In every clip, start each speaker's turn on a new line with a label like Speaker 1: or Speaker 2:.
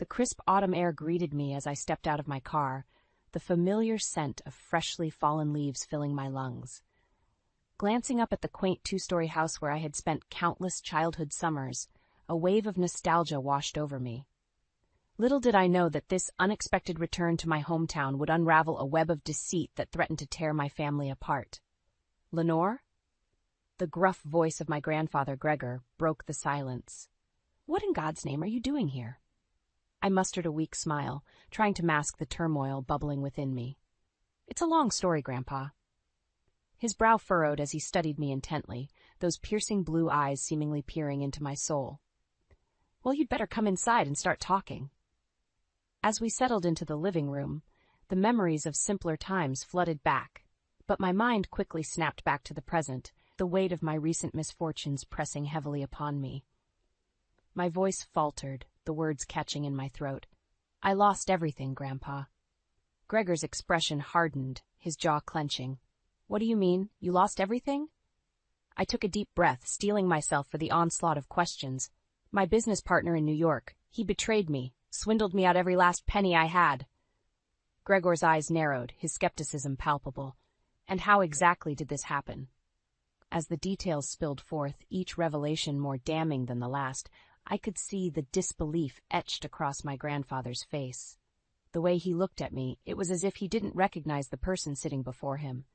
Speaker 1: The crisp autumn air greeted me as I stepped out of my car, the familiar scent of freshly fallen leaves filling my lungs. Glancing up at the quaint two-story house where I had spent countless childhood summers, a wave of nostalgia washed over me. Little did I know that this unexpected return to my hometown would unravel a web of deceit that threatened to tear my family apart. "Lenore?" The gruff voice of my grandfather Gregor broke the silence. "What in God's name are you doing here?" I mustered a weak smile, trying to mask the turmoil bubbling within me. "It's a long story, Grandpa." His brow furrowed as he studied me intently, those piercing blue eyes seemingly peering into my soul. "Well, you'd better come inside and start talking." As we settled into the living room, the memories of simpler times flooded back, but my mind quickly snapped back to the present, the weight of my recent misfortunes pressing heavily upon me. My voice faltered, the words catching in my throat. "I lost everything, Grandpa." Gregor's expression hardened, his jaw clenching. "What do you mean? You lost everything?" I took a deep breath, steeling myself for the onslaught of questions. "My business partner in New York, he betrayed me, swindled me out every last penny I had." Gregor's eyes narrowed, his skepticism palpable. "And how exactly did this happen?" As the details spilled forth, each revelation more damning than the last, I could see the disbelief etched across my grandfather's face. The way he looked at me, it was as if he didn't recognize the person sitting before him.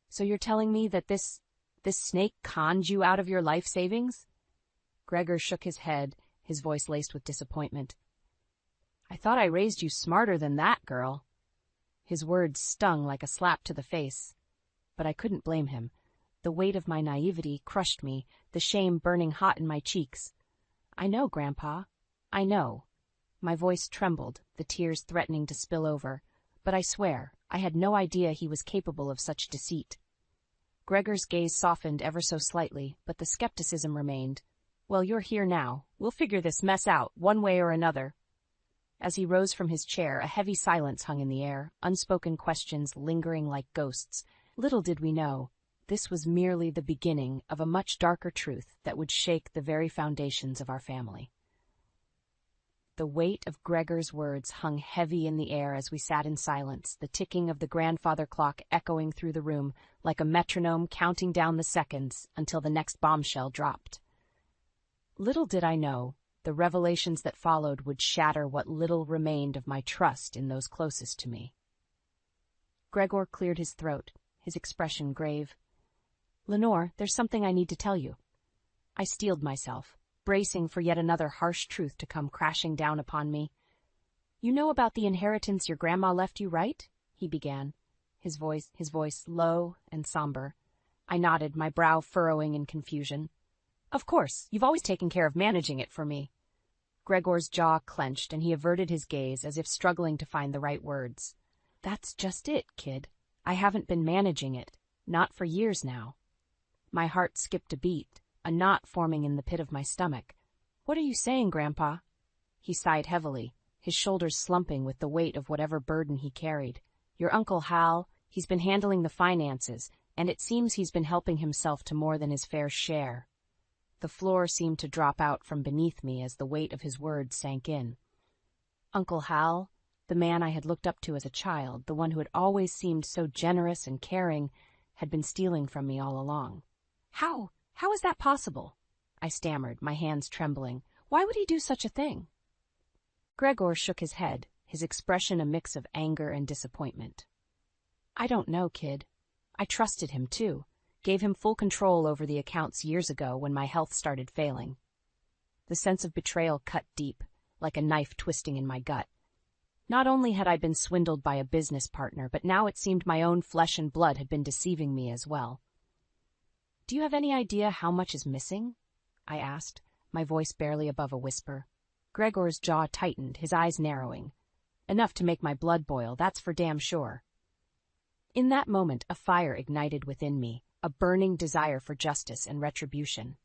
Speaker 1: "So you're telling me that this snake conned you out of your life savings?" Gregor shook his head, his voice laced with disappointment. "I thought I raised you smarter than that, girl." His words stung like a slap to the face. But I couldn't blame him. The weight of my naivety crushed me, the shame burning hot in my cheeks. "I know, Grandpa. I know." My voice trembled, the tears threatening to spill over. But I swear, I had no idea he was capable of such deceit. Gregor's gaze softened ever so slightly, but the skepticism remained. "Well, you're here now. We'll figure this mess out, one way or another." As he rose from his chair, a heavy silence hung in the air, unspoken questions lingering like ghosts. Little did we know, this was merely the beginning of a much darker truth that would shake the very foundations of our family. The weight of Gregor's words hung heavy in the air as we sat in silence, the ticking of the grandfather clock echoing through the room like a metronome counting down the seconds until the next bombshell dropped. Little did I know, the revelations that followed would shatter what little remained of my trust in those closest to me. Gregor cleared his throat, his expression grave. "Lenore, there's something I need to tell you." I steeled myself, bracing for yet another harsh truth to come crashing down upon me. "You know about the inheritance your grandma left you, right?" he began, his voice low and somber. I nodded, my brow furrowing in confusion. "Of course, you've always taken care of managing it for me." Gregor's jaw clenched, and he averted his gaze as if struggling to find the right words. "That's just it, kid. I haven't been managing it, not for years now." My heart skipped a beat, a knot forming in the pit of my stomach. "What are you saying, Grandpa?" He sighed heavily, his shoulders slumping with the weight of whatever burden he carried. "Your Uncle Hal, he's been handling the finances, and it seems he's been helping himself to more than his fair share." The floor seemed to drop out from beneath me as the weight of his words sank in. Uncle Hal, the man I had looked up to as a child, the one who had always seemed so generous and caring, had been stealing from me all along. How is that possible?" I stammered, my hands trembling. "Why would he do such a thing?" Gregor shook his head, his expression a mix of anger and disappointment. "I don't know, kid. I trusted him, too. Gave him full control over the accounts years ago when my health started failing." The sense of betrayal cut deep, like a knife twisting in my gut. Not only had I been swindled by a business partner, but now it seemed my own flesh and blood had been deceiving me as well. "Do you have any idea how much is missing?" I asked, my voice barely above a whisper. Gregor's jaw tightened, his eyes narrowing. "Enough to make my blood boil, that's for damn sure." In that moment, a fire ignited within me, a burning desire for justice and retribution.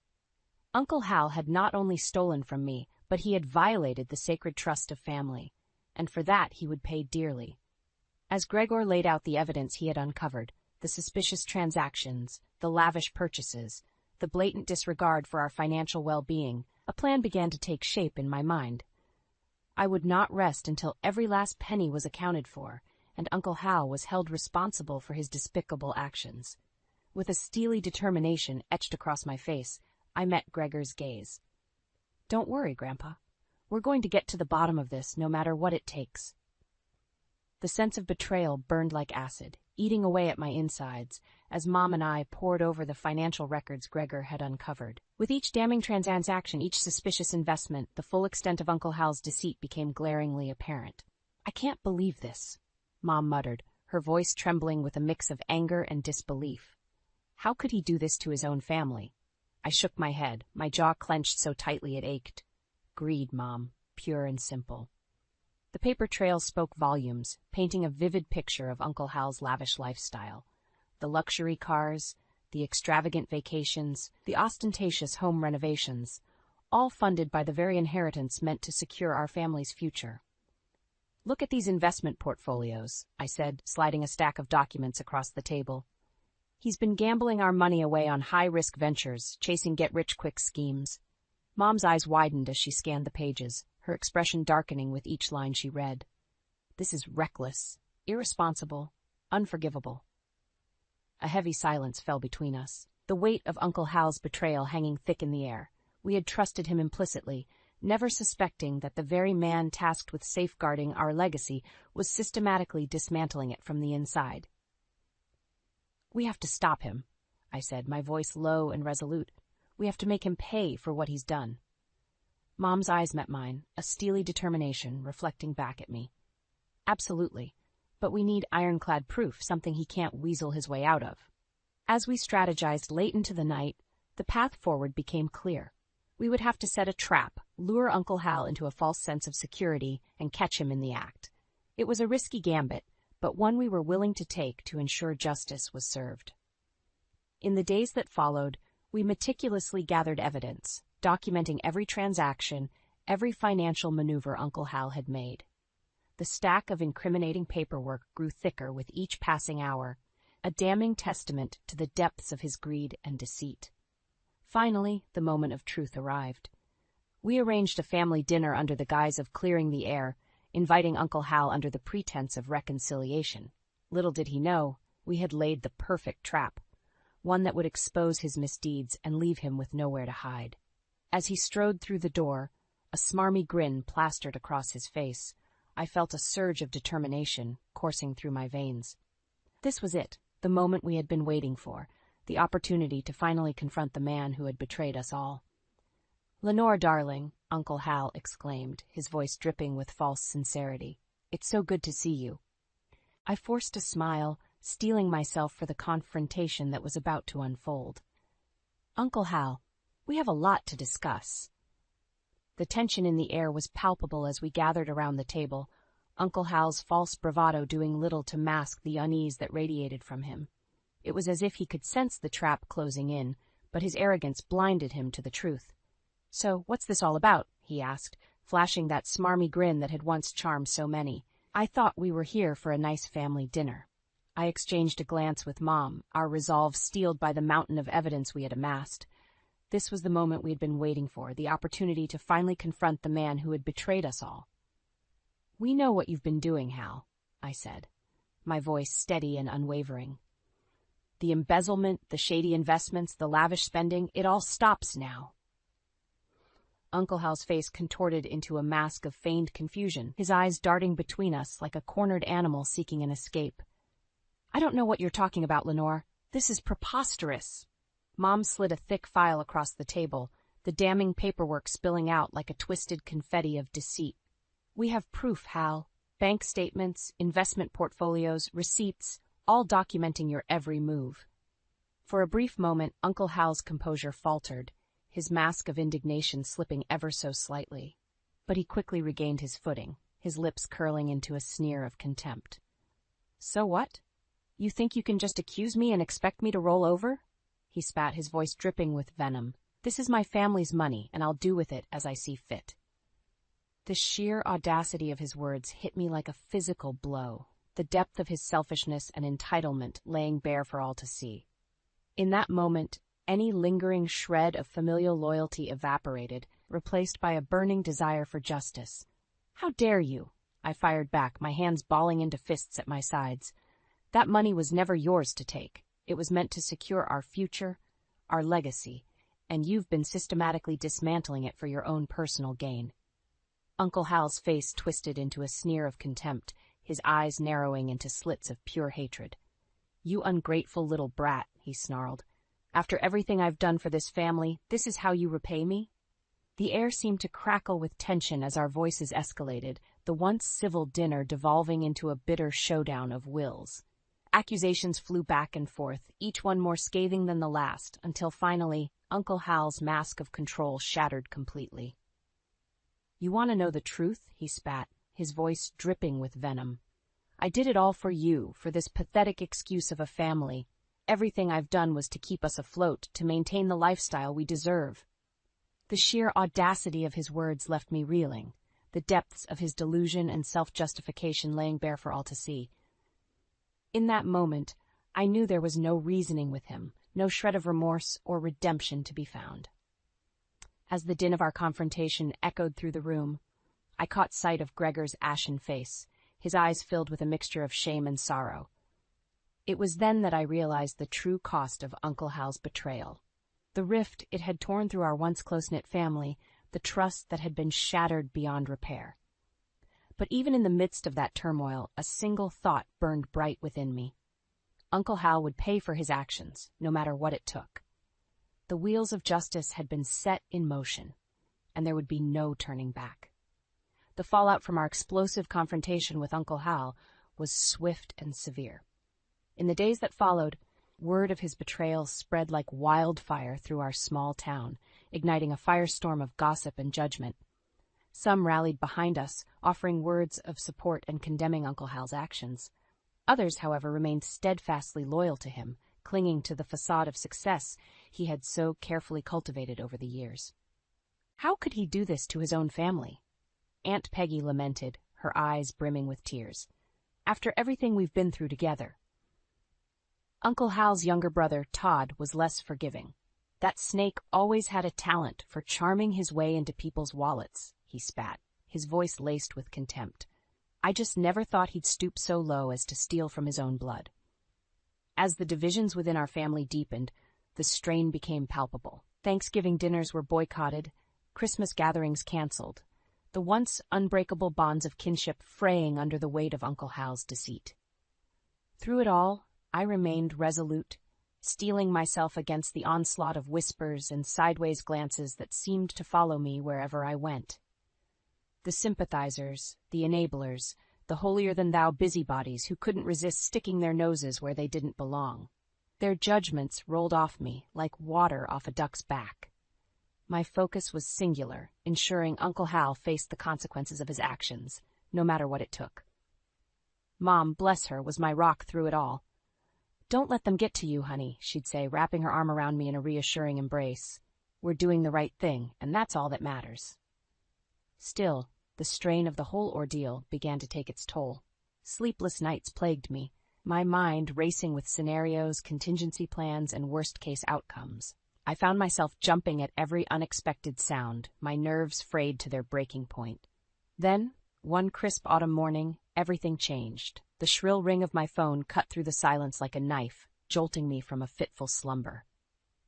Speaker 1: Uncle Hal had not only stolen from me, but he had violated the sacred trust of family, and for that he would pay dearly. As Gregor laid out the evidence he had uncovered, the suspicious transactions, the lavish purchases, the blatant disregard for our financial well-being, a plan began to take shape in my mind. I would not rest until every last penny was accounted for, and Uncle Hal was held responsible for his despicable actions. With a steely determination etched across my face, I met Gregor's gaze. "Don't worry, Grandpa. We're going to get to the bottom of this, no matter what it takes." The sense of betrayal burned like acid, eating away at my insides, as Mom and I pored over the financial records Gregor had uncovered. With each damning transaction, each suspicious investment, the full extent of Uncle Hal's deceit became glaringly apparent. "I can't believe this," Mom muttered, her voice trembling with a mix of anger and disbelief. "How could he do this to his own family?" I shook my head, my jaw clenched so tightly it ached. "Greed, Mom, pure and simple." The paper trail spoke volumes, painting a vivid picture of Uncle Hal's lavish lifestyle. The luxury cars, the extravagant vacations, the ostentatious home renovations, all funded by the very inheritance meant to secure our family's future. "Look at these investment portfolios," I said, sliding a stack of documents across the table. "He's been gambling our money away on high-risk ventures, chasing get-rich-quick schemes." Mom's eyes widened as she scanned the pages, her expression darkening with each line she read. "This is reckless, irresponsible, unforgivable." A heavy silence fell between us, the weight of Uncle Hal's betrayal hanging thick in the air. We had trusted him implicitly, never suspecting that the very man tasked with safeguarding our legacy was systematically dismantling it from the inside. "We have to stop him," I said, my voice low and resolute. "We have to make him pay for what he's done." Mom's eyes met mine, a steely determination reflecting back at me. "Absolutely, but we need ironclad proof, something he can't weasel his way out of." As we strategized late into the night, the path forward became clear. We would have to set a trap, lure Uncle Hal into a false sense of security, and catch him in the act. It was a risky gambit, but one we were willing to take to ensure justice was served. In the days that followed, we meticulously gathered evidence, documenting every transaction, every financial maneuver Uncle Hal had made. The stack of incriminating paperwork grew thicker with each passing hour, a damning testament to the depths of his greed and deceit. Finally, the moment of truth arrived. We arranged a family dinner under the guise of clearing the air, inviting Uncle Hal under the pretense of reconciliation. Little did he know, we had laid the perfect trap, one that would expose his misdeeds and leave him with nowhere to hide. As he strode through the door, a smarmy grin plastered across his face, I felt a surge of determination coursing through my veins. This was it, the moment we had been waiting for, the opportunity to finally confront the man who had betrayed us all. "Lenore, darling," Uncle Hal exclaimed, his voice dripping with false sincerity. "It's so good to see you." I forced a smile, steeling myself for the confrontation that was about to unfold. "Uncle Hal, we have a lot to discuss." The tension in the air was palpable as we gathered around the table, Uncle Hal's false bravado doing little to mask the unease that radiated from him. It was as if he could sense the trap closing in, but his arrogance blinded him to the truth. "So, what's this all about?" he asked, flashing that smarmy grin that had once charmed so many. "I thought we were here for a nice family dinner." I exchanged a glance with Mom, our resolve steeled by the mountain of evidence we had amassed. This was the moment we had been waiting for, the opportunity to finally confront the man who had betrayed us all. "We know what you've been doing, Hal," I said, my voice steady and unwavering. "The embezzlement, the shady investments, the lavish spending, it all stops now." Uncle Hal's face contorted into a mask of feigned confusion, his eyes darting between us like a cornered animal seeking an escape. "I don't know what you're talking about, Lenore. This is preposterous." Mom slid a thick file across the table, the damning paperwork spilling out like a twisted confetti of deceit. "We have proof, Hal. Bank statements, investment portfolios, receipts, all documenting your every move." For a brief moment, Uncle Hal's composure faltered, his mask of indignation slipping ever so slightly. But he quickly regained his footing, his lips curling into a sneer of contempt. "So what? You think you can just accuse me and expect me to roll over?" He spat, his voice dripping with venom. "This is my family's money, and I'll do with it as I see fit." The sheer audacity of his words hit me like a physical blow, the depth of his selfishness and entitlement laying bare for all to see. In that moment, any lingering shred of familial loyalty evaporated, replaced by a burning desire for justice. How dare you? I fired back, my hands balling into fists at my sides. That money was never yours to take. It was meant to secure our future, our legacy, and you've been systematically dismantling it for your own personal gain. Uncle Hal's face twisted into a sneer of contempt, his eyes narrowing into slits of pure hatred. You ungrateful little brat, he snarled. After everything I've done for this family, this is how you repay me? The air seemed to crackle with tension as our voices escalated, the once civil dinner devolving into a bitter showdown of wills. Accusations flew back and forth, each one more scathing than the last, until finally, Uncle Hal's mask of control shattered completely. You want to know the truth? He spat, his voice dripping with venom. I did it all for you, for this pathetic excuse of a family. Everything I've done was to keep us afloat, to maintain the lifestyle we deserve. The sheer audacity of his words left me reeling, the depths of his delusion and self-justification laying bare for all to see. In that moment, I knew there was no reasoning with him, no shred of remorse or redemption to be found. As the din of our confrontation echoed through the room, I caught sight of Gregor's ashen face, his eyes filled with a mixture of shame and sorrow. It was then that I realized the true cost of Uncle Hal's betrayal. The rift it had torn through our once close-knit family, the trust that had been shattered beyond repair. But even in the midst of that turmoil, a single thought burned bright within me. Uncle Hal would pay for his actions, no matter what it took. The wheels of justice had been set in motion, and there would be no turning back. The fallout from our explosive confrontation with Uncle Hal was swift and severe. In the days that followed, word of his betrayal spread like wildfire through our small town, igniting a firestorm of gossip and judgment. Some rallied behind us, offering words of support and condemning Uncle Hal's actions. Others, however, remained steadfastly loyal to him, clinging to the facade of success he had so carefully cultivated over the years. How could he do this to his own family? Aunt Peggy lamented, her eyes brimming with tears. After everything we've been through together. Uncle Hal's younger brother, Todd, was less forgiving. That snake always had a talent for charming his way into people's wallets, he spat, his voice laced with contempt. I just never thought he'd stoop so low as to steal from his own blood. As the divisions within our family deepened, the strain became palpable. Thanksgiving dinners were boycotted, Christmas gatherings canceled, the once unbreakable bonds of kinship fraying under the weight of Uncle Hal's deceit. Through it all, I remained resolute, steeling myself against the onslaught of whispers and sideways glances that seemed to follow me wherever I went. The sympathizers, the enablers, the holier-than-thou busybodies who couldn't resist sticking their noses where they didn't belong. Their judgments rolled off me like water off a duck's back. My focus was singular, ensuring Uncle Hal faced the consequences of his actions, no matter what it took. Mom, bless her, was my rock through it all. Don't let them get to you, honey, she'd say, wrapping her arm around me in a reassuring embrace. We're doing the right thing, and that's all that matters. Still, the strain of the whole ordeal began to take its toll. Sleepless nights plagued me, my mind racing with scenarios, contingency plans, and worst-case outcomes. I found myself jumping at every unexpected sound, my nerves frayed to their breaking point. Then, one crisp autumn morning, everything changed. The shrill ring of my phone cut through the silence like a knife, jolting me from a fitful slumber.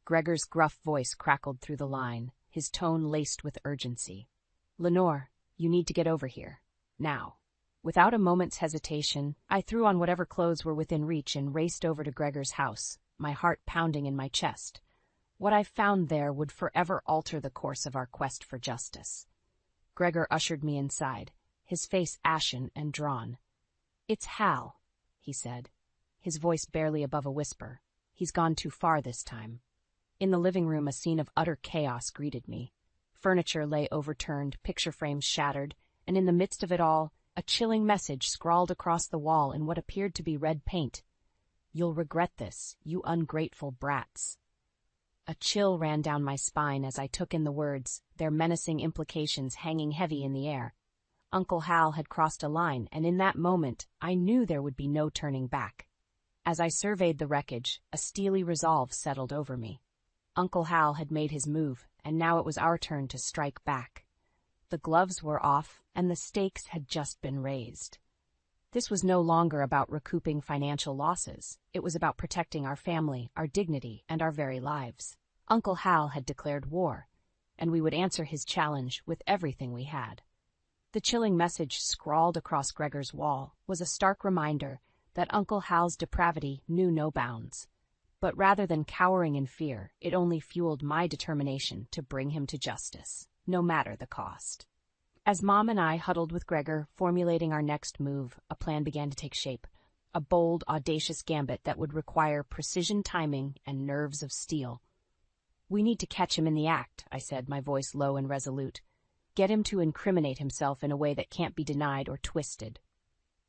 Speaker 1: Gregor's gruff voice crackled through the line, his tone laced with urgency. Lenore, you need to get over here. Now. Without a moment's hesitation, I threw on whatever clothes were within reach and raced over to Gregor's house, my heart pounding in my chest. What I found there would forever alter the course of our quest for justice. Gregor ushered me inside, his face ashen and drawn. It's Hal, he said, his voice barely above a whisper. He's gone too far this time. In the living room, a scene of utter chaos greeted me. Furniture lay overturned, picture frames shattered, and in the midst of it all, a chilling message scrawled across the wall in what appeared to be red paint. You'll regret this, you ungrateful brats. A chill ran down my spine as I took in the words, their menacing implications hanging heavy in the air. Uncle Hal had crossed a line, and in that moment, I knew there would be no turning back. As I surveyed the wreckage, a steely resolve settled over me. Uncle Hal had made his move, and now it was our turn to strike back. The gloves were off, and the stakes had just been raised. This was no longer about recouping financial losses. It was about protecting our family, our dignity, and our very lives. Uncle Hal had declared war, and we would answer his challenge with everything we had. The chilling message scrawled across Gregor's wall was a stark reminder that Uncle Hal's depravity knew no bounds. But rather than cowering in fear, it only fueled my determination to bring him to justice, no matter the cost. As Mom and I huddled with Gregor, formulating our next move, a plan began to take shape. A bold, audacious gambit that would require precision timing and nerves of steel. "We need to catch him in the act," I said, my voice low and resolute. "Get him to incriminate himself in a way that can't be denied or twisted."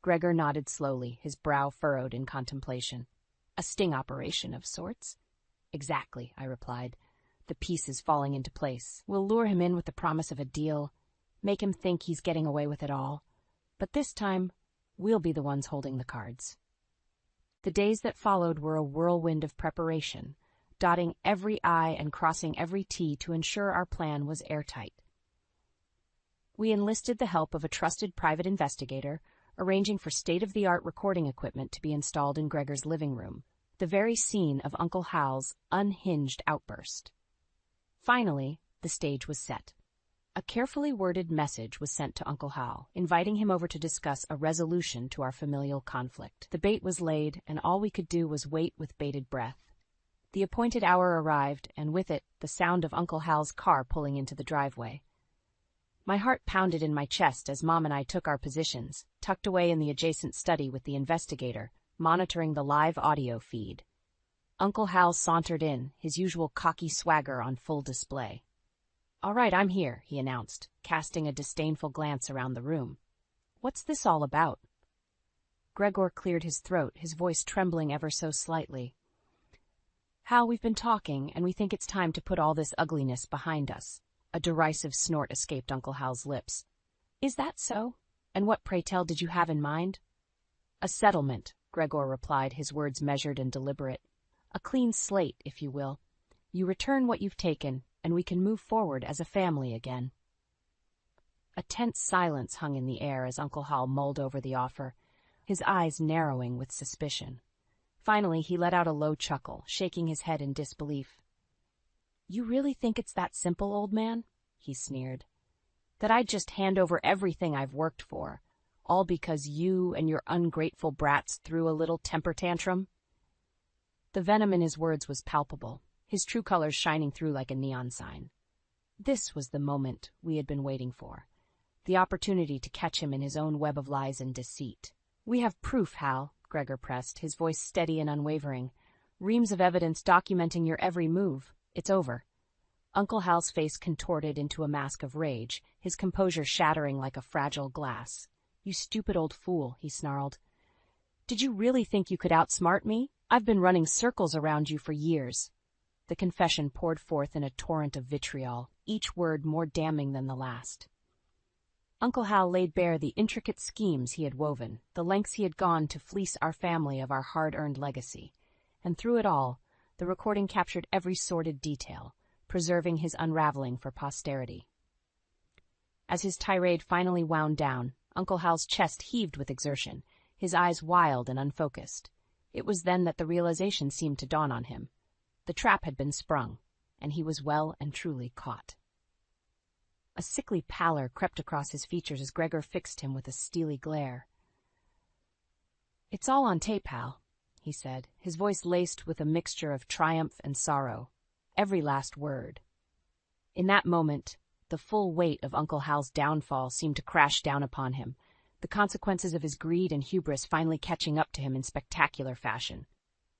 Speaker 1: Gregor nodded slowly, his brow furrowed in contemplation. "A sting operation of sorts?" "Exactly," I replied, the pieces falling into place. "We'll lure him in with the promise of a deal, make him think he's getting away with it all. But this time, we'll be the ones holding the cards." The days that followed were a whirlwind of preparation, dotting every I and crossing every T to ensure our plan was airtight. We enlisted the help of a trusted private investigator, arranging for state-of-the-art recording equipment to be installed in Gregor's living room, the very scene of Uncle Hal's unhinged outburst. Finally, the stage was set. A carefully worded message was sent to Uncle Hal, inviting him over to discuss a resolution to our familial conflict. The bait was laid, and all we could do was wait with bated breath. The appointed hour arrived, and with it, the sound of Uncle Hal's car pulling into the driveway. My heart pounded in my chest as Mom and I took our positions, tucked away in the adjacent study with the investigator, monitoring the live audio feed. Uncle Hal sauntered in, his usual cocky swagger on full display. "All right, I'm here," he announced, casting a disdainful glance around the room. "What's this all about?" Gregor cleared his throat, his voice trembling ever so slightly. "Hal, we've been talking, and we think it's time to put all this ugliness behind us." A derisive snort escaped Uncle Hal's lips. "Is that so? And what, pray tell, did you have in mind?" "A settlement," Gregor replied, his words measured and deliberate. "A clean slate, if you will. You return what you've taken, and we can move forward as a family again." A tense silence hung in the air as Uncle Hal mulled over the offer, his eyes narrowing with suspicion. Finally, he let out a low chuckle, shaking his head in disbelief. "You really think it's that simple, old man?" he sneered. "That I'd just hand over everything I've worked for, all because you and your ungrateful brats threw a little temper tantrum?" The venom in his words was palpable, his true colors shining through like a neon sign. This was the moment we had been waiting for, the opportunity to catch him in his own web of lies and deceit. "We have proof, Hal," Gregor pressed, his voice steady and unwavering. "Reams of evidence documenting your every move. It's over." Uncle Hal's face contorted into a mask of rage, his composure shattering like a fragile glass. "You stupid old fool," he snarled. "Did you really think you could outsmart me? I've been running circles around you for years." The confession poured forth in a torrent of vitriol, each word more damning than the last. Uncle Hal laid bare the intricate schemes he had woven, the lengths he had gone to fleece our family of our hard-earned legacy. And through it all, the recording captured every sordid detail, preserving his unraveling for posterity. As his tirade finally wound down, Uncle Hal's chest heaved with exertion, his eyes wild and unfocused. It was then that the realization seemed to dawn on him. The trap had been sprung, and he was well and truly caught. A sickly pallor crept across his features as Gregor fixed him with a steely glare. "It's all on tape, Hal," he said, his voice laced with a mixture of triumph and sorrow. Every last word. In that moment, the full weight of Uncle Hal's downfall seemed to crash down upon him, the consequences of his greed and hubris finally catching up to him in spectacular fashion.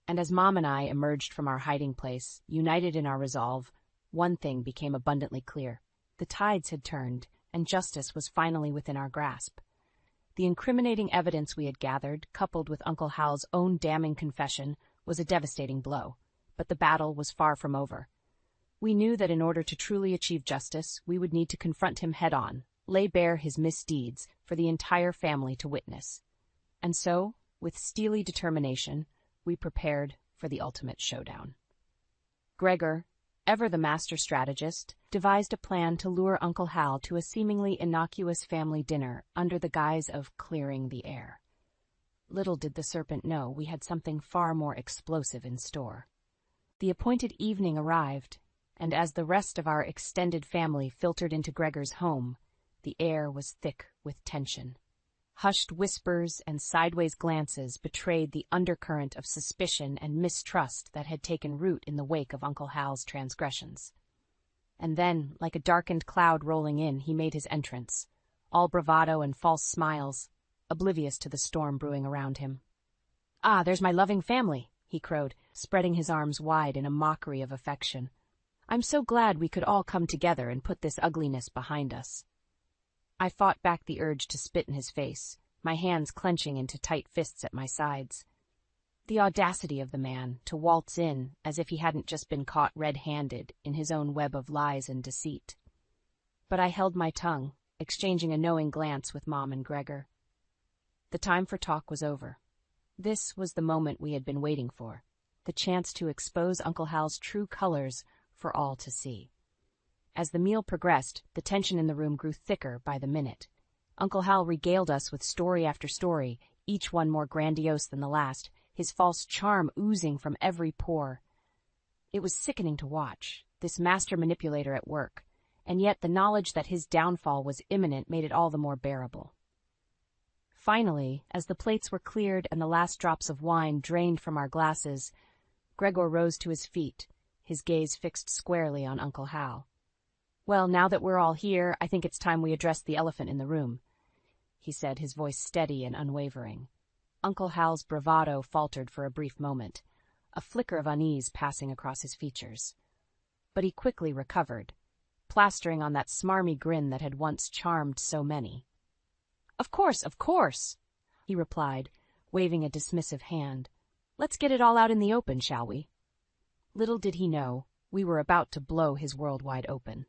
Speaker 1: And as Mom and I emerged from our hiding place, united in our resolve, one thing became abundantly clear. The tides had turned, and justice was finally within our grasp. The incriminating evidence we had gathered, coupled with Uncle Hal's own damning confession, was a devastating blow, but the battle was far from over. We knew that in order to truly achieve justice, we would need to confront him head-on, lay bare his misdeeds for the entire family to witness. And so, with steely determination, we prepared for the ultimate showdown. Gregor, ever the master strategist, devised a plan to lure Uncle Hal to a seemingly innocuous family dinner under the guise of clearing the air. Little did the serpent know we had something far more explosive in store. The appointed evening arrived, and as the rest of our extended family filtered into Gregor's home, the air was thick with tension. Hushed whispers and sideways glances betrayed the undercurrent of suspicion and mistrust that had taken root in the wake of Uncle Hal's transgressions. And then, like a darkened cloud rolling in, he made his entrance, all bravado and false smiles, oblivious to the storm brewing around him. "Ah, there's my loving family," he crowed, spreading his arms wide in a mockery of affection. "I'm so glad we could all come together and put this ugliness behind us." I fought back the urge to spit in his face, my hands clenching into tight fists at my sides. The audacity of the man to waltz in as if he hadn't just been caught red-handed in his own web of lies and deceit. But I held my tongue, exchanging a knowing glance with Mom and Gregor. The time for talk was over. This was the moment we had been waiting for, the chance to expose Uncle Hal's true colors for all to see. As the meal progressed, the tension in the room grew thicker by the minute. Uncle Hal regaled us with story after story, each one more grandiose than the last, his false charm oozing from every pore. It was sickening to watch, this master manipulator at work, and yet the knowledge that his downfall was imminent made it all the more bearable. Finally, as the plates were cleared and the last drops of wine drained from our glasses, Gregor rose to his feet, his gaze fixed squarely on Uncle Hal. "Well, now that we're all here, I think it's time we address the elephant in the room," he said, his voice steady and unwavering. Uncle Hal's bravado faltered for a brief moment, a flicker of unease passing across his features. But he quickly recovered, plastering on that smarmy grin that had once charmed so many. Of course," he replied, waving a dismissive hand. "Let's get it all out in the open, shall we?" Little did he know, we were about to blow his world wide open.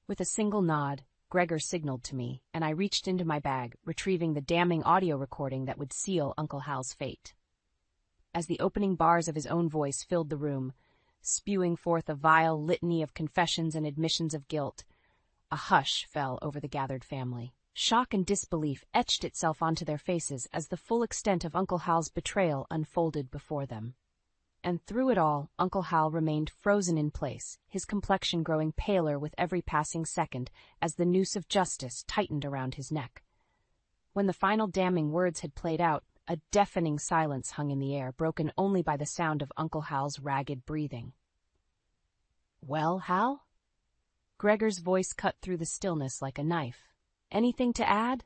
Speaker 1: With a single nod, Gregor signaled to me, and I reached into my bag, retrieving the damning audio recording that would seal Uncle Hal's fate. As the opening bars of his own voice filled the room, spewing forth a vile litany of confessions and admissions of guilt, a hush fell over the gathered family. Shock and disbelief etched itself onto their faces as the full extent of Uncle Hal's betrayal unfolded before them. And through it all, Uncle Hal remained frozen in place, his complexion growing paler with every passing second as the noose of justice tightened around his neck. When the final damning words had played out, a deafening silence hung in the air, broken only by the sound of Uncle Hal's ragged breathing. "Well, Hal?" Gregor's voice cut through the stillness like a knife. "Anything to add?"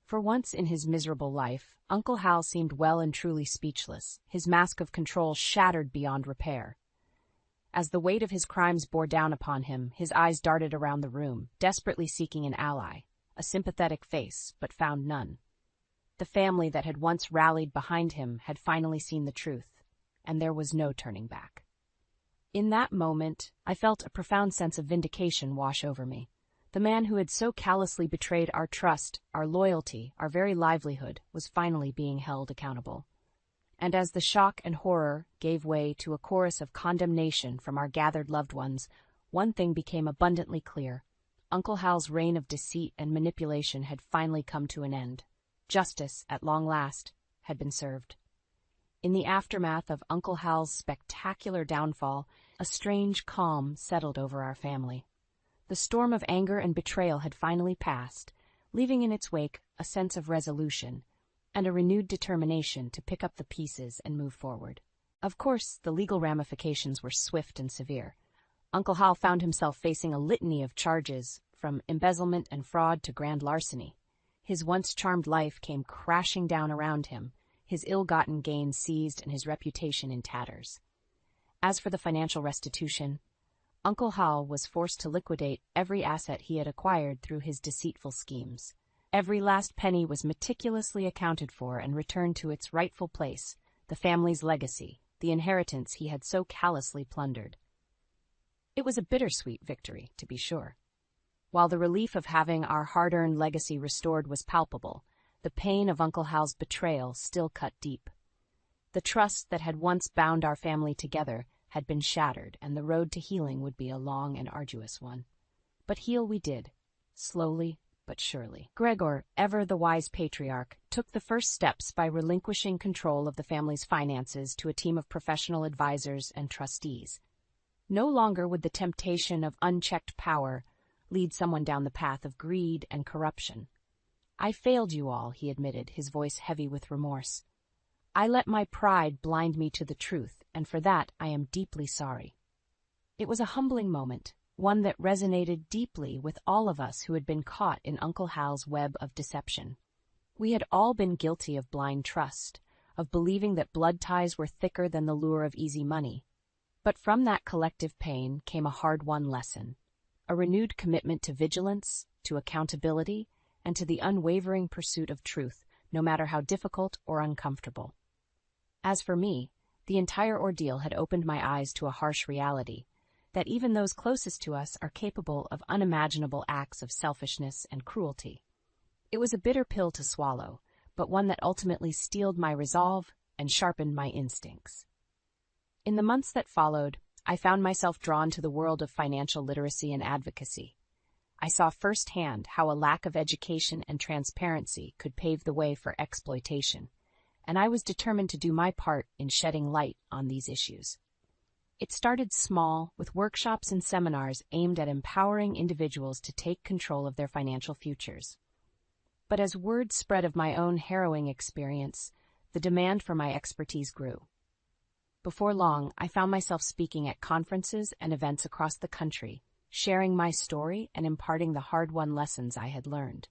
Speaker 1: For once in his miserable life, Uncle Hal seemed well and truly speechless, his mask of control shattered beyond repair. As the weight of his crimes bore down upon him, his eyes darted around the room, desperately seeking an ally, a sympathetic face, but found none. The family that had once rallied behind him had finally seen the truth, and there was no turning back. In that moment, I felt a profound sense of vindication wash over me. The man who had so callously betrayed our trust, our loyalty, our very livelihood, was finally being held accountable. And as the shock and horror gave way to a chorus of condemnation from our gathered loved ones, one thing became abundantly clear. Uncle Hal's reign of deceit and manipulation had finally come to an end. Justice, at long last, had been served. In the aftermath of Uncle Hal's spectacular downfall, a strange calm settled over our family. The storm of anger and betrayal had finally passed, leaving in its wake a sense of resolution and a renewed determination to pick up the pieces and move forward. Of course, the legal ramifications were swift and severe. Uncle Hal found himself facing a litany of charges, from embezzlement and fraud to grand larceny. His once charmed life came crashing down around him, his ill-gotten gains seized and his reputation in tatters. As for the financial restitution, Uncle Hal was forced to liquidate every asset he had acquired through his deceitful schemes. Every last penny was meticulously accounted for and returned to its rightful place, the family's legacy, the inheritance he had so callously plundered. It was a bittersweet victory, to be sure. While the relief of having our hard-earned legacy restored was palpable, the pain of Uncle Hal's betrayal still cut deep. The trust that had once bound our family together had been shattered, and the road to healing would be a long and arduous one. But heal we did, slowly but surely. Gregor, ever the wise patriarch, took the first steps by relinquishing control of the family's finances to a team of professional advisors and trustees. No longer would the temptation of unchecked power lead someone down the path of greed and corruption. "I failed you all," he admitted, his voice heavy with remorse. "I let my pride blind me to the truth, and for that I am deeply sorry." It was a humbling moment, one that resonated deeply with all of us who had been caught in Uncle Hal's web of deception. We had all been guilty of blind trust, of believing that blood ties were thicker than the lure of easy money. But from that collective pain came a hard-won lesson, a renewed commitment to vigilance, to accountability, and to the unwavering pursuit of truth, no matter how difficult or uncomfortable. As for me, the entire ordeal had opened my eyes to a harsh reality, that even those closest to us are capable of unimaginable acts of selfishness and cruelty. It was a bitter pill to swallow, but one that ultimately steeled my resolve and sharpened my instincts. In the months that followed, I found myself drawn to the world of financial literacy and advocacy. I saw firsthand how a lack of education and transparency could pave the way for exploitation, and I was determined to do my part in shedding light on these issues. It started small, with workshops and seminars aimed at empowering individuals to take control of their financial futures. But as word spread of my own harrowing experience, the demand for my expertise grew. Before long, I found myself speaking at conferences and events across the country, sharing my story and imparting the hard-won lessons I had learned.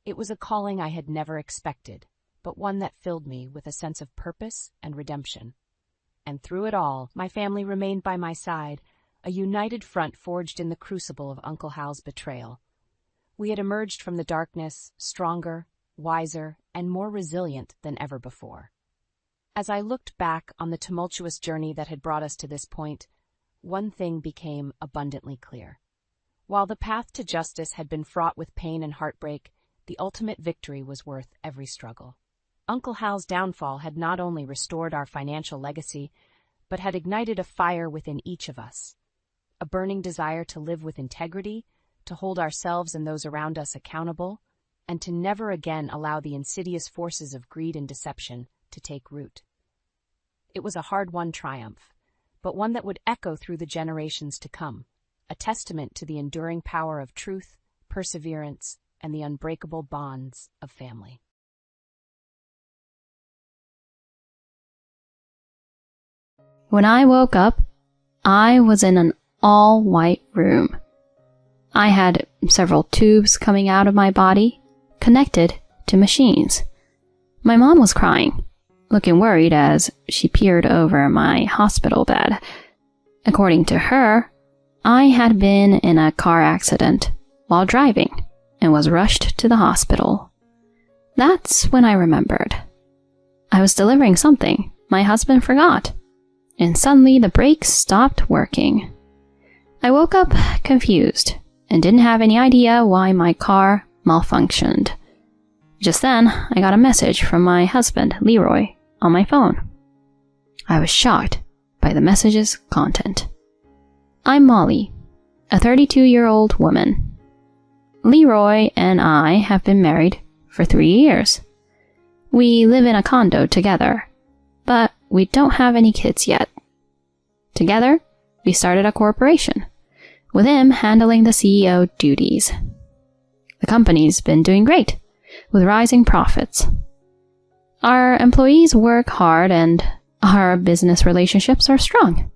Speaker 1: It was a calling I had never expected, but one that filled me with a sense of purpose and redemption. And through it all, my family remained by my side, a united front forged in the crucible of Uncle Hal's betrayal. We had emerged from the darkness stronger, wiser, and more resilient than ever before. As I looked back on the tumultuous journey that had brought us to this point, one thing became abundantly clear. While the path to justice had been fraught with pain and heartbreak, the ultimate victory was worth every struggle. Uncle Hal's downfall had not only restored our financial legacy, but had ignited a fire within each of us, a burning desire to live with integrity, to hold ourselves and those around us accountable, and to never again allow the insidious forces of greed and deception to take root. It was a hard-won triumph, but one that would echo through the generations to come, a testament to the enduring power of truth, perseverance, and the unbreakable bonds of family.
Speaker 2: When I woke up, I was in an all-white room. I had several tubes coming out of my body, connected to machines. My mom was crying, looking worried as she peered over my hospital bed. According to her, I had been in a car accident while driving and was rushed to the hospital. That's when I remembered. I was delivering something my husband forgot, and suddenly the brakes stopped working. I woke up confused and didn't have any idea why my car malfunctioned. Just then, I got a message from my husband, Leroy, on my phone. I was shocked by the message's content. I'm Molly, a 32-year-old woman. Leroy and I have been married for 3 years. We live in a condo together, but we don't have any kids yet. Together, we started a corporation, with him handling the CEO duties. The company's been doing great, with rising profits. Our employees work hard and our business relationships are strong.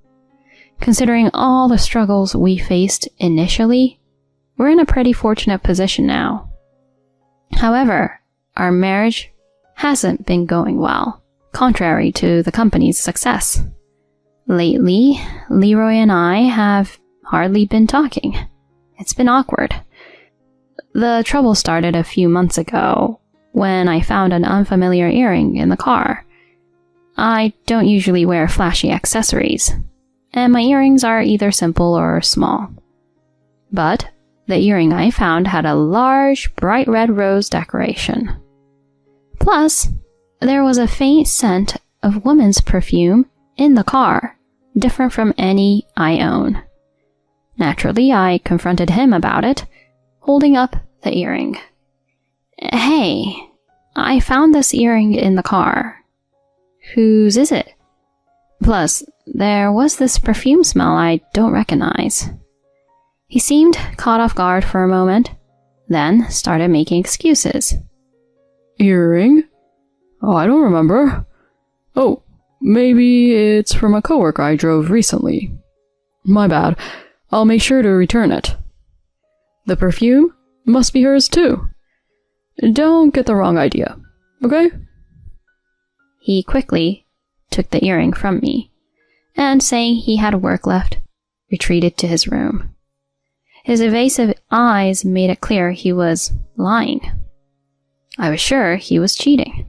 Speaker 2: Considering all the struggles we faced initially, we're in a pretty fortunate position now. However, our marriage hasn't been going well, contrary to the company's success. Lately, Leroy and I have hardly been talking. It's been awkward. The trouble started a few months ago when I found an unfamiliar earring in the car. I don't usually wear flashy accessories, and my earrings are either simple or small. But the earring I found had a large, bright red rose decoration. Plus, there was a faint scent of woman's perfume in the car different from any I own. Naturally, I confronted him about it, holding up the earring. Hey, I found this earring in the car. Whose is it? Plus, there was this perfume smell I don't recognize. He seemed caught off guard for a moment, then started making excuses.
Speaker 3: Earring? Oh, I don't remember. Oh, maybe it's from a coworker I drove recently. My bad. I'll make sure to return it. The perfume must be hers too. Don't get the wrong idea, okay?
Speaker 2: He quickly took the earring from me, and saying he had work left, retreated to his room. His evasive eyes made it clear he was lying. I was sure he was cheating.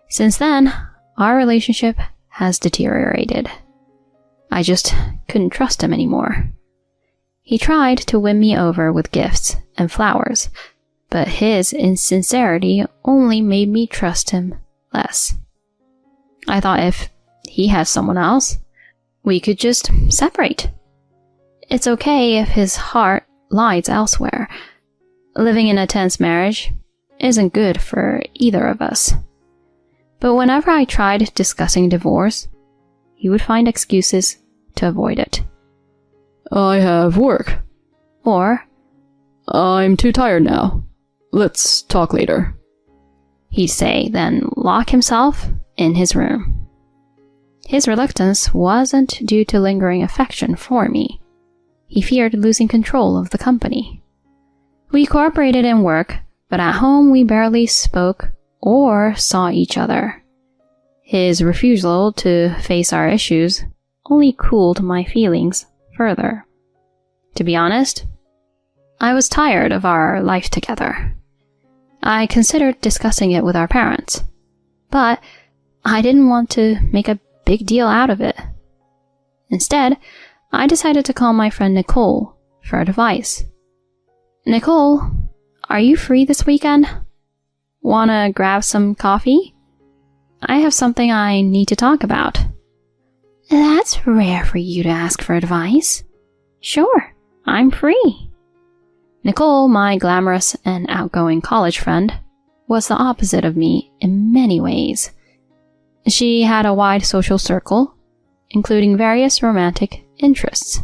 Speaker 2: Since then, our relationship has deteriorated. I just couldn't trust him anymore. He tried to win me over with gifts and flowers, but his insincerity only made me trust him less. I thought if he has someone else, we could just separate. It's okay if his heart lies elsewhere. Living in a tense marriage isn't good for either of us. But whenever I tried discussing divorce, he would find excuses to avoid it.
Speaker 3: I have work.
Speaker 2: Or,
Speaker 3: I'm too tired now. Let's talk later.
Speaker 2: He'd say, then lock himself in his room. His reluctance wasn't due to lingering affection for me. He feared losing control of the company. We cooperated in work, but at home we barely spoke or saw each other. His refusal to face our issues only cooled my feelings further. To be honest, I was tired of our life together. I considered discussing it with our parents, but I didn't want to make a big deal out of it. Instead, I decided to call my friend Nicole for advice. Nicole, are you free this weekend? Wanna grab some coffee? I have something I need to talk about. That's rare for you to ask for advice. Sure, I'm free. Nicole, my glamorous and outgoing college friend, was the opposite of me in many ways. She had a wide social circle, including various romantic interests.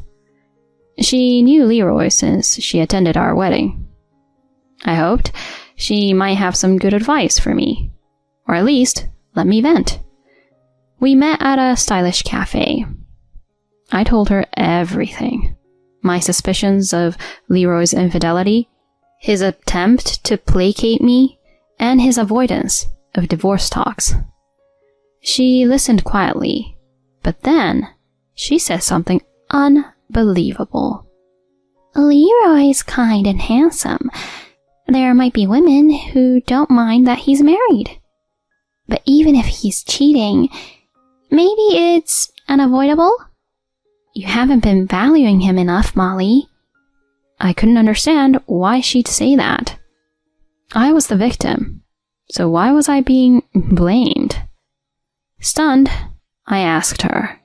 Speaker 2: She knew Leroy since she attended our wedding. I hoped she might have some good advice for me, or at least let me vent. We met at a stylish cafe. I told her everything. My suspicions of Leroy's infidelity, his attempt to placate me, and his avoidance of divorce talks. She listened quietly, but then she said something unbelievable. Leroy's kind and handsome. There might be women who don't mind that he's married. But even if he's cheating, maybe it's unavoidable? You haven't been valuing him enough, Molly. I couldn't understand why she'd say that. I was the victim, so why was I being blamed? Stunned, I asked her,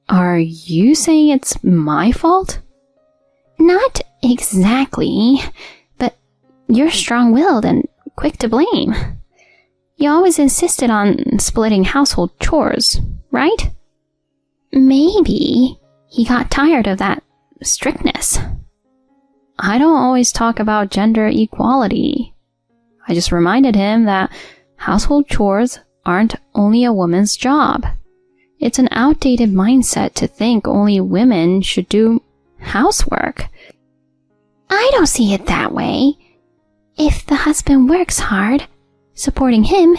Speaker 2: "Are you saying it's my fault?" Not exactly, but you're strong-willed and quick to blame. You always insisted on splitting household chores, right? Maybe he got tired of that strictness. I don't always talk about gender equality. I just reminded him that household chores aren't only a woman's job. It's an outdated mindset to think only women should do housework. I don't see it that way. If the husband works hard, supporting him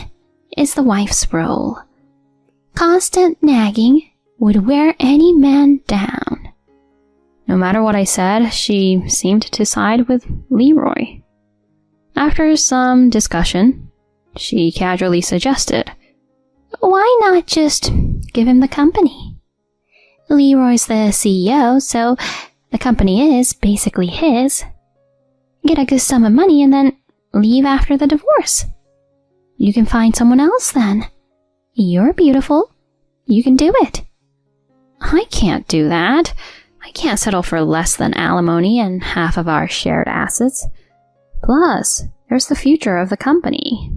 Speaker 2: is the wife's role. Constant nagging would wear any man down. No matter what I said, she seemed to side with Leroy. After some discussion, she casually suggested, "Why not just give him the company? Leroy's the CEO, so the company is basically his. Get a good sum of money and then leave after the divorce. You can find someone else then. You're beautiful. You can do it." I can't do that. I can't settle for less than alimony and half of our shared assets. Plus, there's the future of the company.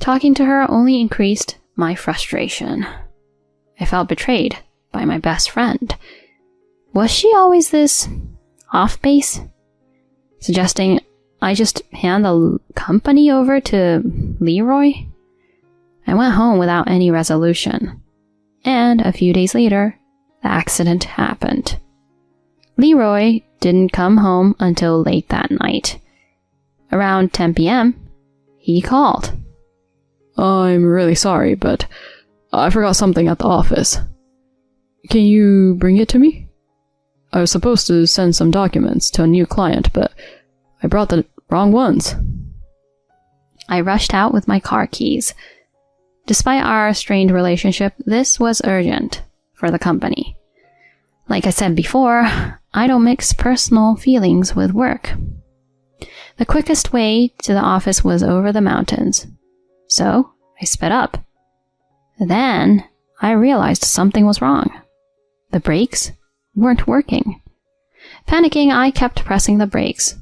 Speaker 2: Talking to her only increased my frustration. I felt betrayed by my best friend. Was she always this off base? Suggesting I just hand the company over to Leroy? I went home without any resolution. And a few days later, the accident happened. Leroy didn't come home until late that night. Around 10 p.m., he called.
Speaker 3: I'm really sorry, but I forgot something at the office. Can you bring it to me? I was supposed to send some documents to a new client, but I brought the wrong ones.
Speaker 2: I rushed out with my car keys. Despite our strained relationship, this was urgent for the company. Like I said before, I don't mix personal feelings with work. The quickest way to the office was over the mountains, so I sped up. Then I realized something was wrong. The brakes weren't working. Panicking, I kept pressing the brakes,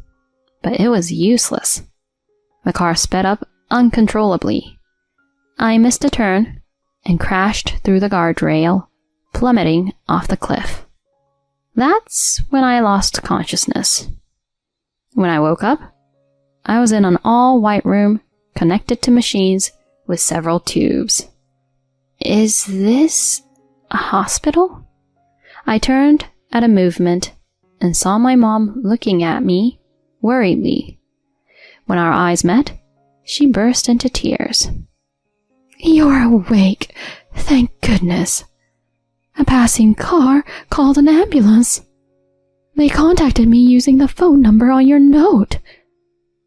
Speaker 2: but it was useless. The car sped up uncontrollably. I missed a turn and crashed through the guardrail, plummeting off the cliff. That's when I lost consciousness. When I woke up, I was in an all-white room connected to machines with several tubes. Is this a hospital? I turned at a movement and saw my mom looking at me worriedly. When our eyes met, she burst into tears. You're awake, thank goodness. A passing car called an ambulance. They contacted me using the phone number on your note.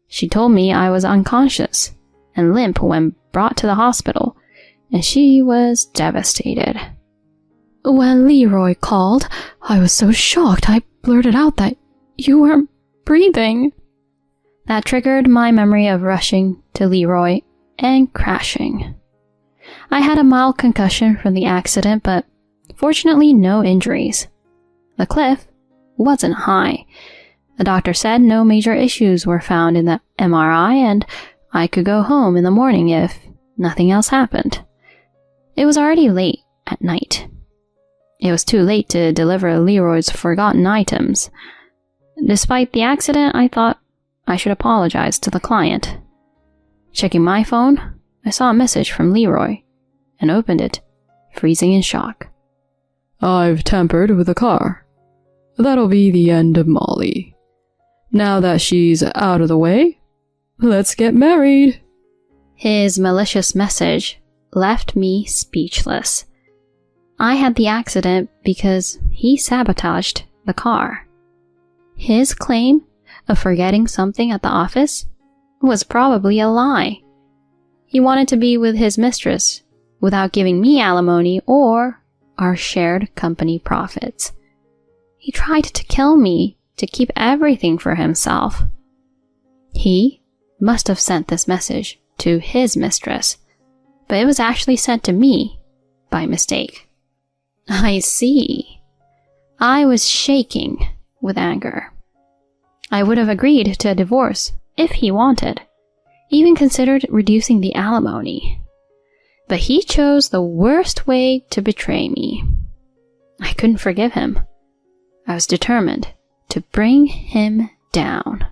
Speaker 2: She told me I was unconscious and limp when brought to the hospital, and she was devastated. When Leroy called, I was so shocked I blurted out that you weren't breathing. That triggered my memory of rushing to Leroy and crashing. I had a mild concussion from the accident, but fortunately no injuries. The cliff wasn't high. The doctor said no major issues were found in the MRI and I could go home in the morning if nothing else happened. It was already late at night. It was too late to deliver Leroy's forgotten items. Despite the accident, I thought I should apologize to the client. Checking my phone, I saw a message from Leroy and opened it, freezing in shock.
Speaker 3: I've tampered with the car. That'll be the end of Molly. Now that she's out of the way, let's get married.
Speaker 2: His malicious message left me speechless. I had the accident because he sabotaged the car. His claim of forgetting something at the office was probably a lie. He wanted to be with his mistress without giving me alimony or our shared company profits. He tried to kill me to keep everything for himself. He must have sent this message to his mistress, but it was actually sent to me by mistake. I see. I was shaking with anger. I would have agreed to a divorce if he wanted, even considered reducing the alimony. But he chose the worst way to betray me. I couldn't forgive him. I was determined to bring him down.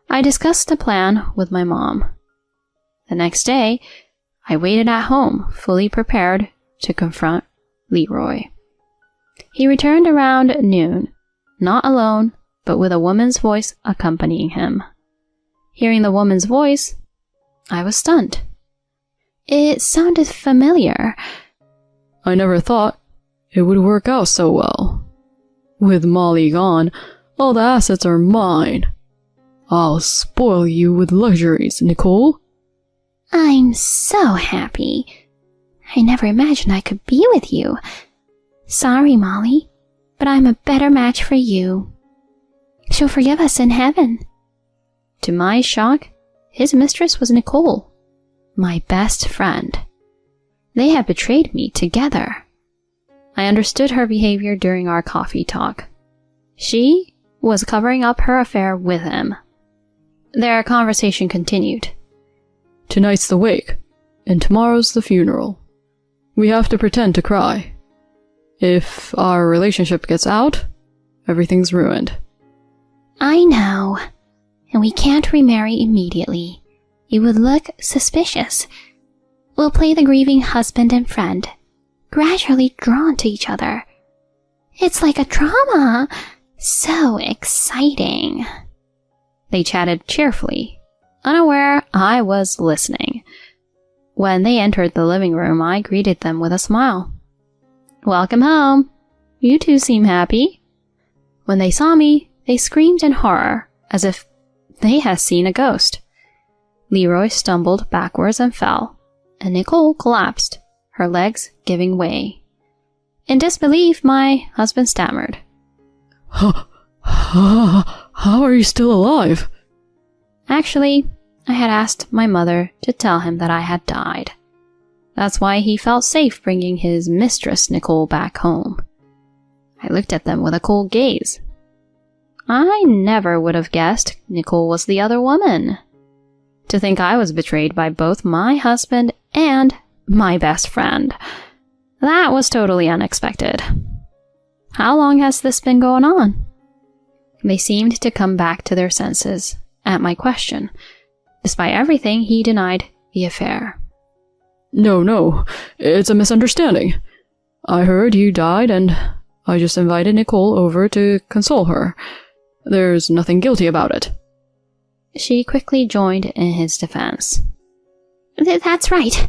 Speaker 2: I discussed the plan with my mom. The next day, I waited at home, fully prepared to confront Leroy. He returned around noon, not alone, but with a woman's voice accompanying him. Hearing the woman's voice, I was stunned. It sounded familiar.
Speaker 3: I never thought it would work out so well. With Molly gone, all the assets are mine. I'll spoil you with luxuries, Nicole.
Speaker 2: I'm so happy. I never imagined I could be with you. Sorry, Molly, but I'm a better match for you. She'll forgive us in heaven. To my shock, his mistress was Nicole, my best friend. They had betrayed me together. I understood her behavior during our coffee talk. She was covering up her affair with him. Their conversation continued.
Speaker 3: Tonight's the wake, and tomorrow's the funeral. We have to pretend to cry. If our relationship gets out, everything's ruined.
Speaker 2: I know, and we can't remarry immediately. It would look suspicious. We'll play the grieving husband and friend, gradually drawn to each other. It's like a drama. So exciting. They chatted cheerfully, unaware I was listening. When they entered the living room, I greeted them with a smile. Welcome home. You two seem happy. When they saw me, they screamed in horror, as if they had seen a ghost. Leroy stumbled backwards and fell, and Nicole collapsed, her legs giving way. In disbelief, my husband stammered.
Speaker 3: How are you still alive?
Speaker 2: Actually, I had asked my mother to tell him that I had died. That's why he felt safe bringing his mistress Nicole back home. I looked at them with a cold gaze. I never would have guessed Nicole was the other woman. To think I was betrayed by both my husband and my best friend. That was totally unexpected. How long has this been going on? They seemed to come back to their senses at my question. Despite everything, he denied the affair.
Speaker 3: No, it's a misunderstanding. I heard you died and I just invited Nicole over to console her. There's nothing guilty about it.
Speaker 2: She quickly joined in his defense. That's right.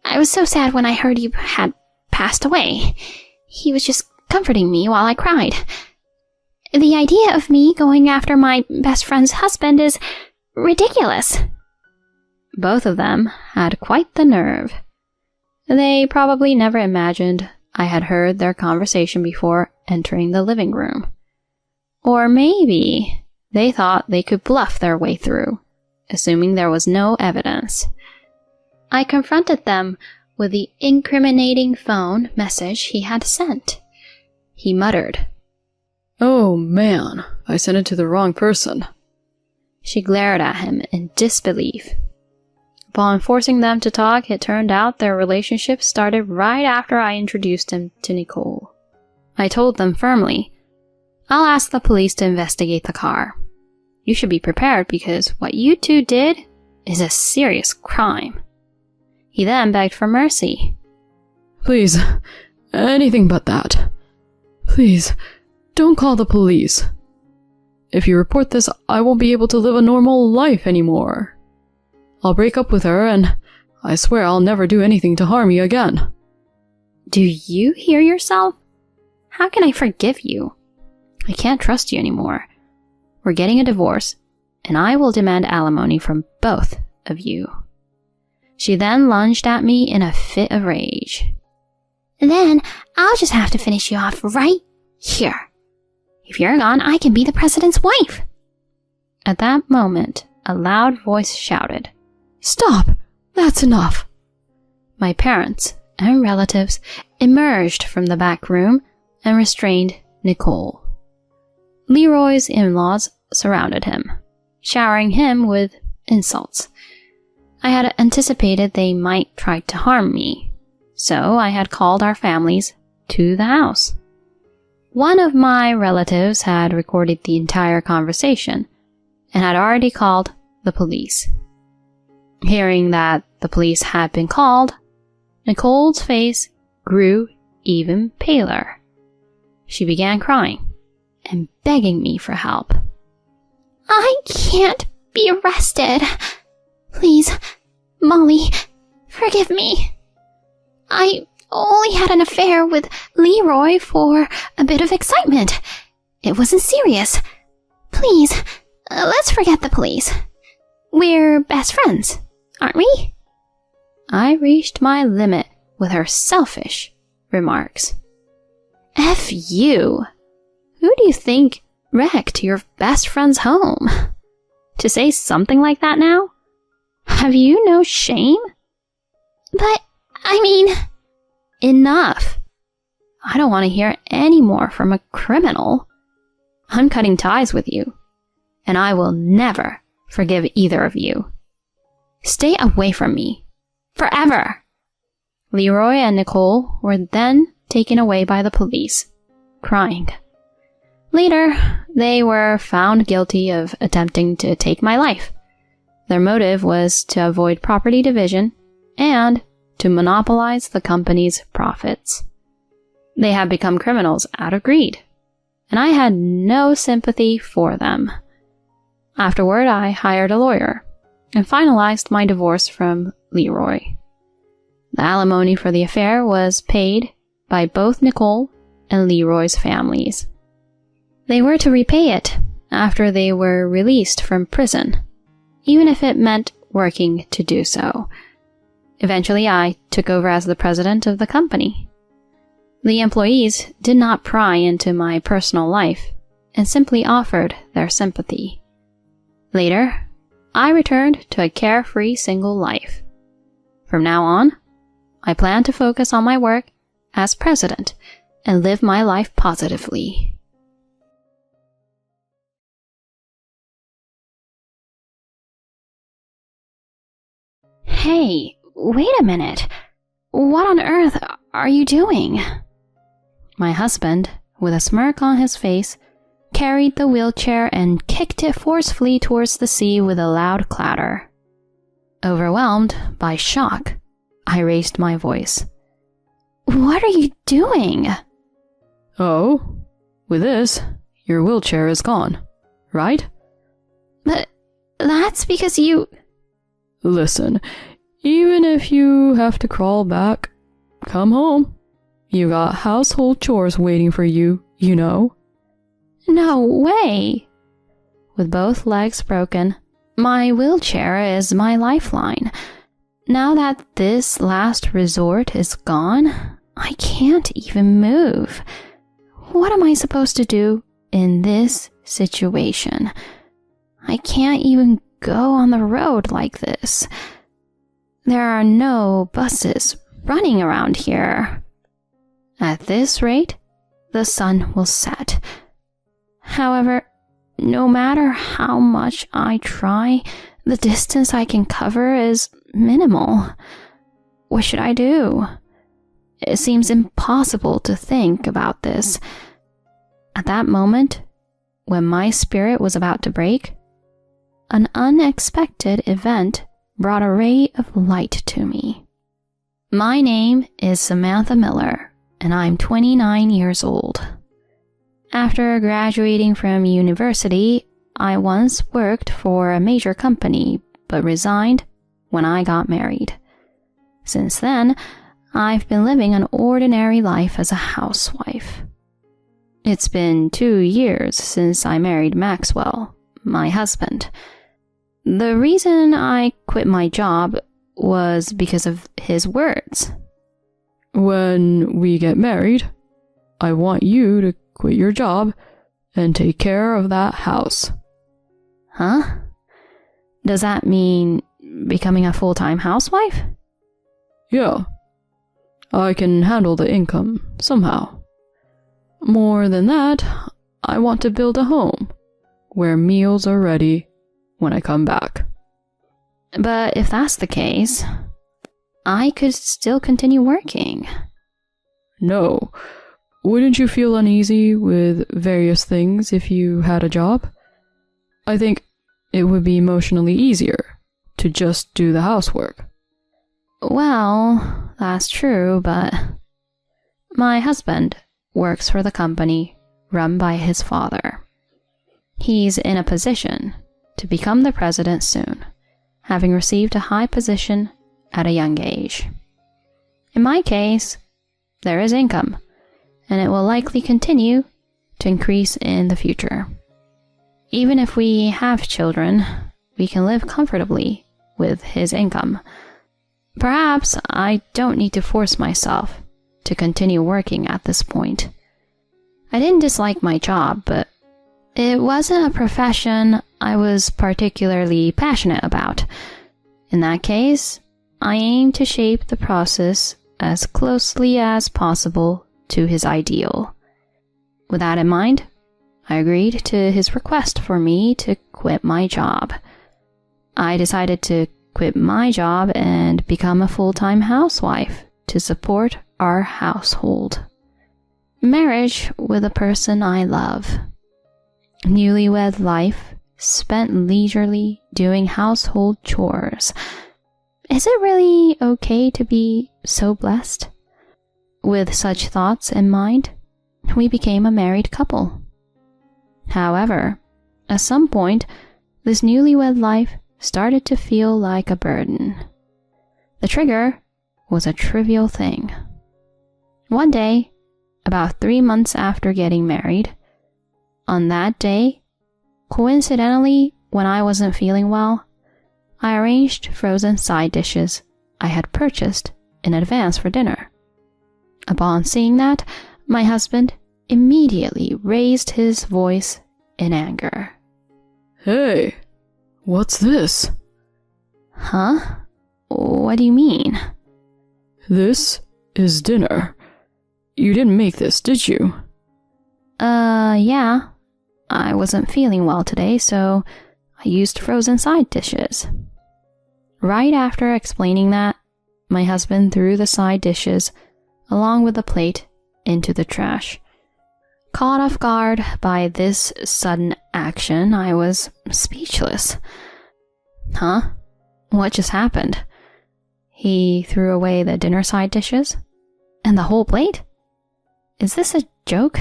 Speaker 2: I was so sad when I heard you had passed away. He was just comforting me while I cried. The idea of me going after my best friend's husband is ridiculous. Both of them had quite the nerve. They probably never imagined I had heard their conversation before entering the living room. Or maybe they thought they could bluff their way through, assuming there was no evidence. I confronted them with the incriminating phone message he had sent. He muttered,
Speaker 3: Oh man, I sent it to the wrong person.
Speaker 2: She glared at him in disbelief. Upon forcing them to talk, it turned out their relationship started right after I introduced him to Nicole. I told them firmly, I'll ask the police to investigate the car. You should be prepared because what you two did is a serious crime. He then begged for mercy.
Speaker 3: Please, anything but that. Please, don't call the police. If you report this, I won't be able to live a normal life anymore. I'll break up with her and I swear I'll never do anything to harm you again.
Speaker 2: Do you hear yourself? How can I forgive you? I can't trust you anymore. We're getting a divorce, and I will demand alimony from both of you. She then lunged at me in a fit of rage. Then I'll just have to finish you off right here. If you're gone, I can be the president's wife. At that moment, a loud voice shouted, Stop! That's enough! My parents and relatives emerged from the back room and restrained Nicole. Leroy's in-laws surrounded him, showering him with insults. I had anticipated they might try to harm me, so I had called our families to the house. One of my relatives had recorded the entire conversation and had already called the police. Hearing that the police had been called, Nicole's face grew even paler. She began crying and begging me for help. I can't be arrested. Please, Molly, forgive me. I only had an affair with Leroy for a bit of excitement. It wasn't serious. Please, let's forget the police. We're best friends, aren't we? I reached my limit with her selfish remarks. F you. Who do you think wrecked your best friend's home? To say something like that now? Have you no shame? But, I mean... Enough. I don't want to hear any more from a criminal. I'm cutting ties with you, and I will never forgive either of you. Stay away from me. Forever. Leroy and Nicole were then taken away by the police, crying. Later, they were found guilty of attempting to take my life. Their motive was to avoid property division and to monopolize the company's profits. They had become criminals out of greed, and I had no sympathy for them. Afterward, I hired a lawyer and finalized my divorce from Leroy. The alimony for the affair was paid by both Nicole and Leroy's families. They were to repay it after they were released from prison, even if it meant working to do so. Eventually, I took over as the president of the company. The employees did not pry into my personal life and simply offered their sympathy. Later, I returned to a carefree single life. From now on, I plan to focus on my work as president and live my life positively. Hey, wait a minute. What on earth are you doing? My husband, with a smirk on his face, carried the wheelchair and kicked it forcefully towards the sea with a loud clatter. Overwhelmed by shock, I raised my voice. What are you doing?
Speaker 3: Oh, with this, your wheelchair is gone, right?
Speaker 2: But that's because you...
Speaker 3: Listen, even if you have to crawl back, come home. You got household chores waiting for you, you know.
Speaker 2: No way. With both legs broken, my wheelchair is my lifeline. Now that this last resort is gone, I can't even move. What am I supposed to do in this situation? I can't even go on the road like this. There are no buses running around here. At this rate, the sun will set. However, no matter how much I try, the distance I can cover is minimal. What should I do? It seems impossible to think about this. At that moment, when my spirit was about to break, an unexpected event brought a ray of light to me. My name is Samantha Miller, and I'm 29 years old. After graduating from university, I once worked for a major company, but resigned when I got married. Since then, I've been living an ordinary life as a housewife. It's been 2 years since I married Maxwell, my husband. The reason I quit my job was because of his words.
Speaker 3: When we get married, I want you to quit your job and take care of that house.
Speaker 2: Huh? Does that mean becoming a full-time housewife?
Speaker 3: Yeah. I can handle the income somehow. More than that, I want to build a home where meals are ready when I come back.
Speaker 2: But if that's the case, I could still continue working.
Speaker 3: No. Wouldn't you feel uneasy with various things if you had a job? I think it would be emotionally easier to just do the housework.
Speaker 2: Well, that's true, but my husband works for the company run by his father. He's in a position to become the president soon, having received a high position at a young age. In my case, there is income, and it will likely continue to increase in the future. Even if we have children, we can live comfortably with his income. Perhaps I don't need to force myself to continue working at this point. I didn't dislike my job, but it wasn't a profession I was particularly passionate about. In that case, I aim to shape the process as closely as possible to his ideal. With that in mind, I agreed to his request for me to quit my job. I decided to quit my job and become a full-time housewife to support our household. Marriage with a person I love. Newlywed life spent leisurely doing household chores. Is it really okay to be so blessed? With such thoughts in mind, we became a married couple. However, at some point, this newlywed life started to feel like a burden. The trigger was a trivial thing. One day, about 3 months after getting married, on that day, coincidentally, when I wasn't feeling well, I arranged frozen side dishes I had purchased in advance for dinner. Upon seeing that, my husband immediately raised his voice in anger.
Speaker 3: Hey, what's this?
Speaker 2: Huh? What do you mean?
Speaker 3: This is dinner. You didn't make this, did you?
Speaker 2: Yeah. I wasn't feeling well today, so I used frozen side dishes. Right after explaining that, my husband threw the side dishes, along with the plate, into the trash. Caught off guard by this sudden action, I was speechless. Huh? What just happened? He threw away the dinner side dishes? And the whole plate? Is this a joke?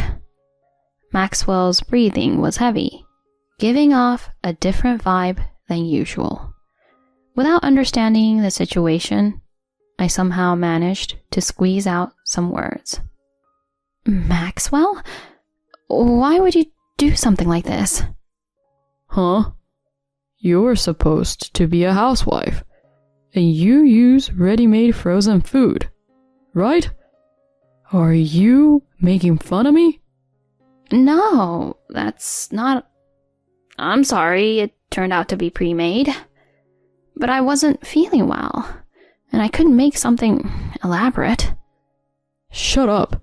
Speaker 2: Maxwell's breathing was heavy, giving off a different vibe than usual. Without understanding the situation, I somehow managed to squeeze out some words. Maxwell? Why would you do something like this?
Speaker 3: Huh? You're supposed to be a housewife, and you use ready-made frozen food, right? Are you making fun of me?
Speaker 2: No, that's not... I'm sorry, it turned out to be pre-made. But I wasn't feeling well, and I couldn't make something elaborate.
Speaker 3: Shut up.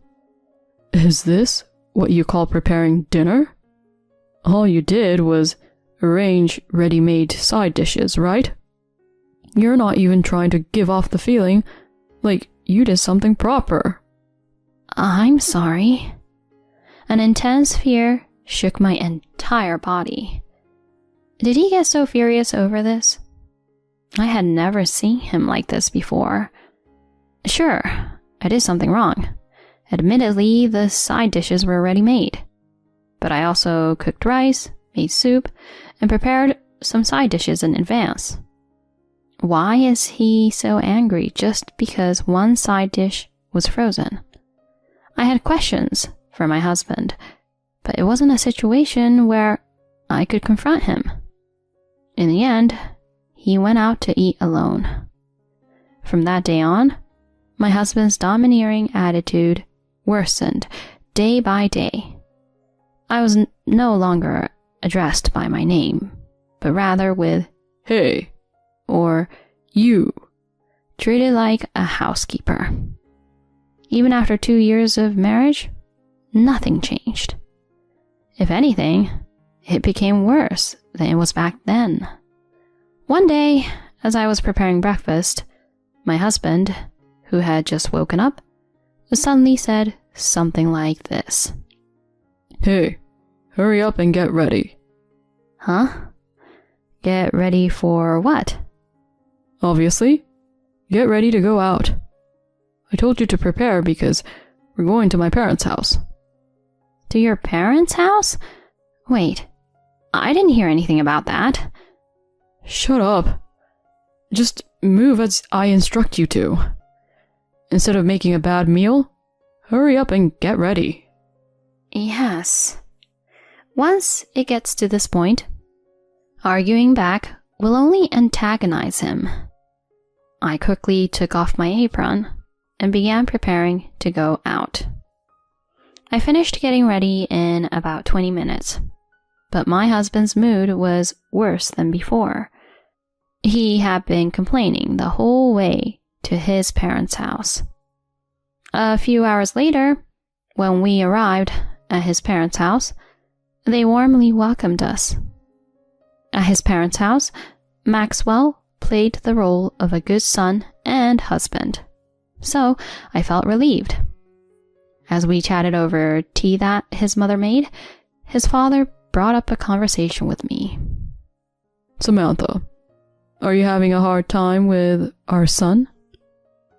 Speaker 3: Is this what you call preparing dinner? All you did was arrange ready-made side dishes, right? You're not even trying to give off the feeling like you did something proper.
Speaker 2: I'm sorry. An intense fear shook my entire body. Did he get so furious over this? I had never seen him like this before. Sure, I did something wrong. Admittedly, the side dishes were already made. But I also cooked rice, made soup, and prepared some side dishes in advance. Why is he so angry just because one side dish was frozen? I had questions for my husband, but it wasn't a situation where I could confront him. In the end, he went out to eat alone. From that day on, my husband's domineering attitude worsened day by day. I was no longer addressed by my name, but rather with
Speaker 3: Hey,
Speaker 2: or
Speaker 3: you.
Speaker 2: treated like a housekeeper. Even after 2 years of marriage, nothing changed. If anything, it became worse than it was back then. One day, as I was preparing breakfast, my husband, who had just woken up, suddenly said something like this.
Speaker 3: Hey, hurry up and get ready.
Speaker 2: Huh? Get ready for what?
Speaker 3: Obviously, get ready to go out. I told you to prepare because we're going to my parents' house.
Speaker 2: To your parents' house? Wait, I didn't hear anything about that.
Speaker 3: Shut up. Just move as I instruct you to. Instead of making a bad meal, hurry up and get ready.
Speaker 2: Yes. Once it gets to this point, arguing back will only antagonize him. I quickly took off my apron and began preparing to go out. I finished getting ready in about 20 minutes, but my husband's mood was worse than before. He had been complaining the whole way to his parents' house. A few hours later, When we arrived at his parents' house, they warmly welcomed us. At his parents' house, Maxwell played the role of a good son and husband, so I felt relieved. As we chatted over tea that his mother made, his father brought up a conversation with me.
Speaker 3: Samantha, are you having a hard time with our son?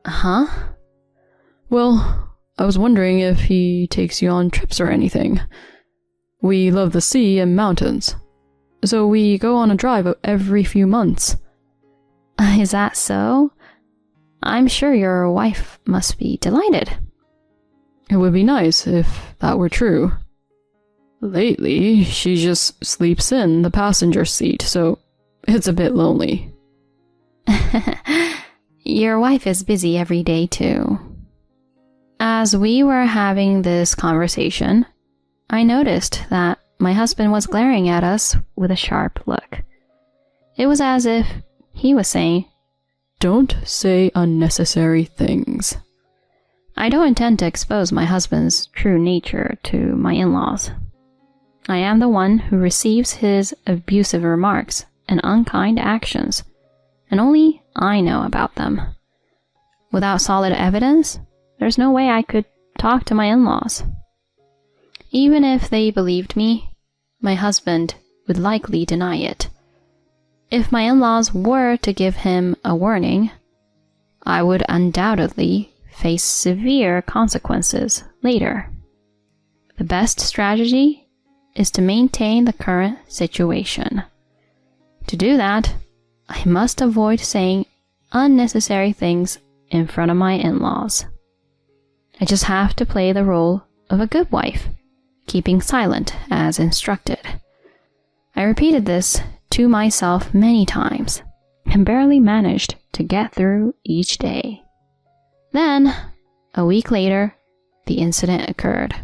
Speaker 2: Huh?
Speaker 3: Well, I was wondering if he takes you on trips or anything. We love the sea and mountains, so we go on a drive every few months.
Speaker 2: Is that so? I'm sure your wife must be delighted.
Speaker 3: It would be nice if that were true. Lately, she just sleeps in the passenger seat, so it's a bit lonely.
Speaker 2: Your wife is busy every day, too. As we were having this conversation, I noticed that my husband was glaring at us with a sharp look. It was as if he was saying,
Speaker 3: "Don't say unnecessary things."
Speaker 2: I don't intend to expose my husband's true nature to my in-laws. I am the one who receives his abusive remarks and unkind actions, and only I know about them. Without solid evidence, there's no way I could talk to my in-laws. Even if they believed me, my husband would likely deny it. If my in-laws were to give him a warning, I would undoubtedly face severe consequences later. The best strategy is to maintain the current situation. To do that, I must avoid saying unnecessary things in front of my in-laws. I just have to play the role of a good wife, keeping silent as instructed. I repeated this to myself many times and barely managed to get through each day. Then, a week later, the incident occurred.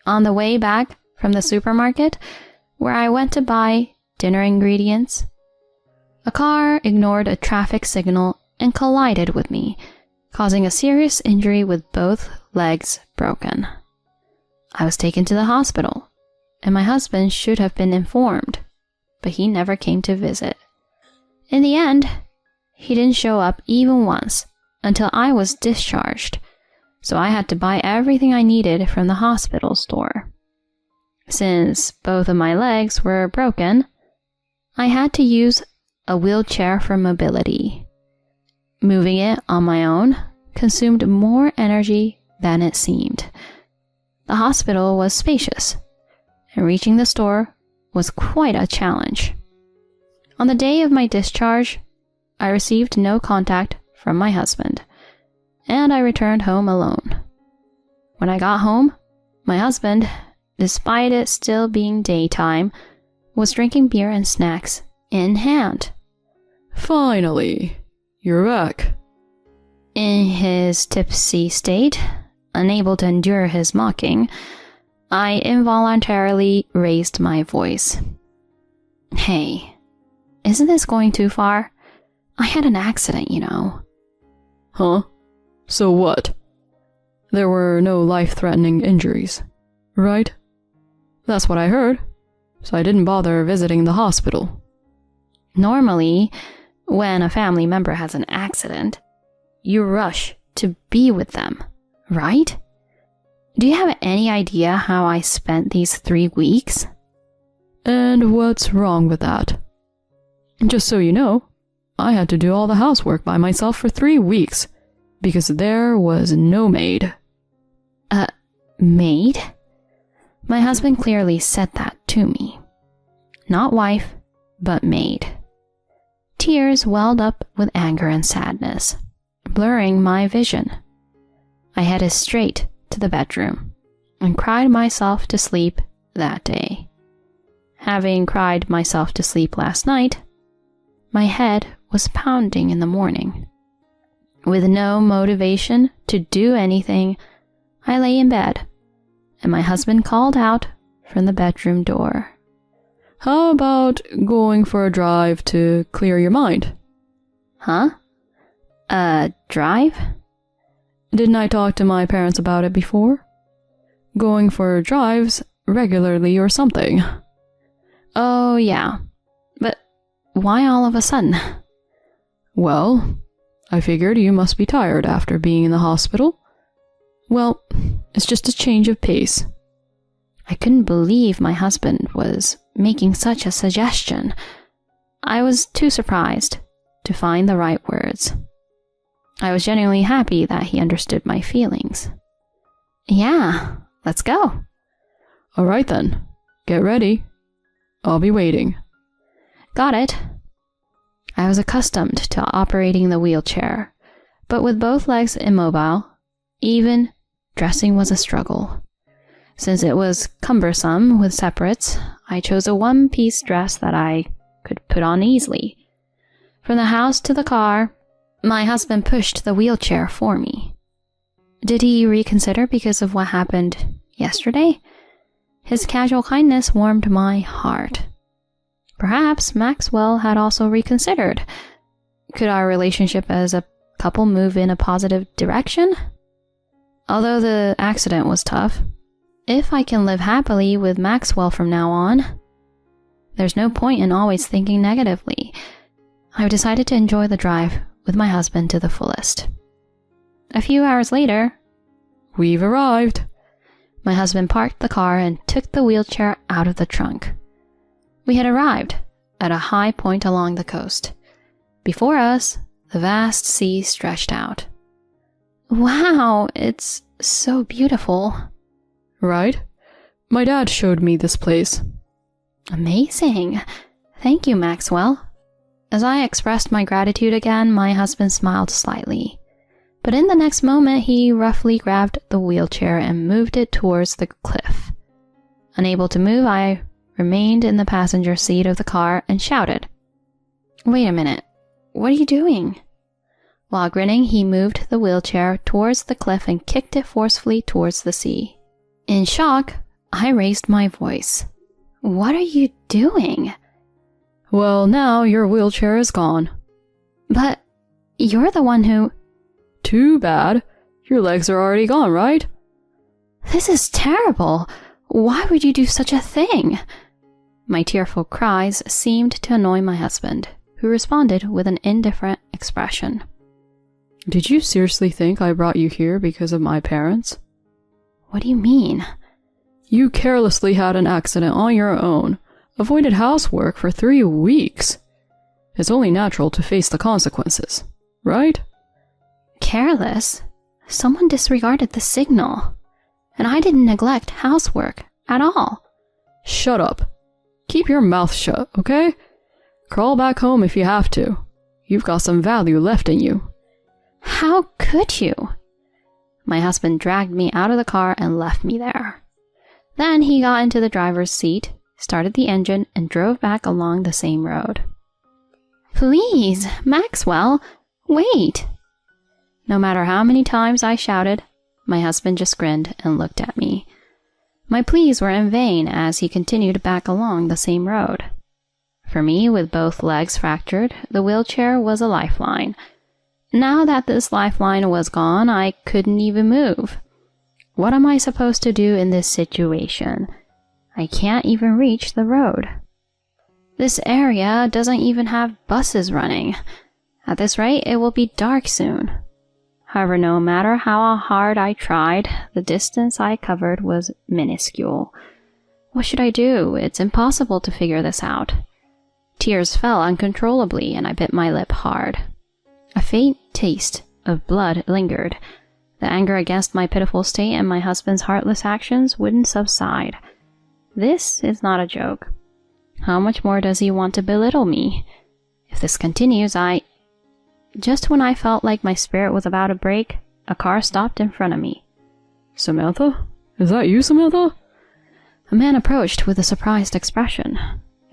Speaker 2: On the way back from the supermarket, where I went to buy dinner ingredients, a car ignored a traffic signal and collided with me, causing a serious injury with both legs broken. I was taken to the hospital, and my husband should have been informed, but he never came to visit. In the end, he didn't show up even once until I was discharged, so I had to buy everything I needed from the hospital store. Since both of my legs were broken, I had to use a wheelchair for mobility. Moving it on my own consumed more energy than it seemed. The hospital was spacious, and reaching the store was quite a challenge. On the day of my discharge, I received no contact from my husband, and I returned home alone. When I got home, my husband, despite it still being daytime, was drinking beer and snacks in hand.
Speaker 3: Finally, you're back.
Speaker 2: In his tipsy state, unable to endure his mocking, I involuntarily raised my voice. Hey, isn't this going too far? I had an accident, you know.
Speaker 3: Huh? So what? There were no life-threatening injuries, right? That's what I heard, so I didn't bother visiting the hospital.
Speaker 2: Normally, when a family member has an accident, you rush to be with them, right? Do you have any idea how I spent these 3 weeks?
Speaker 3: And what's wrong with that? Just so you know, I had to do all the housework by myself for 3 weeks, because there was no maid.
Speaker 2: Maid? My husband clearly said that to me. Not wife, but maid. Tears welled up with anger and sadness, blurring my vision. I headed straight to the bedroom and cried myself to sleep that day. Having cried myself to sleep last night, my head was pounding in the morning. With no motivation to do anything, I lay in bed, and my husband called out from the bedroom door.
Speaker 3: How about going for a drive to clear your mind?
Speaker 2: Huh? A drive?
Speaker 3: Didn't I talk to my parents about it before? Going for drives regularly or something.
Speaker 2: Oh, yeah. But why all of a sudden?
Speaker 3: Well, I figured you must be tired after being in the hospital. Well, it's just a change of pace.
Speaker 2: I couldn't believe my husband was making such a suggestion. I was too surprised to find the right words. I was genuinely happy that he understood my feelings. Yeah, let's go.
Speaker 3: All right then, get ready. I'll be waiting.
Speaker 2: Got it. I was accustomed to operating the wheelchair, but with both legs immobile, even dressing was a struggle. Since it was cumbersome with separates, I chose a one-piece dress that I could put on easily. From the house to the car, my husband pushed the wheelchair for me. Did he reconsider because of what happened yesterday? His casual kindness warmed my heart. Perhaps Maxwell had also reconsidered. Could our relationship as a couple move in a positive direction? Although the accident was tough, if I can live happily with Maxwell from now on, there's no point in always thinking negatively. I've decided to enjoy the drive with my husband to the fullest. A few hours later,
Speaker 3: We've arrived.
Speaker 2: my husband parked the car and took the wheelchair out of the trunk. We had arrived at a high point along the coast. Before us, the vast sea stretched out. Wow, it's so beautiful.
Speaker 3: Right? My dad showed me this place.
Speaker 2: Amazing. Thank you, Maxwell. As I expressed my gratitude again, my husband smiled slightly. But in the next moment, he roughly grabbed the wheelchair and moved it towards the cliff. Unable to move, I remained in the passenger seat of the car and shouted, "Wait a minute, what are you doing?" While grinning, he moved the wheelchair towards the cliff and kicked it forcefully towards the sea. In shock, I raised my voice. "What are you doing?"
Speaker 3: Well, now your wheelchair is gone.
Speaker 2: But you're the one who...
Speaker 3: Too bad. Your legs are already gone, right?
Speaker 2: This is terrible. Why would you do such a thing? My tearful cries seemed to annoy my husband, who responded with an indifferent expression.
Speaker 3: Did you seriously think I brought you here because of my parents?
Speaker 2: What do you mean?
Speaker 3: You carelessly had an accident on your own, avoided housework for 3 weeks. It's only natural to face the consequences, right?
Speaker 2: Careless? Someone disregarded the signal. And I didn't neglect housework at all.
Speaker 3: Shut up. Keep your mouth shut, okay? Crawl back home if you have to. You've got some value left in you.
Speaker 2: How could you? My husband dragged me out of the car and left me there. Then he got into the driver's seat, started the engine, and drove back along the same road. Please, Maxwell, wait. No matter how many times I shouted, my husband just grinned and looked at me. My pleas were in vain as he continued back along the same road. For me, with both legs fractured, the wheelchair was a lifeline. Now that this lifeline was gone, I couldn't even move. What am I supposed to do in this situation? I can't even reach the road. This area doesn't even have buses running. At this rate, it will be dark soon. However, no matter how hard I tried, the distance I covered was minuscule. What should I do? It's impossible to figure this out. Tears fell uncontrollably, and I bit my lip hard. A faint taste of blood lingered. The anger against my pitiful state and my husband's heartless actions wouldn't subside. This is not a joke. How much more does he want to belittle me? If this continues, Just when I felt like my spirit was about to break, a car stopped in front of me.
Speaker 3: Samantha? Is that you, Samantha?
Speaker 2: A man approached with a surprised expression.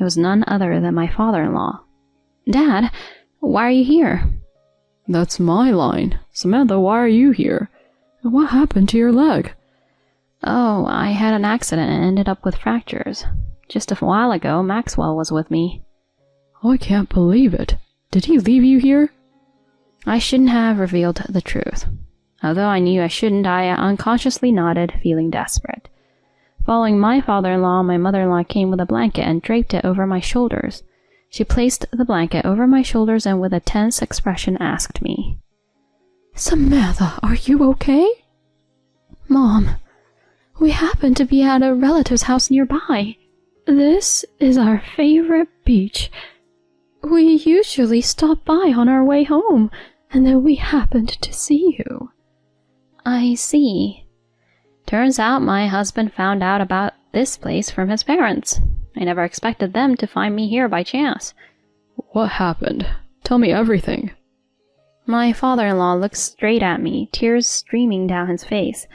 Speaker 2: It was none other than my father-in-law. Dad, why are you here?
Speaker 3: That's my line. Samantha, why are you here? And what happened to your leg?
Speaker 2: Oh, I had an accident and ended up with fractures. Just a while ago, Maxwell was with me.
Speaker 3: I can't believe it. Did he leave you here?
Speaker 2: I shouldn't have revealed the truth. Although I knew I shouldn't, I unconsciously nodded, feeling desperate. Following my father-in-law, my mother-in-law came with a blanket and draped it over my shoulders. She placed the blanket over my shoulders and with a tense expression asked me, "Samantha, are you okay?" "Mom, we happen to be at a relative's house nearby. This is our favorite beach. We usually stop by on our way home, and then we happened to see you." "I see. Turns out my husband found out about this place from his parents. I never expected them to find me here by chance."
Speaker 3: What happened? Tell me everything.
Speaker 2: My father-in-law looked straight at me, tears streaming down his face.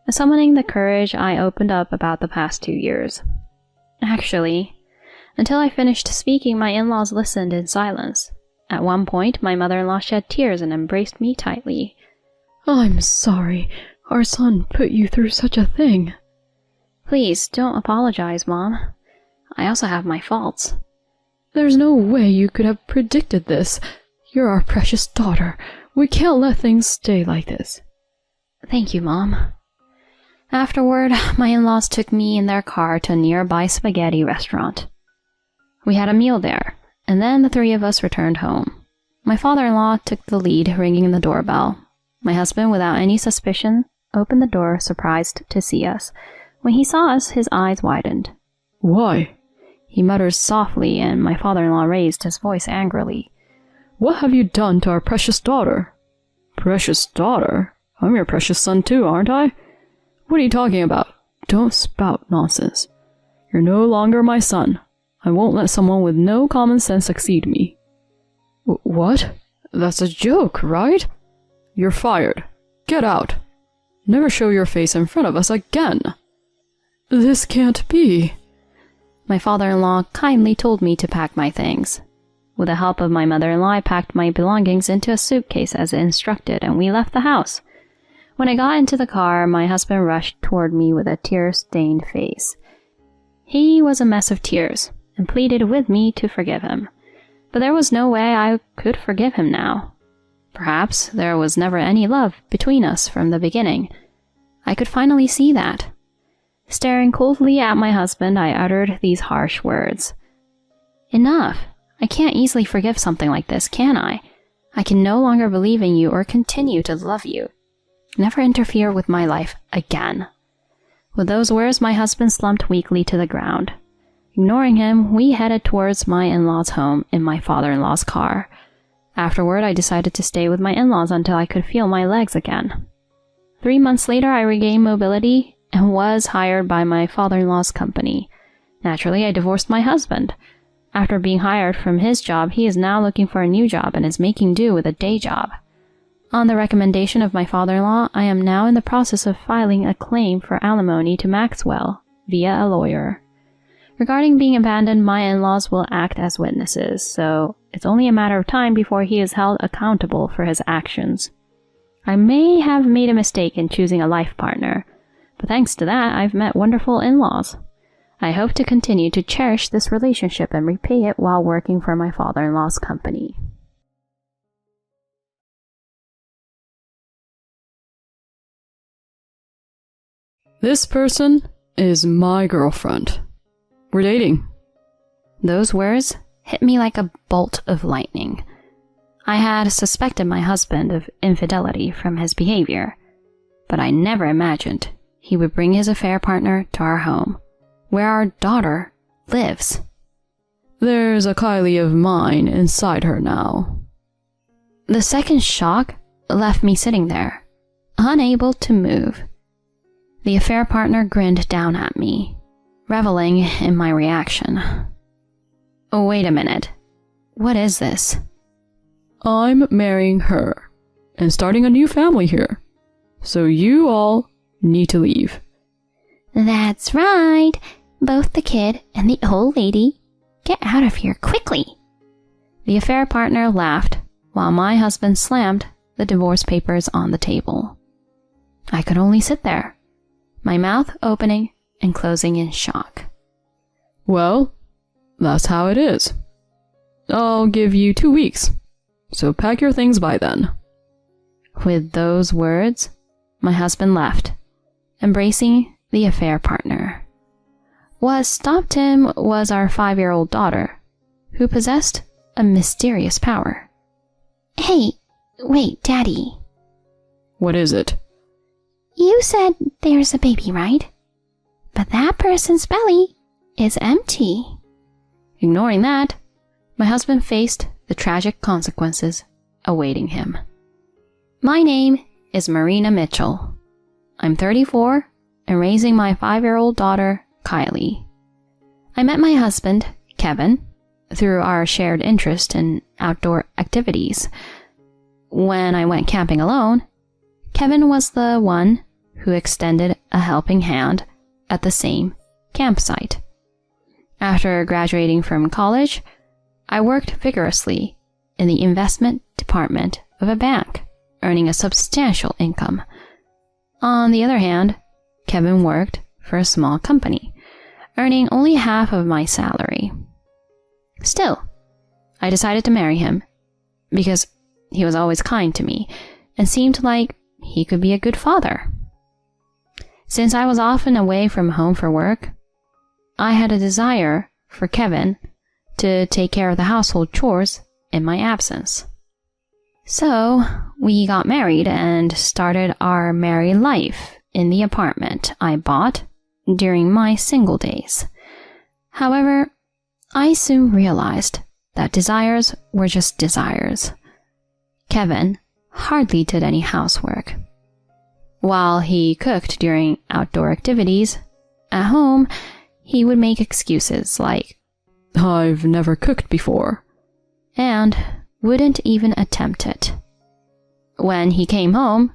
Speaker 2: Summoning the courage, I opened up about the past 2 years. Actually, until I finished speaking, my in-laws listened in silence. At one point, my mother-in-law shed tears and embraced me tightly.
Speaker 3: "I'm sorry. Our son put you through such a thing."
Speaker 2: "Please, don't apologize, Mom. I also have my faults."
Speaker 3: "There's no way you could have predicted this. You're our precious daughter. We can't let things stay like this."
Speaker 2: "Thank you, Mom." Afterward, my in-laws took me in their car to a nearby spaghetti restaurant. We had a meal there, and then the three of us returned home. My father-in-law took the lead, ringing the doorbell. My husband, without any suspicion, opened the door, surprised to see us. When he saw us, his eyes widened.
Speaker 3: "Why?"
Speaker 2: He muttered softly, and my father-in-law raised his voice angrily.
Speaker 3: "What have you done to our precious daughter?" "Precious daughter? I'm your precious son too, aren't I? What are you talking about? Don't spout nonsense. You're no longer my son. I won't let someone with no common sense succeed me." "What? That's a joke, right?" "You're fired. Get out. Never show your face in front of us again." "This can't be."
Speaker 2: My father-in-law kindly told me to pack my things. With the help of my mother-in-law, I packed my belongings into a suitcase as instructed, and we left the house. When I got into the car, my husband rushed toward me with a tear-stained face. He was a mess of tears, and pleaded with me to forgive him. But there was no way I could forgive him now. Perhaps there was never any love between us from the beginning. I could finally see that. Staring coldly at my husband, I uttered these harsh words. "Enough! I can't easily forgive something like this, can I? I can no longer believe in you or continue to love you. Never interfere with my life again." With those words, my husband slumped weakly to the ground. Ignoring him, we headed towards my in-laws' home in my father-in-law's car. Afterward, I decided to stay with my in-laws until I could feel my legs again. 3 months later, I regained mobility and was hired by my father-in-law's company. Naturally, I divorced my husband. After being hired from his job, he is now looking for a new job and is making do with a day job. On the recommendation of my father-in-law, I am now in the process of filing a claim for alimony to Maxwell via a lawyer. Regarding being abandoned, my in-laws will act as witnesses, so it's only a matter of time before he is held accountable for his actions. I may have made a mistake in choosing a life partner, but thanks to that, I've met wonderful in-laws. I hope to continue to cherish this relationship and repay it while working for my father-in-law's company.
Speaker 3: "This person is my girlfriend. We're dating."
Speaker 2: Those words hit me like a bolt of lightning. I had suspected my husband of infidelity from his behavior, but I never imagined he would bring his affair partner to our home, where our daughter lives.
Speaker 3: "There's a Kylie of mine inside her now."
Speaker 2: The second shock left me sitting there, unable to move. The affair partner grinned down at me, reveling in my reaction. "Oh, wait a minute. What is this?"
Speaker 3: "I'm marrying her and starting a new family here. So you all need to leave."
Speaker 2: "That's right. Both the kid and the old lady. Get out of here quickly." The affair partner laughed while my husband slammed the divorce papers on the table. I could only sit there, my mouth opening and closing in shock.
Speaker 3: "Well, that's how it is. I'll give you 2 weeks, so pack your things by then."
Speaker 2: With those words, my husband left, embracing the affair partner. What stopped him was our 5-year-old daughter, who possessed a mysterious power. Hey, wait, Daddy.
Speaker 3: What is it?
Speaker 2: You said there's a baby, right? But that person's belly is empty. Ignoring that, my husband faced the tragic consequences awaiting him. My name is Marina Mitchell. I'm 34 and raising my 5-year-old daughter, Kylie. I met my husband, Kevin, through our shared interest in outdoor activities. When I went camping alone, Kevin was the one who extended a helping hand at the same campsite. After graduating from college, I worked vigorously in the investment department of a bank, earning a substantial income. On the other hand, Kevin worked for a small company, earning only half of my salary. Still, I decided to marry him because he was always kind to me and seemed like he could be a good father. Since I was often away from home for work, I had a desire for Kevin to take care of the household chores in my absence. So, we got married and started our married life in the apartment I bought during my single days. However, I soon realized that desires were just desires. Kevin hardly did any housework. While he cooked during outdoor activities, at home, he would make excuses like,
Speaker 3: I've never cooked before,
Speaker 2: and wouldn't even attempt it. When he came home,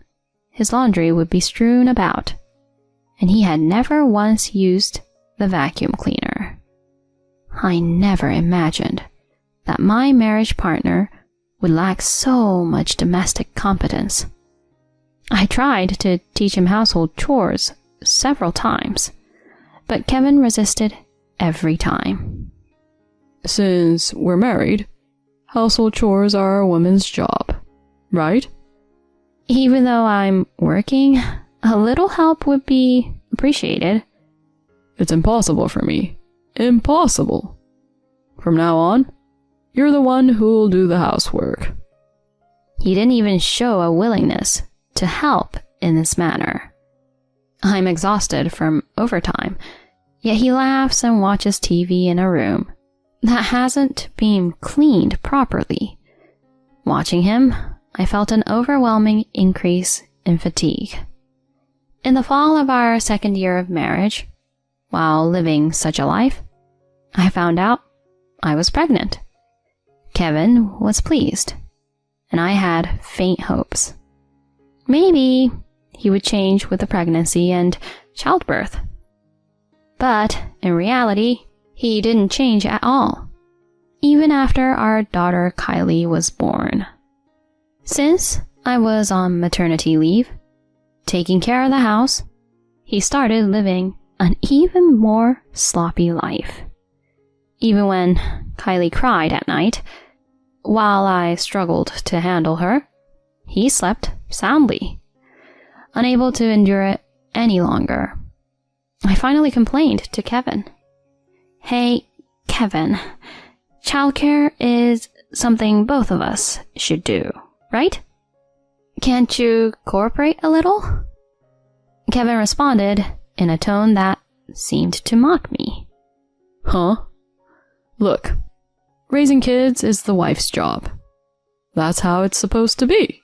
Speaker 2: his laundry would be strewn about, and he had never once used the vacuum cleaner. I never imagined that my marriage partner would lack so much domestic competence. I tried to teach him household chores several times, but Kevin resisted every time.
Speaker 3: Since we're married, household chores are a woman's job, right?
Speaker 2: Even though I'm working, a little help would be appreciated.
Speaker 3: It's impossible for me. Impossible. From now on, you're the one who'll do the housework.
Speaker 2: He didn't even show a willingness to help in this manner. I'm exhausted from overtime, yet he laughs and watches TV in a room that hasn't been cleaned properly. Watching him, I felt an overwhelming increase in fatigue. In the fall of our second year of marriage, while living such a life, I found out I was pregnant. Kevin was pleased, and I had faint hopes. Maybe he would change with the pregnancy and childbirth. But in reality, he didn't change at all, even after our daughter Kylie was born. Since I was on maternity leave, taking care of the house, he started living an even more sloppy life. Even when Kylie cried at night, while I struggled to handle her, he slept soundly. Unable to endure it any longer, I finally complained to Kevin. Hey, Kevin, childcare is something both of us should do, right? Can't you cooperate a little? Kevin responded in a tone that seemed to mock me.
Speaker 3: Huh? Look, raising kids is the wife's job. That's how it's supposed to be.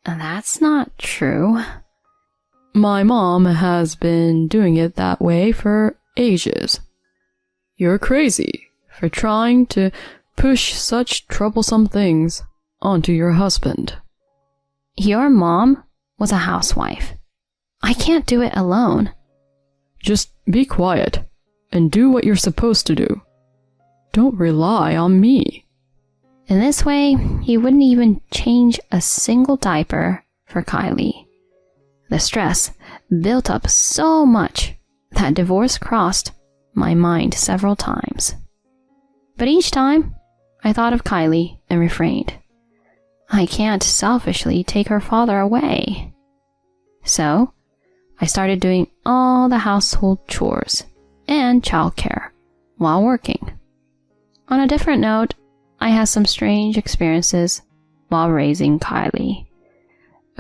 Speaker 2: That's not true.
Speaker 3: My mom has been doing it that way for ages. You're crazy for trying to push such troublesome things onto your husband.
Speaker 2: Your mom was a housewife. I can't do it alone.
Speaker 3: Just be quiet and do what you're supposed to do. Don't rely on me.
Speaker 2: In this way, he wouldn't even change a single diaper for Kylie. The stress built up so much that divorce crossed my mind several times. But each time, I thought of Kylie and refrained. I can't selfishly take her father away. So, I started doing all the household chores and childcare while working. On a different note, I had some strange experiences while raising Kylie.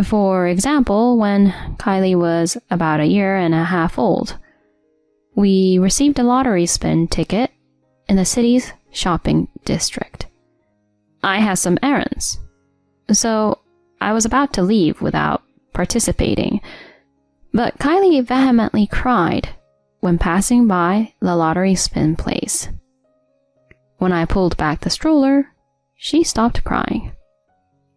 Speaker 2: For example, when Kylie was about 1.5 years old, we received a lottery spin ticket in the city's shopping district. I had some errands, so I was about to leave without participating, but Kylie vehemently cried when passing by the lottery spin place. When I pulled back the stroller, she stopped crying.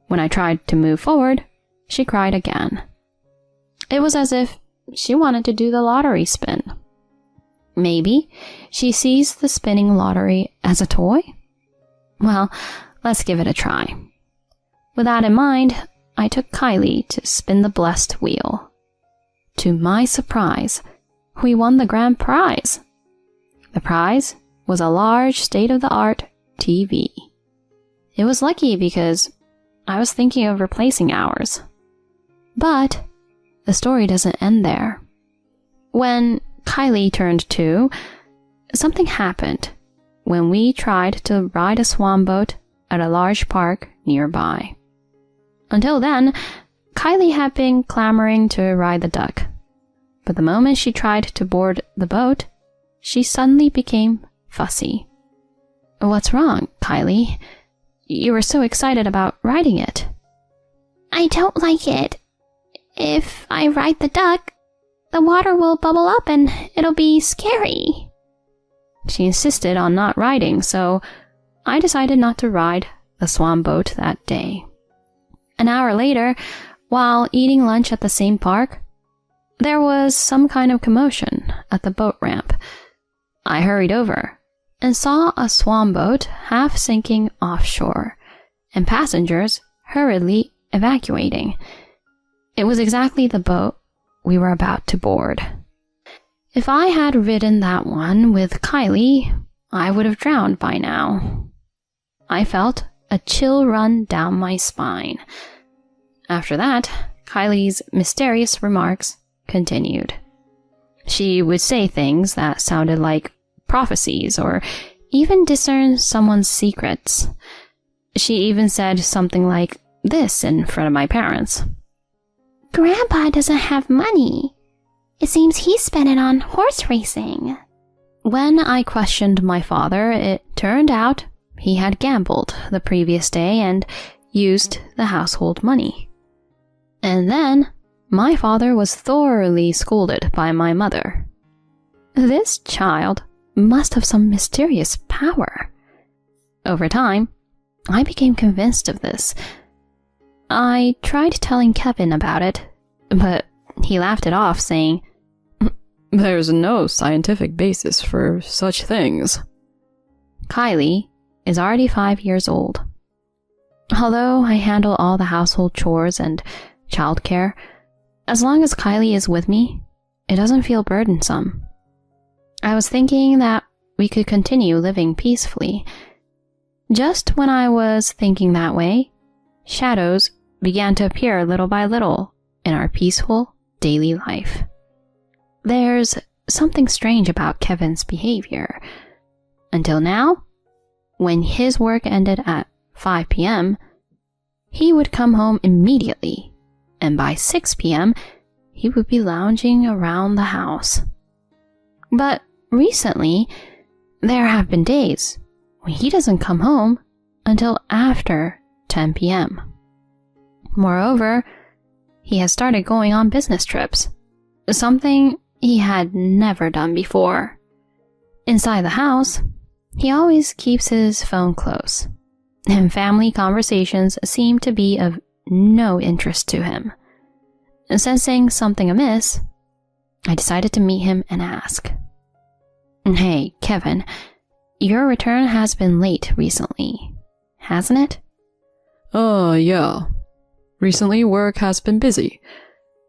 Speaker 2: When I tried to move forward, she cried again. It was as if she wanted to do the lottery spin. Maybe she sees the spinning lottery as a toy? Well, let's give it a try. With that in mind, I took Kylie to spin the blessed wheel. To my surprise, we won the grand prize. The prize was a large state-of-the-art TV. It was lucky because I was thinking of replacing ours. But the story doesn't end there. When Kylie turned 2, something happened when we tried to ride a swan boat at a large park nearby. Until then, Kylie had been clamoring to ride the duck. But the moment she tried to board the boat, she suddenly became fussy. What's wrong, Kylie? You were so excited about riding it.
Speaker 4: I don't like it. If I ride the duck, the water will bubble up and it'll be scary.
Speaker 2: She insisted on not riding, so I decided not to ride the swan boat that day. An hour later, while eating lunch at the same park, there was some kind of commotion at the boat ramp. I hurried over and saw a swan boat half sinking offshore, and passengers hurriedly evacuating. It was exactly the boat we were about to board. If I had ridden that one with Kylie, I would have drowned by now. I felt a chill run down my spine. After that, Kylie's mysterious remarks continued. She would say things that sounded like prophecies or even discern someone's secrets. She even said something like this in front of my parents.
Speaker 4: Grandpa doesn't have money. It seems he spent it on horse racing.
Speaker 2: When I questioned my father, it turned out he had gambled the previous day and used the household money. And then my father was thoroughly scolded by my mother. This child must have some mysterious power. Over time, I became convinced of this. I tried telling Kevin about it, but he laughed it off, saying,
Speaker 3: "There's no scientific basis for such things."
Speaker 2: Kylie is already 5 years old. Although I handle all the household chores and childcare, as long as Kylie is with me, it doesn't feel burdensome. I was thinking that we could continue living peacefully. Just when I was thinking that way, shadows began to appear little by little in our peaceful daily life. There's something strange about Kevin's behavior. Until now, when his work ended at 5 p.m., he would come home immediately, and by 6 p.m., he would be lounging around the house. But recently, there have been days when he doesn't come home until after 10 p.m. Moreover, he has started going on business trips, something he had never done before. Inside the house, he always keeps his phone close, and family conversations seem to be of no interest to him. Sensing something amiss, I decided to meet him and ask, "Hey, Kevin, your return has been late recently, hasn't it?"
Speaker 3: Yeah. Recently, work has been busy.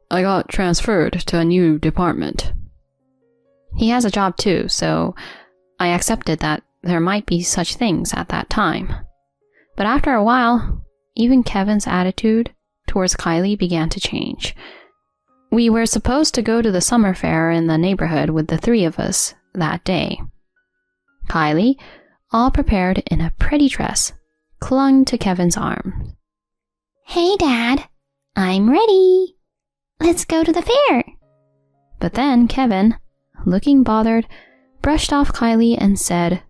Speaker 3: I got transferred to a new department.
Speaker 2: He has a job too, so I accepted that there might be such things at that time. But after a while, even Kevin's attitude towards Kylie began to change. We were supposed to go to the summer fair in the neighborhood with the 3 of us that day. Kylie, all prepared in a pretty dress, clung to Kevin's arm.
Speaker 4: Hey, Dad. I'm ready. Let's go to the fair.
Speaker 2: But then Kevin, looking bothered, brushed off Kylie and said,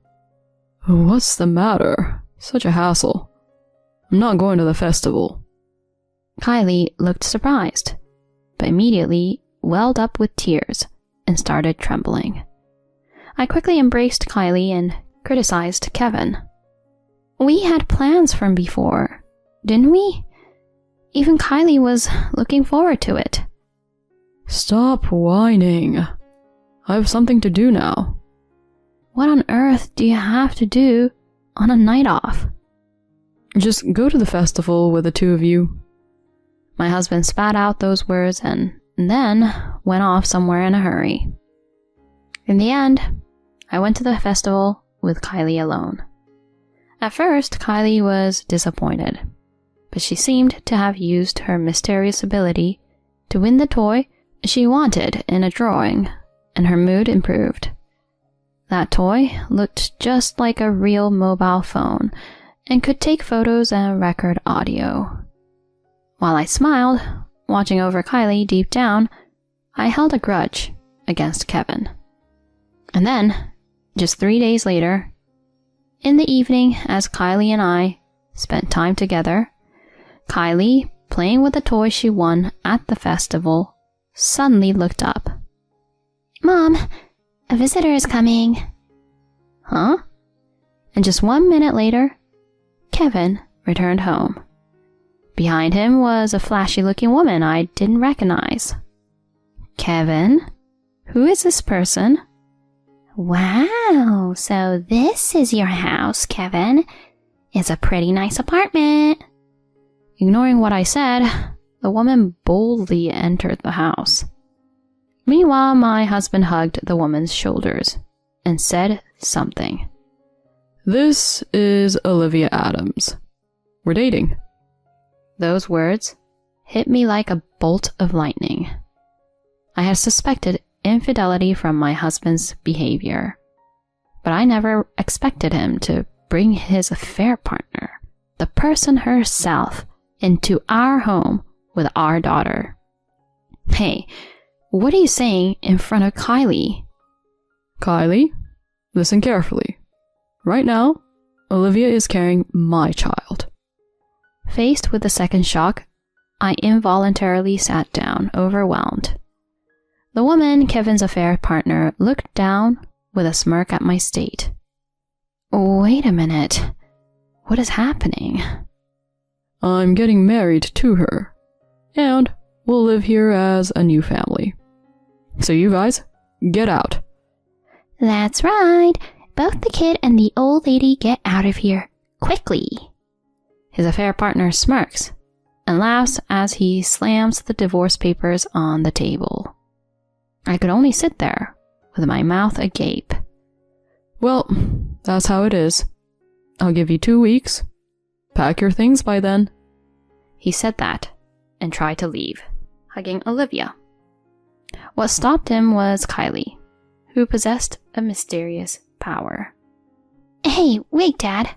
Speaker 3: What's the matter? Such a hassle. I'm not going to the festival.
Speaker 2: Kylie looked surprised, but immediately welled up with tears and started trembling. I quickly embraced Kylie and criticized Kevin. We had plans from before, didn't we? Even Kylie was looking forward to it.
Speaker 3: Stop whining. I have something to do now.
Speaker 2: What on earth do you have to do on a night off?
Speaker 3: Just go to the festival with the two of you.
Speaker 2: My husband spat out those words and then went off somewhere in a hurry. In the end, I went to the festival with Kylie alone. At first, Kylie was disappointed, but she seemed to have used her mysterious ability to win the toy she wanted in a drawing, and her mood improved. That toy looked just like a real mobile phone and could take photos and record audio. While I smiled, watching over Kylie deep down, I held a grudge against Kevin. And then, just 3 days later, in the evening as Kylie and I spent time together, Kylie, playing with the toy she won at the festival, suddenly looked up.
Speaker 4: Mom, a visitor is coming.
Speaker 2: Huh? And just 1 minute later, Kevin returned home. Behind him was a flashy-looking woman I didn't recognize. Kevin? Who is this person?
Speaker 4: Wow, so this is your house, Kevin. It's a pretty nice apartment.
Speaker 2: Ignoring what I said, the woman boldly entered the house. Meanwhile, my husband hugged the woman's shoulders and said something.
Speaker 3: This is Olivia Adams. We're dating.
Speaker 2: Those words hit me like a bolt of lightning. I had suspected infidelity from my husband's behavior, but I never expected him to bring his affair partner, the person herself, into our home with our daughter. Hey, what are you saying in front of Kylie?
Speaker 3: Kylie, listen carefully. Right now, Olivia is carrying my child.
Speaker 2: Faced with the second shock, I involuntarily sat down, overwhelmed. The woman, Kevin's affair partner, looked down with a smirk at my state. Wait a minute. What is happening?
Speaker 3: I'm getting married to her, and we'll live here as a new family. So you guys, get out.
Speaker 4: That's right. Both the kid and the old lady get out of here, quickly.
Speaker 2: His affair partner smirks and laughs as he slams the divorce papers on the table. I could only sit there with my mouth agape.
Speaker 3: Well, that's how it is. I'll give you 2 weeks. Pack your things by then.
Speaker 2: He said that and tried to leave, hugging Olivia. What stopped him was Kylie, who possessed a mysterious power.
Speaker 4: Hey, wait, Dad.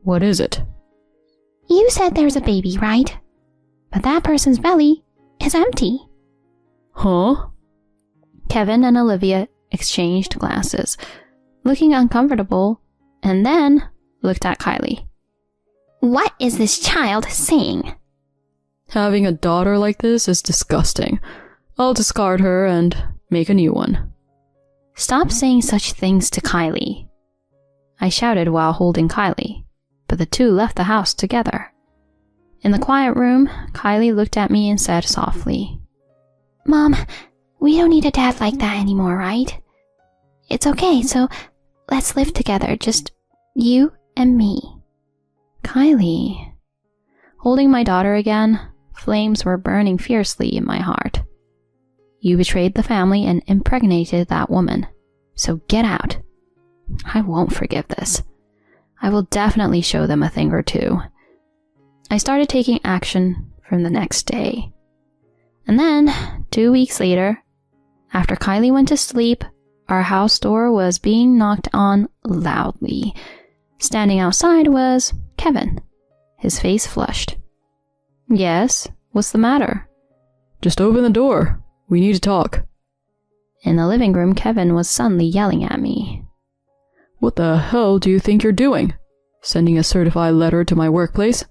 Speaker 3: What is it?
Speaker 4: You said there's a baby, right? But that person's belly is empty.
Speaker 3: Huh?
Speaker 2: Kevin and Olivia exchanged glances, looking uncomfortable, and then looked at Kylie.
Speaker 4: What is this child saying?
Speaker 3: Having a daughter like this is disgusting. I'll discard her and make a new one.
Speaker 2: Stop saying such things to Kylie. I shouted while holding Kylie, but the two left the house together. In the quiet room, Kylie looked at me and said softly,
Speaker 4: Mom, we don't need a dad like that anymore, right? It's okay, so let's live together, just you and me.
Speaker 2: Kylie. Holding my daughter again, flames were burning fiercely in my heart. You betrayed the family and impregnated that woman, so get out. I won't forgive this. I will definitely show them a thing or two. I started taking action from the next day. And then, 2 weeks later, after Kylie went to sleep, our house door was being knocked on loudly. Standing outside was Kevin, his face flushed. Yes, what's the matter?
Speaker 3: Just open the door. We need to talk.
Speaker 2: In the living room, Kevin was suddenly yelling at me.
Speaker 3: What the hell do you think you're doing? Sending a certified letter to my workplace?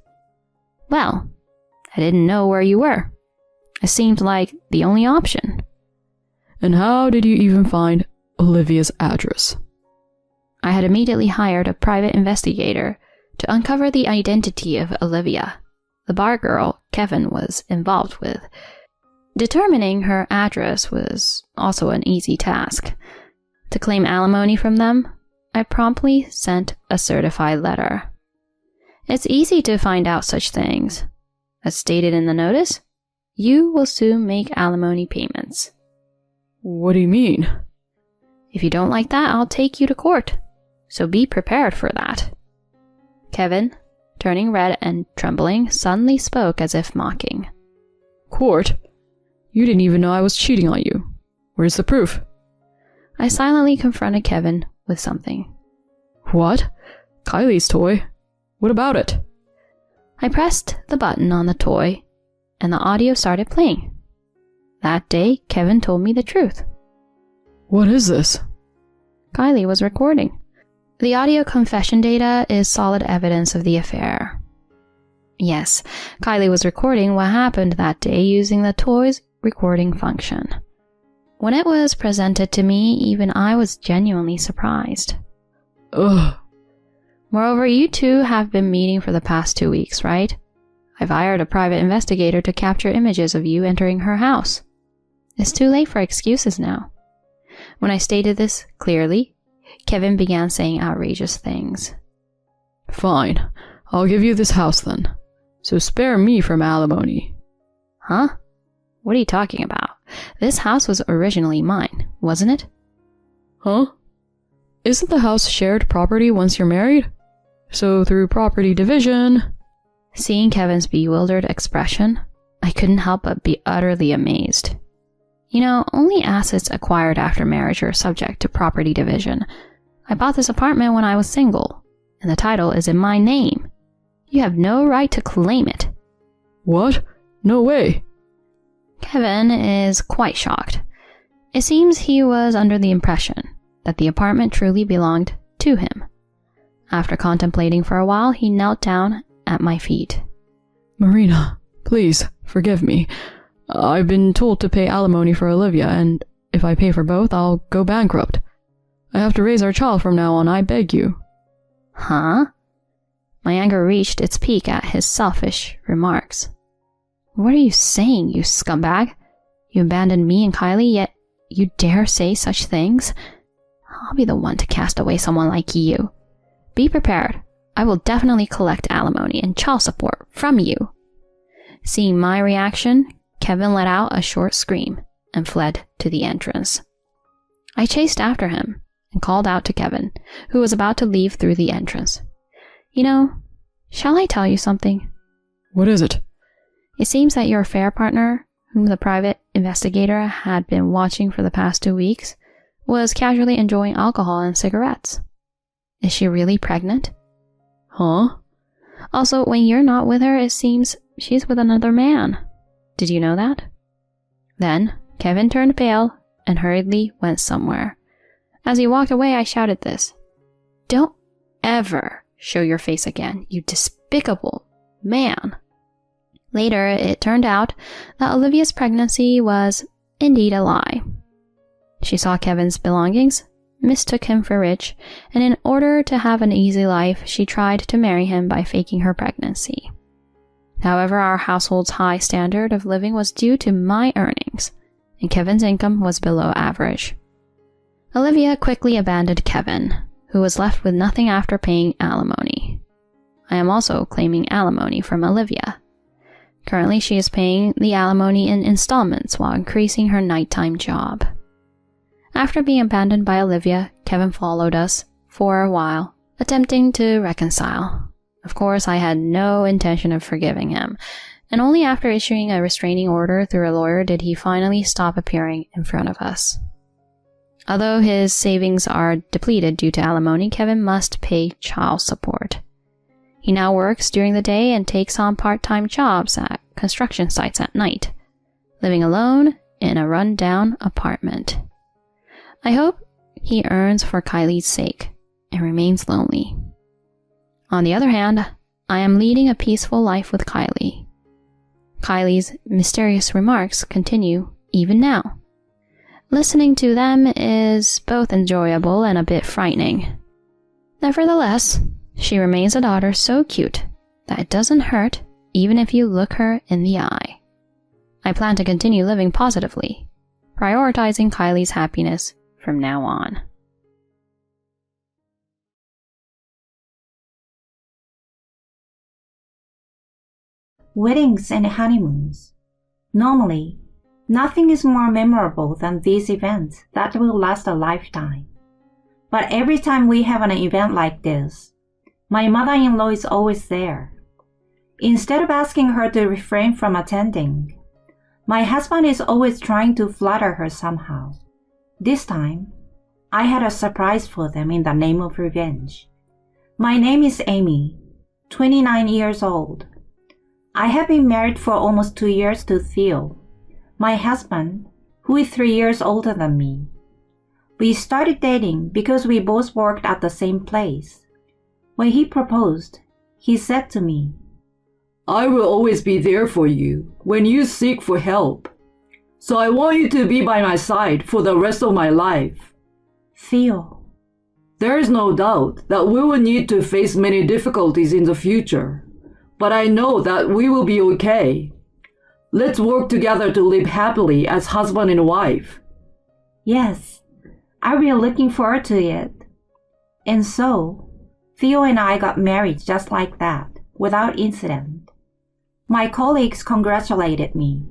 Speaker 2: Well, I didn't know where you were. It seemed like the only option.
Speaker 3: And how did you even find Olivia's address?
Speaker 2: I had immediately hired a private investigator to uncover the identity of Olivia, the bar girl Kevin was involved with. Determining her address was also an easy task. To claim alimony from them, I promptly sent a certified letter. It's easy to find out such things. As stated in the notice, you will soon make alimony payments.
Speaker 3: What do you mean?
Speaker 2: If you don't like that, I'll take you to court. So be prepared for that. Kevin, turning red and trembling, suddenly spoke as if mocking.
Speaker 3: Court? You didn't even know I was cheating on you. Where's the proof?
Speaker 2: I silently confronted Kevin with something.
Speaker 3: What? Kylie's toy? What about it?
Speaker 2: I pressed the button on the toy, and the audio started playing. That day, Kevin told me the truth.
Speaker 3: What is this?
Speaker 2: Kylie was recording. The audio confession data is solid evidence of the affair. Yes, Kylie was recording what happened that day using the toy's recording function. When it was presented to me, even I was genuinely surprised.
Speaker 3: Ugh.
Speaker 2: Moreover, you two have been meeting for the past 2 weeks, right? I've hired a private investigator to capture images of you entering her house. It's too late for excuses now. When I stated this clearly, Kevin began saying outrageous things.
Speaker 3: Fine, I'll give you this house then. So spare me from alimony.
Speaker 2: Huh? What are you talking about? This house was originally mine, wasn't it?
Speaker 3: Huh? Isn't the house shared property once you're married? So through property division...
Speaker 2: Seeing Kevin's bewildered expression, I couldn't help but be utterly amazed. You know, only assets acquired after marriage are subject to property division. I bought this apartment when I was single, and the title is in my name. You have no right to claim it.
Speaker 3: What? No way.
Speaker 2: Kevin is quite shocked. It seems he was under the impression that the apartment truly belonged to him. After contemplating for a while, he knelt down at my feet.
Speaker 3: Marina, please, forgive me. I've been told to pay alimony for Olivia, and if I pay for both, I'll go bankrupt. I have to raise our child from now on, I beg you.
Speaker 2: Huh? My anger reached its peak at his selfish remarks. What are you saying, you scumbag? You abandoned me and Kylie, yet you dare say such things? I'll be the one to cast away someone like you. Be prepared. I will definitely collect alimony and child support from you. Seeing my reaction, Kevin let out a short scream and fled to the entrance. I chased after him and called out to Kevin, who was about to leave through the entrance. You know, shall I tell you something?
Speaker 3: What is it?
Speaker 2: It seems that your affair partner, whom the private investigator had been watching for the past 2 weeks, was casually enjoying alcohol and cigarettes. Is she really pregnant?
Speaker 3: Huh?
Speaker 2: Also, when you're not with her, it seems she's with another man. Did you know that? Then, Kevin turned pale and hurriedly went somewhere. As he walked away, I shouted this. Don't ever show your face again, you despicable man. Later, it turned out that Olivia's pregnancy was indeed a lie. She saw Kevin's belongings, mistook him for rich, and in order to have an easy life, she tried to marry him by faking her pregnancy. However, our household's high standard of living was due to my earnings, and Kevin's income was below average. Olivia quickly abandoned Kevin, who was left with nothing after paying alimony. I am also claiming alimony from Olivia. Currently, she is paying the alimony in installments while increasing her nighttime job. After being abandoned by Olivia, Kevin followed us for a while, attempting to reconcile. Of course, I had no intention of forgiving him, and only after issuing a restraining order through a lawyer did he finally stop appearing in front of us. Although his savings are depleted due to alimony, Kevin must pay child support. He now works during the day and takes on part-time jobs at construction sites at night, living alone in a run-down apartment. I hope he earns for Kylie's sake and remains lonely. On the other hand, I am leading a peaceful life with Kylie. Kylie's mysterious remarks continue even now. Listening to them is both enjoyable and a bit frightening. Nevertheless, she remains a daughter so cute that it doesn't hurt even if you look her in the eye. I plan to continue living positively, prioritizing Kylie's happiness from now on.
Speaker 5: Weddings and honeymoons. Normally, nothing is more memorable than these events that will last a lifetime. But every time we have an event like this, my mother-in-law is always there. Instead of asking her to refrain from attending, my husband is always trying to flatter her somehow. This time, I had a surprise for them in the name of revenge. My name is Amy, 29 years old. I have been married for almost 2 years to Theo, my husband, who is 3 years older than me. We started dating because we both worked at the same place. When he proposed, he said to me,
Speaker 3: I will always be there for you when you seek for help. So I want you to be by my side for the rest of my life.
Speaker 5: Theo,
Speaker 3: There is no doubt that we will need to face many difficulties in the future, but I know that we will be okay. Let's work together to live happily as husband and wife.
Speaker 5: yes, I'll be looking forward to it. And so, Theo and I got married just like that, without incident. My colleagues congratulated me,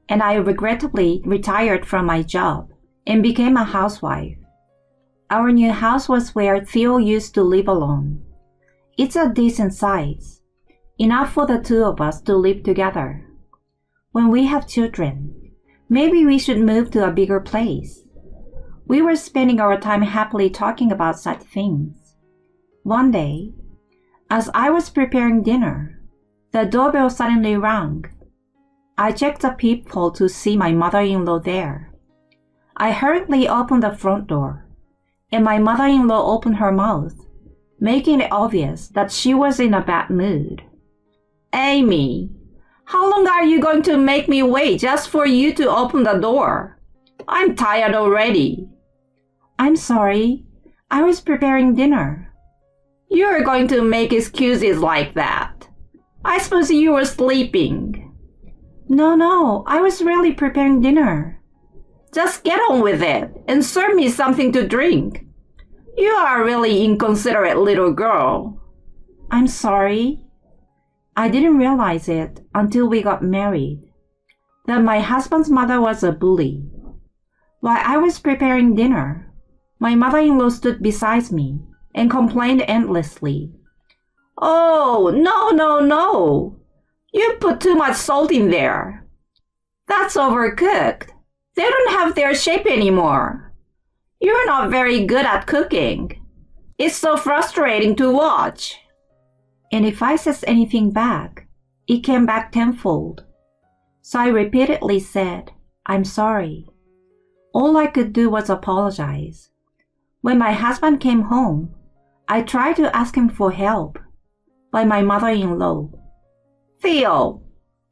Speaker 5: and I regrettably retired from my job and became a housewife. Our new house was where Theo used to live alone. It's a decent size, enough for the two of us to live together. When we have children, maybe we should move to a bigger place. We were spending our time happily talking about such things. One day, as I was preparing dinner, the doorbell suddenly rang. I checked the peephole to see my mother-in-law there. I hurriedly opened the front door, and my mother-in-law opened her mouth, making it obvious that she was in a bad mood. Amy, how long are you going to make me wait just for you to open the door? I'm tired already. I'm sorry. I was preparing dinner. You're going to make excuses like that. I suppose you were sleeping. No, I was really preparing dinner. Just get on with it and serve me something to drink. You are a really inconsiderate little girl. I'm sorry. I didn't realize it until we got married, that my husband's mother was a bully. While I was preparing dinner, my mother-in-law stood beside me and complained endlessly. Oh, no. You put too much salt in there. That's overcooked. They don't have their shape anymore. You're not very good at cooking. It's so frustrating to watch. And if I said anything back, it came back tenfold. So I repeatedly said, I'm sorry. All I could do was apologize. When my husband came home, I tried to ask him for help, but my mother-in-law, Theo,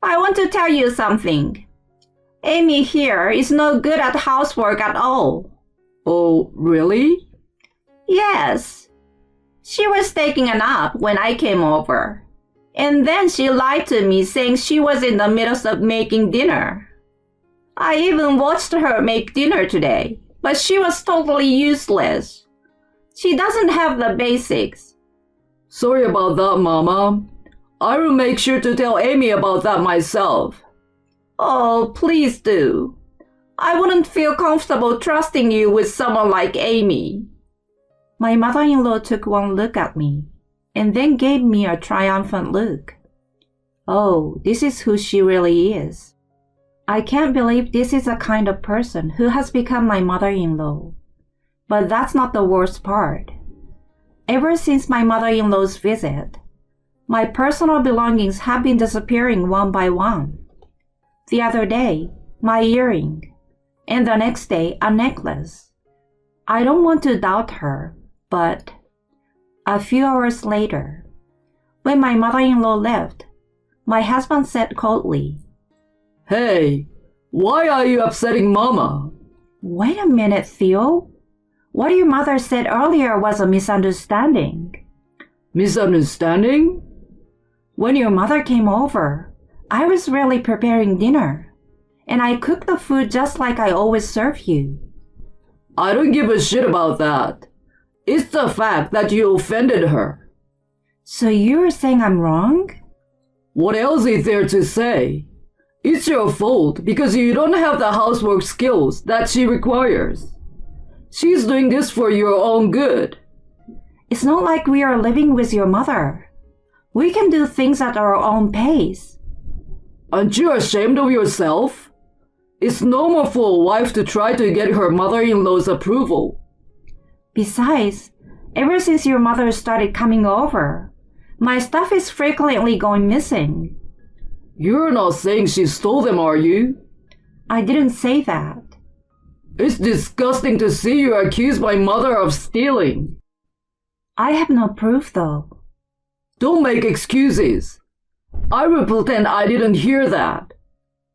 Speaker 5: I want to tell you something. Amy here is no good at housework at all.
Speaker 3: Oh, really?
Speaker 5: Yes. She was taking a nap when I came over, and then she lied to me saying she was in the middle of making dinner. I even watched her make dinner today, but she was totally useless. She doesn't have the basics.
Speaker 3: Sorry about that, Mama. I will make sure to tell Amy about that myself.
Speaker 5: Oh, please do. I wouldn't feel comfortable trusting you with someone like Amy. My mother-in-law took one look at me and then gave me a triumphant look. Oh, this is who she really is. I can't believe this is the kind of person who has become my mother-in-law. But that's not the worst part. Ever since my mother-in-law's visit, my personal belongings have been disappearing one by one. The other day, my earring, and the next day, a necklace. I don't want to doubt her, but a few hours later, when my mother-in-law left, my husband said coldly,
Speaker 3: Hey, why are you upsetting Mama?
Speaker 5: Wait a minute, Theo. What your mother said earlier was a misunderstanding.
Speaker 3: Misunderstanding?
Speaker 5: When your mother came over, I was really preparing dinner, and I cooked the food just like I always serve you.
Speaker 3: I don't give a shit about that. It's the fact that you offended her.
Speaker 5: So you're saying I'm wrong?
Speaker 3: What else is there to say? It's your fault because you don't have the housework skills that she requires. She's doing this for your own good.
Speaker 5: It's not like we are living with your mother. We can do things at our own pace.
Speaker 3: Aren't you ashamed of yourself? It's normal for a wife to try to get her mother-in-law's approval.
Speaker 5: Besides, ever since your mother started coming over, my stuff is frequently going missing.
Speaker 3: You're not saying she stole them, are you?
Speaker 5: I didn't say that.
Speaker 3: It's disgusting to see you accuse my mother of stealing.
Speaker 5: I have no proof, though.
Speaker 3: Don't make excuses. I will pretend I didn't hear that.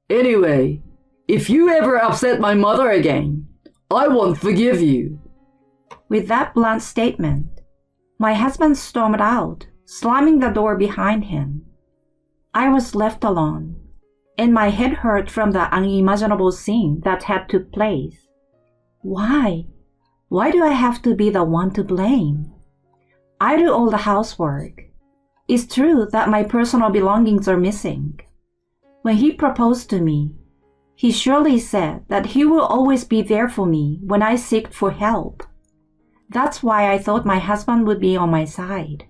Speaker 3: Anyway, if you ever upset my mother again, I won't forgive you.
Speaker 5: With that blunt statement, my husband stormed out, slamming the door behind him. I was left alone, and my head hurt from the unimaginable scene that had took place. Why? Why do I have to be the one to blame? I do all the housework. It's true that my personal belongings are missing. When he proposed to me, he surely said that he will always be there for me when I seek for help. That's why I thought my husband would be on my side.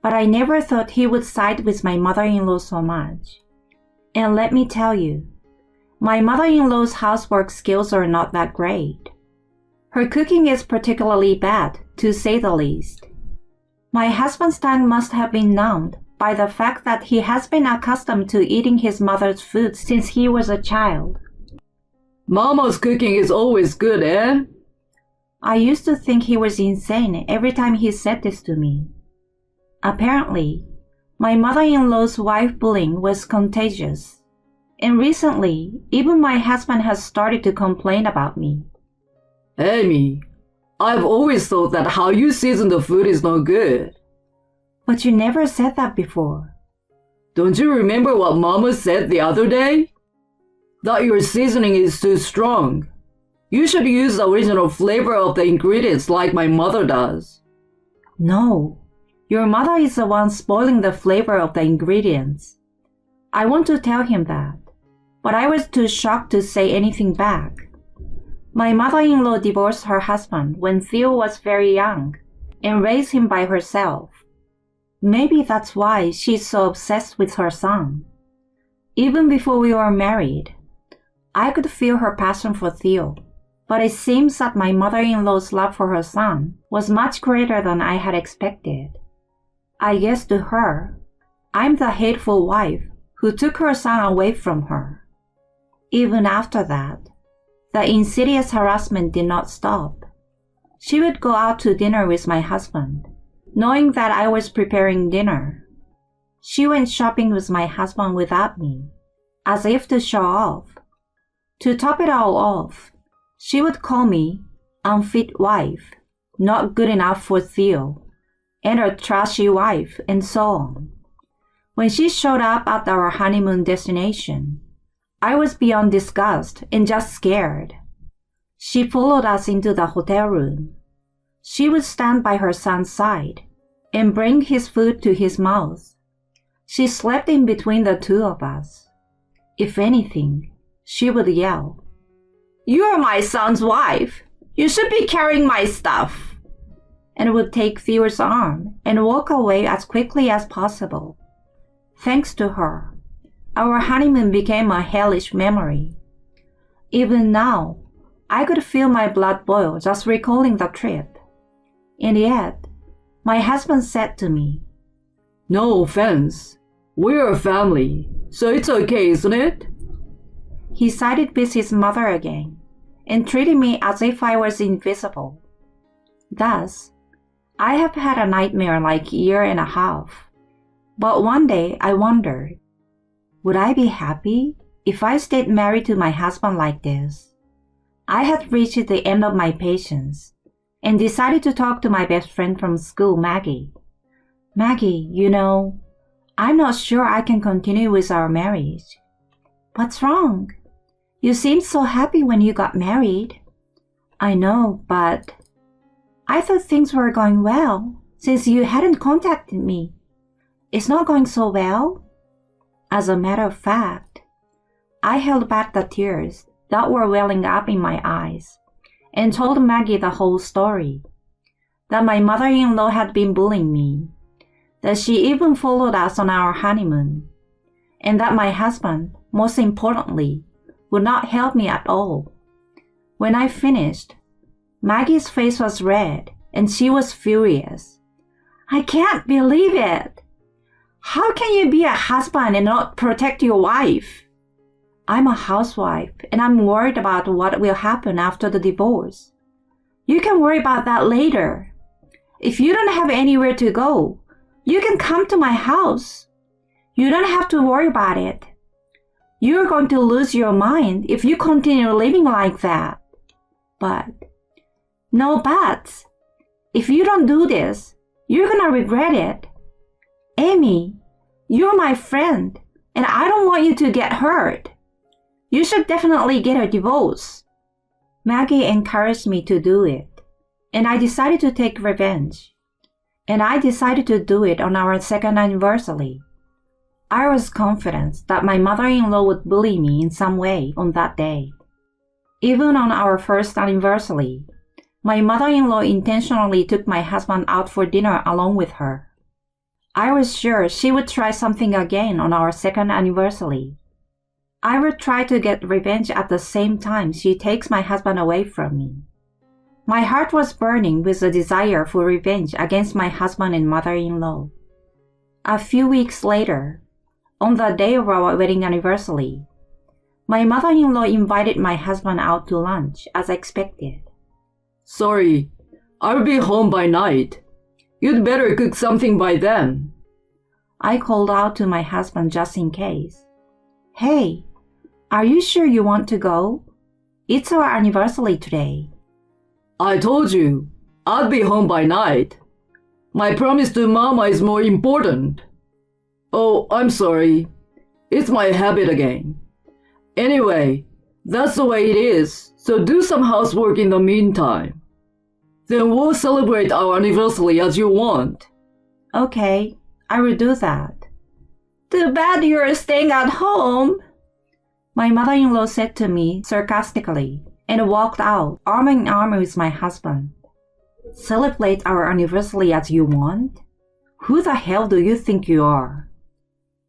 Speaker 5: But I never thought he would side with my mother-in-law so much. And let me tell you, my mother-in-law's housework skills are not that great. Her cooking is particularly bad, to say the least. My husband's tongue must have been numbed by the fact that he has been accustomed to eating his mother's food since he was a child.
Speaker 3: Mama's cooking is always good, eh?
Speaker 5: I used to think he was insane every time he said this to me. Apparently, my mother-in-law's wife bullying was contagious, and recently, even my husband has started to complain about me.
Speaker 3: Amy, I've always thought that how you season the food is no good.
Speaker 5: But you never said that before.
Speaker 3: Don't you remember what Mama said the other day? That your seasoning is too strong. You should use the original flavor of the ingredients like my mother does.
Speaker 5: No, your mother is the one spoiling the flavor of the ingredients. I want to tell him that, but I was too shocked to say anything back. My mother-in-law divorced her husband when Theo was very young and raised him by herself. Maybe that's why she's so obsessed with her son. Even before we were married, I could feel her passion for Theo, but it seems that my mother-in-law's love for her son was much greater than I had expected. I guess to her, I'm the hateful wife who took her son away from her. Even after that, the insidious harassment did not stop. She would go out to dinner with my husband, knowing that I was preparing dinner. She went shopping with my husband without me, as if to show off. To top it all off, she would call me unfit wife, not good enough for Theo, and a trashy wife, and so on. When she showed up at our honeymoon destination, I was beyond disgust and just scared. She followed us into the hotel room. She would stand by her son's side and bring his food to his mouth. She slept in between the two of us. If anything, she would yell, "You're my son's wife. You should be carrying my stuff," and would take Theo's arm and walk away as quickly as possible. Thanks to her, our honeymoon became a hellish memory. Even now, I could feel my blood boil just recalling the trip. And yet, my husband said to me,
Speaker 3: No offense. We're a family, so it's okay, isn't it?
Speaker 5: He sided with his mother again and treated me as if I was invisible. Thus, I have had a nightmare like a year and a half. But one day I wondered, would I be happy if I stayed married to my husband like this? I had reached the end of my patience and decided to talk to my best friend from school, Maggie. Maggie, I'm not sure I can continue with our marriage. What's wrong? You seemed so happy when you got married. I know, but I thought things were going well since you hadn't contacted me. It's not going so well? As a matter of fact, I held back the tears that were welling up in my eyes and told Maggie the whole story. That my mother-in-law had been bullying me, that she even followed us on our honeymoon, and that my husband, most importantly, would not help me at all. When I finished, Maggie's face was red and she was furious. I can't believe it! How can you be a husband and not protect your wife? I'm a housewife and I'm worried about what will happen after the divorce. You can worry about that later. If you don't have anywhere to go, you can come to my house. You don't have to worry about it. You're going to lose your mind if you continue living like that. But, no buts. If you don't do this, you're gonna regret it. Amy, you're my friend, and I don't want you to get hurt. You should definitely get a divorce. Maggie encouraged me to do it, and I decided to take revenge. And I decided to do it on our second anniversary. I was confident that my mother-in-law would bully me in some way on that day. Even on our first anniversary, my mother-in-law intentionally took my husband out for dinner along with her. I was sure she would try something again on our second anniversary. I would try to get revenge at the same time she takes my husband away from me. My heart was burning with a desire for revenge against my husband and mother-in-law. A few weeks later, on the day of our wedding anniversary, my mother-in-law invited my husband out to lunch as expected.
Speaker 3: Sorry, I'll be home by night. You'd better cook something by then.
Speaker 5: I called out to my husband just in case. Hey, are you sure you want to go? It's our anniversary today.
Speaker 3: I told you, I'd be home by night. My promise to Mama is more important. Oh, I'm sorry. It's my habit again. Anyway, that's the way it is, so do some housework in the meantime. Then we'll celebrate our anniversary as you want.
Speaker 5: Okay, I will do that. Too bad you're staying at home, my mother-in-law said to me sarcastically and walked out arm in arm with my husband. Celebrate our anniversary as you want? Who the hell do you think you are?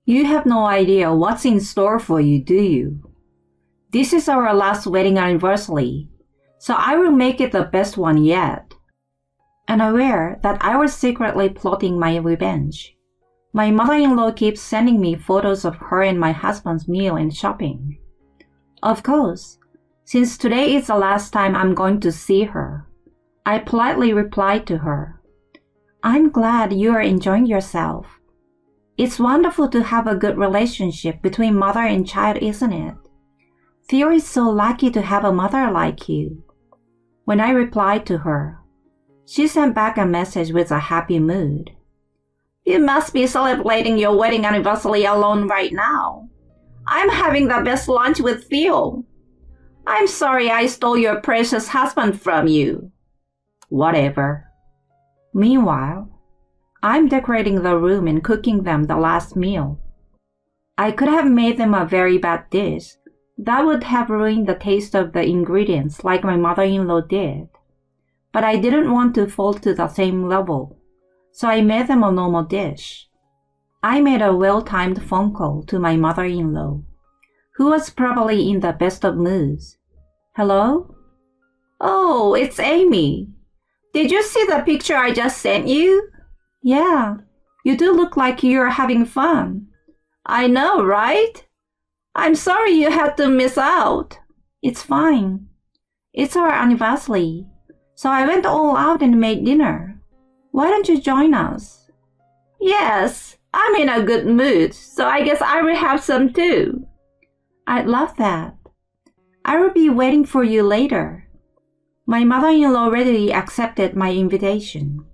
Speaker 5: You have no idea what's in store for you, do you? This is our last wedding anniversary, so I will make it the best one yet. Unaware that I was secretly plotting my revenge, my mother-in-law keeps sending me photos of her and my husband's meal and shopping. Of course, since today is the last time I'm going to see her, I politely replied to her, I'm glad you are enjoying yourself. It's wonderful to have a good relationship between mother and child, isn't it? Theo is so lucky to have a mother like you. When I replied to her, she sent back a message with a happy mood. You must be celebrating your wedding anniversary alone right now. I'm having the best lunch with Theo. I'm sorry I stole your precious husband from you. Whatever. Meanwhile, I'm decorating the room and cooking them the last meal. I could have made them a very bad dish that would have ruined the taste of the ingredients like my mother-in-law did. But I didn't want to fall to the same level, so I made them a normal dish. I made a well-timed phone call to my mother-in-law, who was probably in the best of moods. Hello? Oh, it's Amy. Did you see the picture I just sent you? Yeah, you do look like you're having fun. I know, right? I'm sorry you had to miss out. It's fine. It's our anniversary, so I went all out and made dinner. Why don't you join us? Yes, I'm in a good mood, so I guess I will have some too. I'd love that. I will be waiting for you later. My mother-in-law readily accepted my invitation.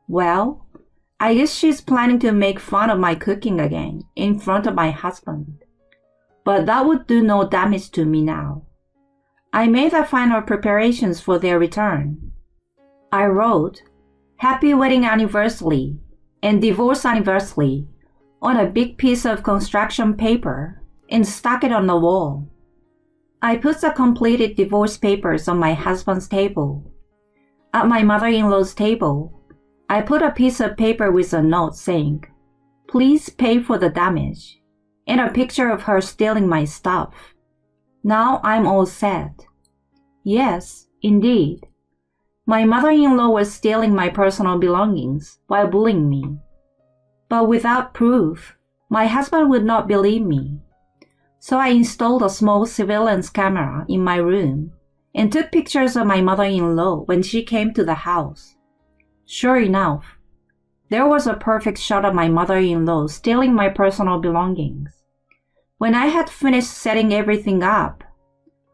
Speaker 5: Well, I guess she's planning to make fun of my cooking again in front of my husband. But that would do no damage to me now. I made the final preparations for their return. I wrote, "Happy wedding anniversary" and "divorce anniversary" on a big piece of construction paper and stuck it on the wall. I put the completed divorce papers on my husband's table. At my mother-in-law's table, I put a piece of paper with a note saying, "Please pay for the damage," and a picture of her stealing my stuff. Now I'm all set. Yes, indeed. My mother-in-law was stealing my personal belongings while bullying me. But without proof, my husband would not believe me. So I installed a small surveillance camera in my room and took pictures of my mother-in-law when she came to the house. Sure enough, there was a perfect shot of my mother-in-law stealing my personal belongings. When I had finished setting everything up,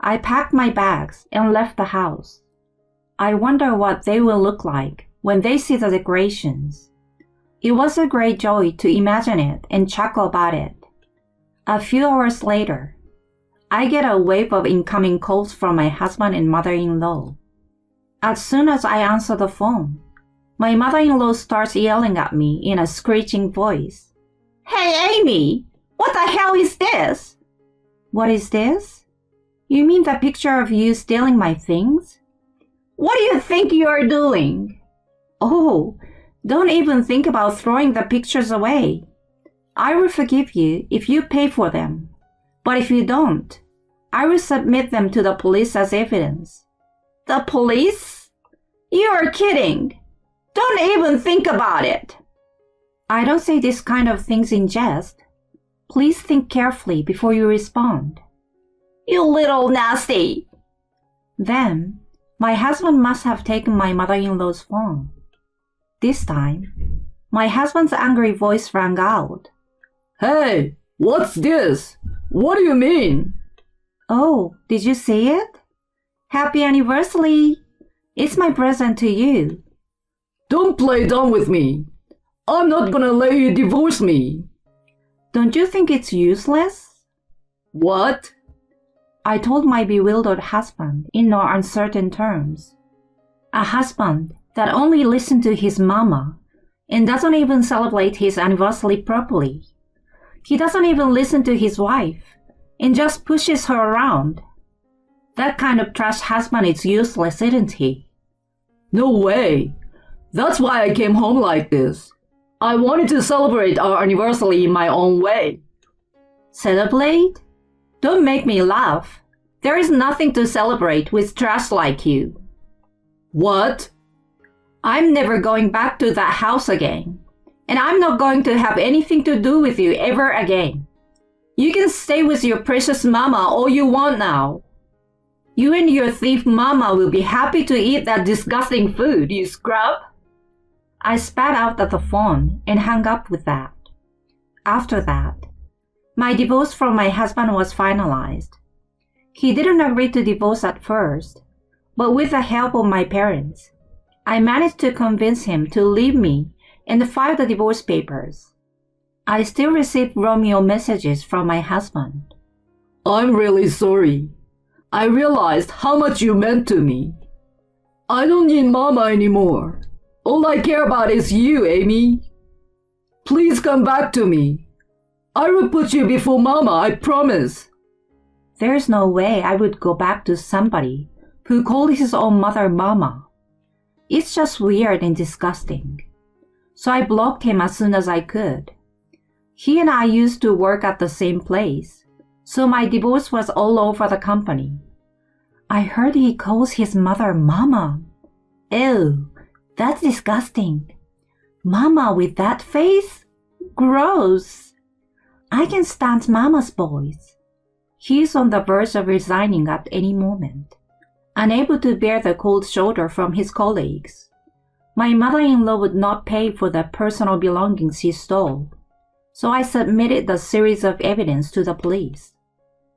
Speaker 5: I packed my bags and left the house. I wonder what they will look like when they see the decorations. It was a great joy to imagine it and chuckle about it. A few hours later, I get a wave of incoming calls from my husband and mother-in-law. As soon as I answer the phone, my mother-in-law starts yelling at me in a screeching voice. "Hey, Amy! What the hell is this?" "What is this? You mean the picture of you stealing my things?" "What do you think you're doing?" "Oh, don't even think about throwing the pictures away. I will forgive you if you pay for them. But if you don't, I will submit them to the police as evidence." "The police? You are kidding. Don't even think about it." "I don't say this kind of things in jest. Please think carefully before you respond." "You little nasty." Then, my husband must have taken my mother-in-law's phone. This time, my husband's angry voice rang out.
Speaker 3: Hey, what's this? What do you mean?
Speaker 5: "Oh, did you see it? Happy anniversary. It's my present to you."
Speaker 3: Don't play dumb with me. I'm not gonna let you divorce me.
Speaker 5: "Don't you think it's useless?"
Speaker 3: What?
Speaker 5: I told my bewildered husband in no uncertain terms. A husband that only listened to his mama and doesn't even celebrate his anniversary properly. He doesn't even listen to his wife and just pushes her around. That kind of trash husband is useless, isn't he?
Speaker 3: No way. That's why I came home like this. I wanted to celebrate our anniversary in my own way.
Speaker 5: Celebrate? Don't make me laugh. There is nothing to celebrate with trash like you.
Speaker 3: What?
Speaker 5: I'm never going back to that house again. And I'm not going to have anything to do with you ever again. You can stay with your precious mama all you want now. You and your thief mama will be happy to eat that disgusting food, you scrub. I spat out at the phone and hung up with that. After that, my divorce from my husband was finalized. He didn't agree to divorce at first, but with the help of my parents, I managed to convince him to leave me and file the divorce papers. I still receive Romeo messages from my husband.
Speaker 3: I'm really sorry. I realized how much you meant to me. I don't need mama anymore. All I care about is you, Amy. Please come back to me. I will put you before mama, I promise.
Speaker 5: There's no way I would go back to somebody who called his own mother mama. It's just weird and disgusting. So I blocked him as soon as I could. He and I used to work at the same place, so my divorce was all over the company. I heard he calls his mother Mama. Ew, that's disgusting. Mama with that face? Gross. I can stand Mama's boys. He's on the verge of resigning at any moment, unable to bear the cold shoulder from his colleagues. My mother-in-law would not pay for the personal belongings he stole, so I submitted the series of evidence to the police.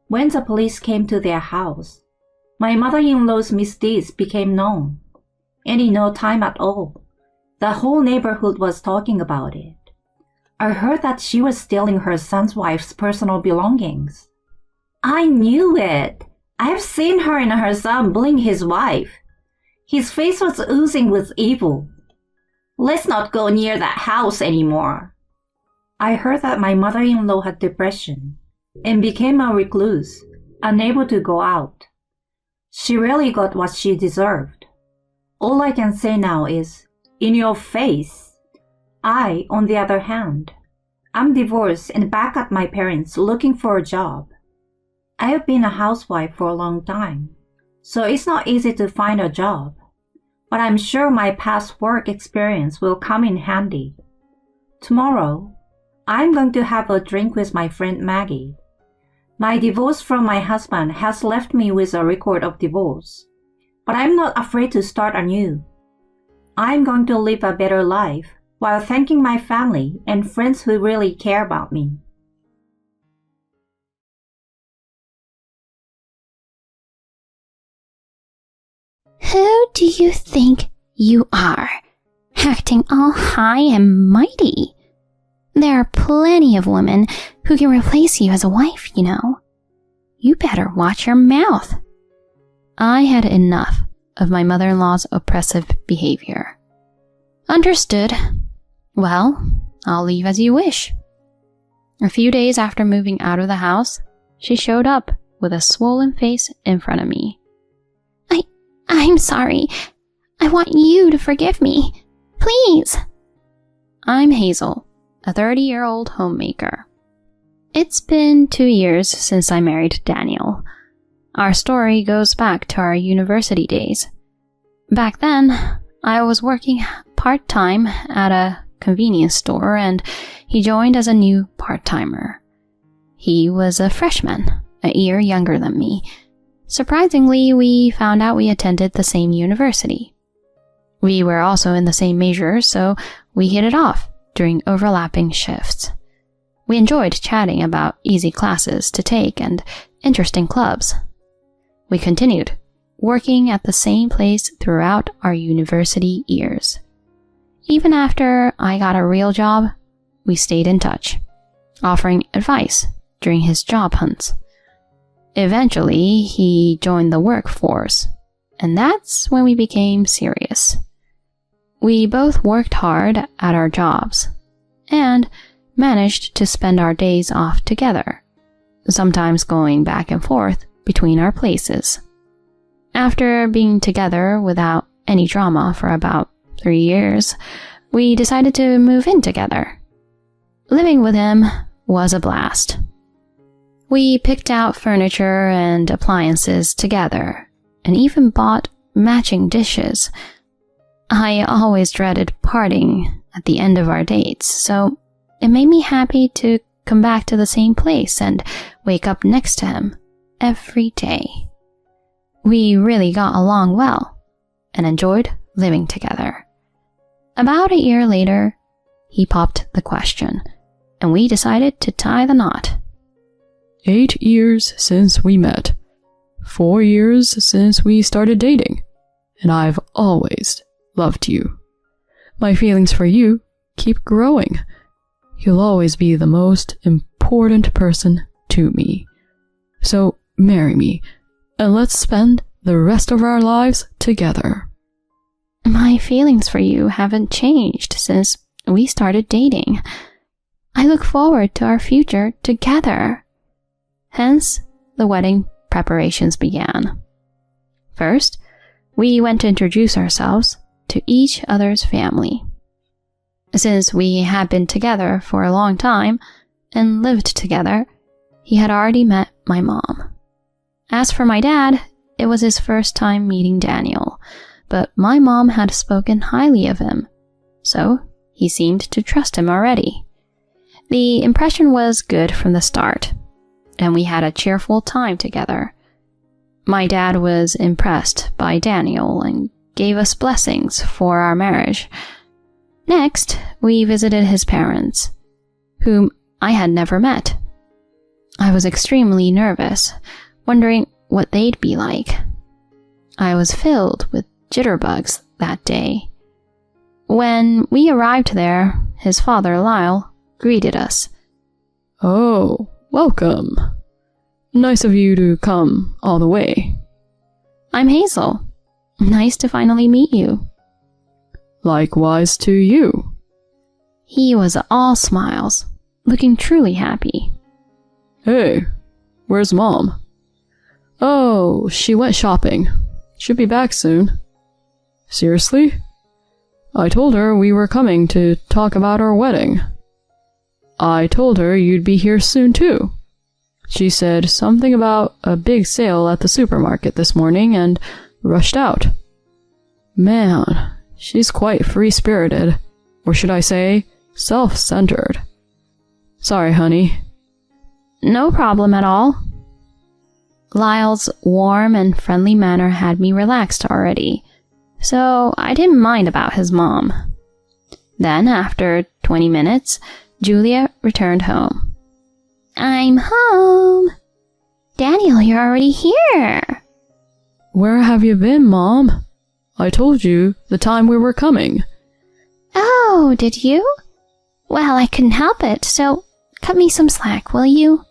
Speaker 5: When the police came to their house, my mother-in-law's misdeeds became known, and in no time at all, the whole neighborhood was talking about it. I heard that she was stealing her son's wife's personal belongings. I knew it. I've seen her and her son bullying his wife. His face was oozing with evil. Let's not go near that house anymore. I heard that my mother-in-law had depression and became a recluse, unable to go out. She really got what she deserved. All I can say now is, in your face. I, on the other hand, I'm divorced and back at my parents' looking for a job. I have been a housewife for a long time, so it's not easy to find a job, but I'm sure my past work experience will come in handy. Tomorrow, I'm going to have a drink with my friend Maggie. My divorce from my husband has left me with a record of divorce, but I'm not afraid to start anew. I'm going to live a better life while thanking my family and friends who really care about me.
Speaker 4: Who do you think you are, acting all high and mighty? There are plenty of women who can replace you as a wife, you know. You better watch your mouth.
Speaker 2: I had enough of my mother-in-law's oppressive behavior. Understood. Well, I'll leave as you wish. A few days after moving out of the house, she showed up with a swollen face in front of me.
Speaker 4: I'm sorry. I want you to forgive me. Please.
Speaker 2: I'm Hazel, a 30-year-old homemaker. It's been 2 years since I married Daniel. Our story goes back to our university days. Back then, I was working part-time at a convenience store and he joined as a new part-timer. He was a freshman, a year younger than me. Surprisingly, we found out we attended the same university. We were also in the same major, so we hit it off during overlapping shifts. We enjoyed chatting about easy classes to take and interesting clubs. We continued working at the same place throughout our university years. Even after I got a real job, we stayed in touch, offering advice during his job hunts. Eventually, he joined the workforce, and that's when we became serious. We both worked hard at our jobs, and managed to spend our days off together, sometimes going back and forth between our places. After being together without any drama for about 3 years, we decided to move in together. Living with him was a blast. We picked out furniture and appliances together, and even bought matching dishes. I always dreaded parting at the end of our dates, so it made me happy to come back to the same place and wake up next to him every day. We really got along well and enjoyed living together. About a year later, he popped the question, and we decided to tie the knot.
Speaker 3: 8 years since we met. 4 years since we started dating. And I've always loved you. My feelings for you keep growing. You'll always be the most important person to me. So marry me, and let's spend the rest of our lives together.
Speaker 2: My feelings for you haven't changed since we started dating. I look forward to our future together. Hence, the wedding preparations began. First, we went to introduce ourselves to each other's family. Since we had been together for a long time and lived together, he had already met my mom. As for my dad, it was his first time meeting Daniel, but my mom had spoken highly of him, so he seemed to trust him already. The impression was good from the start, and we had a cheerful time together. My dad was impressed by Daniel and gave us blessings for our marriage. Next, we visited his parents, whom I had never met. I was extremely nervous, wondering what they'd be like. I was filled with jitterbugs that day. When we arrived there, his father, Lyle, greeted us.
Speaker 3: Oh, welcome. Nice of you to come all the way.
Speaker 2: I'm Hazel. Nice to finally meet you.
Speaker 3: Likewise to you.
Speaker 2: He was all smiles, looking truly happy.
Speaker 3: Hey, where's Mom? Oh, she went shopping. Should be back soon. Seriously? I told her we were coming to talk about our wedding. I told her you'd be here soon too. She said something about a big sale at the supermarket this morning and rushed out. Man, she's quite free-spirited, or should I say, self-centered. Sorry, honey.
Speaker 2: No problem at all. Lyle's warm and friendly manner had me relaxed already, so I didn't mind about his mom. Then, after 20 minutes, Julia returned home.
Speaker 4: I'm home. Daniel, you're already here.
Speaker 3: Where have you been, Mom? I told you the time we were coming.
Speaker 4: Oh, did you? Well, I couldn't help it, so cut me some slack, will you?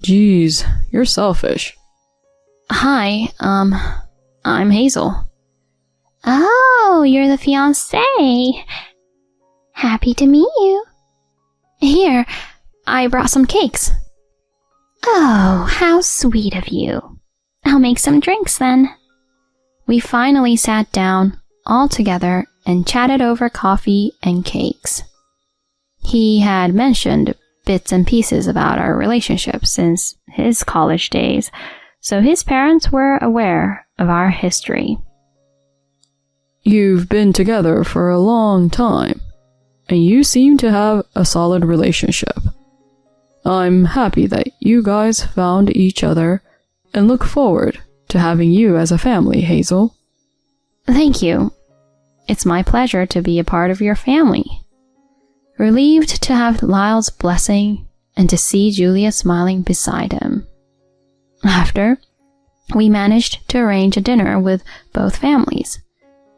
Speaker 3: Geez, you're selfish.
Speaker 2: Hi, I'm Hazel.
Speaker 4: Oh, you're the fiancé. Happy to meet you.
Speaker 2: Here, I brought some cakes.
Speaker 4: Oh, how sweet of you. I'll make some drinks then.
Speaker 2: We finally sat down, all together, and chatted over coffee and cakes. He had mentioned bits and pieces about our relationship since his college days, so his parents were aware of our history.
Speaker 3: You've been together for a long time, and you seem to have a solid relationship. I'm happy that you guys found each other and look forward to having you as a family, Hazel.
Speaker 2: Thank you. It's my pleasure to be a part of your family. Relieved to have Lyle's blessing and to see Julia smiling beside him. After, we managed to arrange a dinner with both families.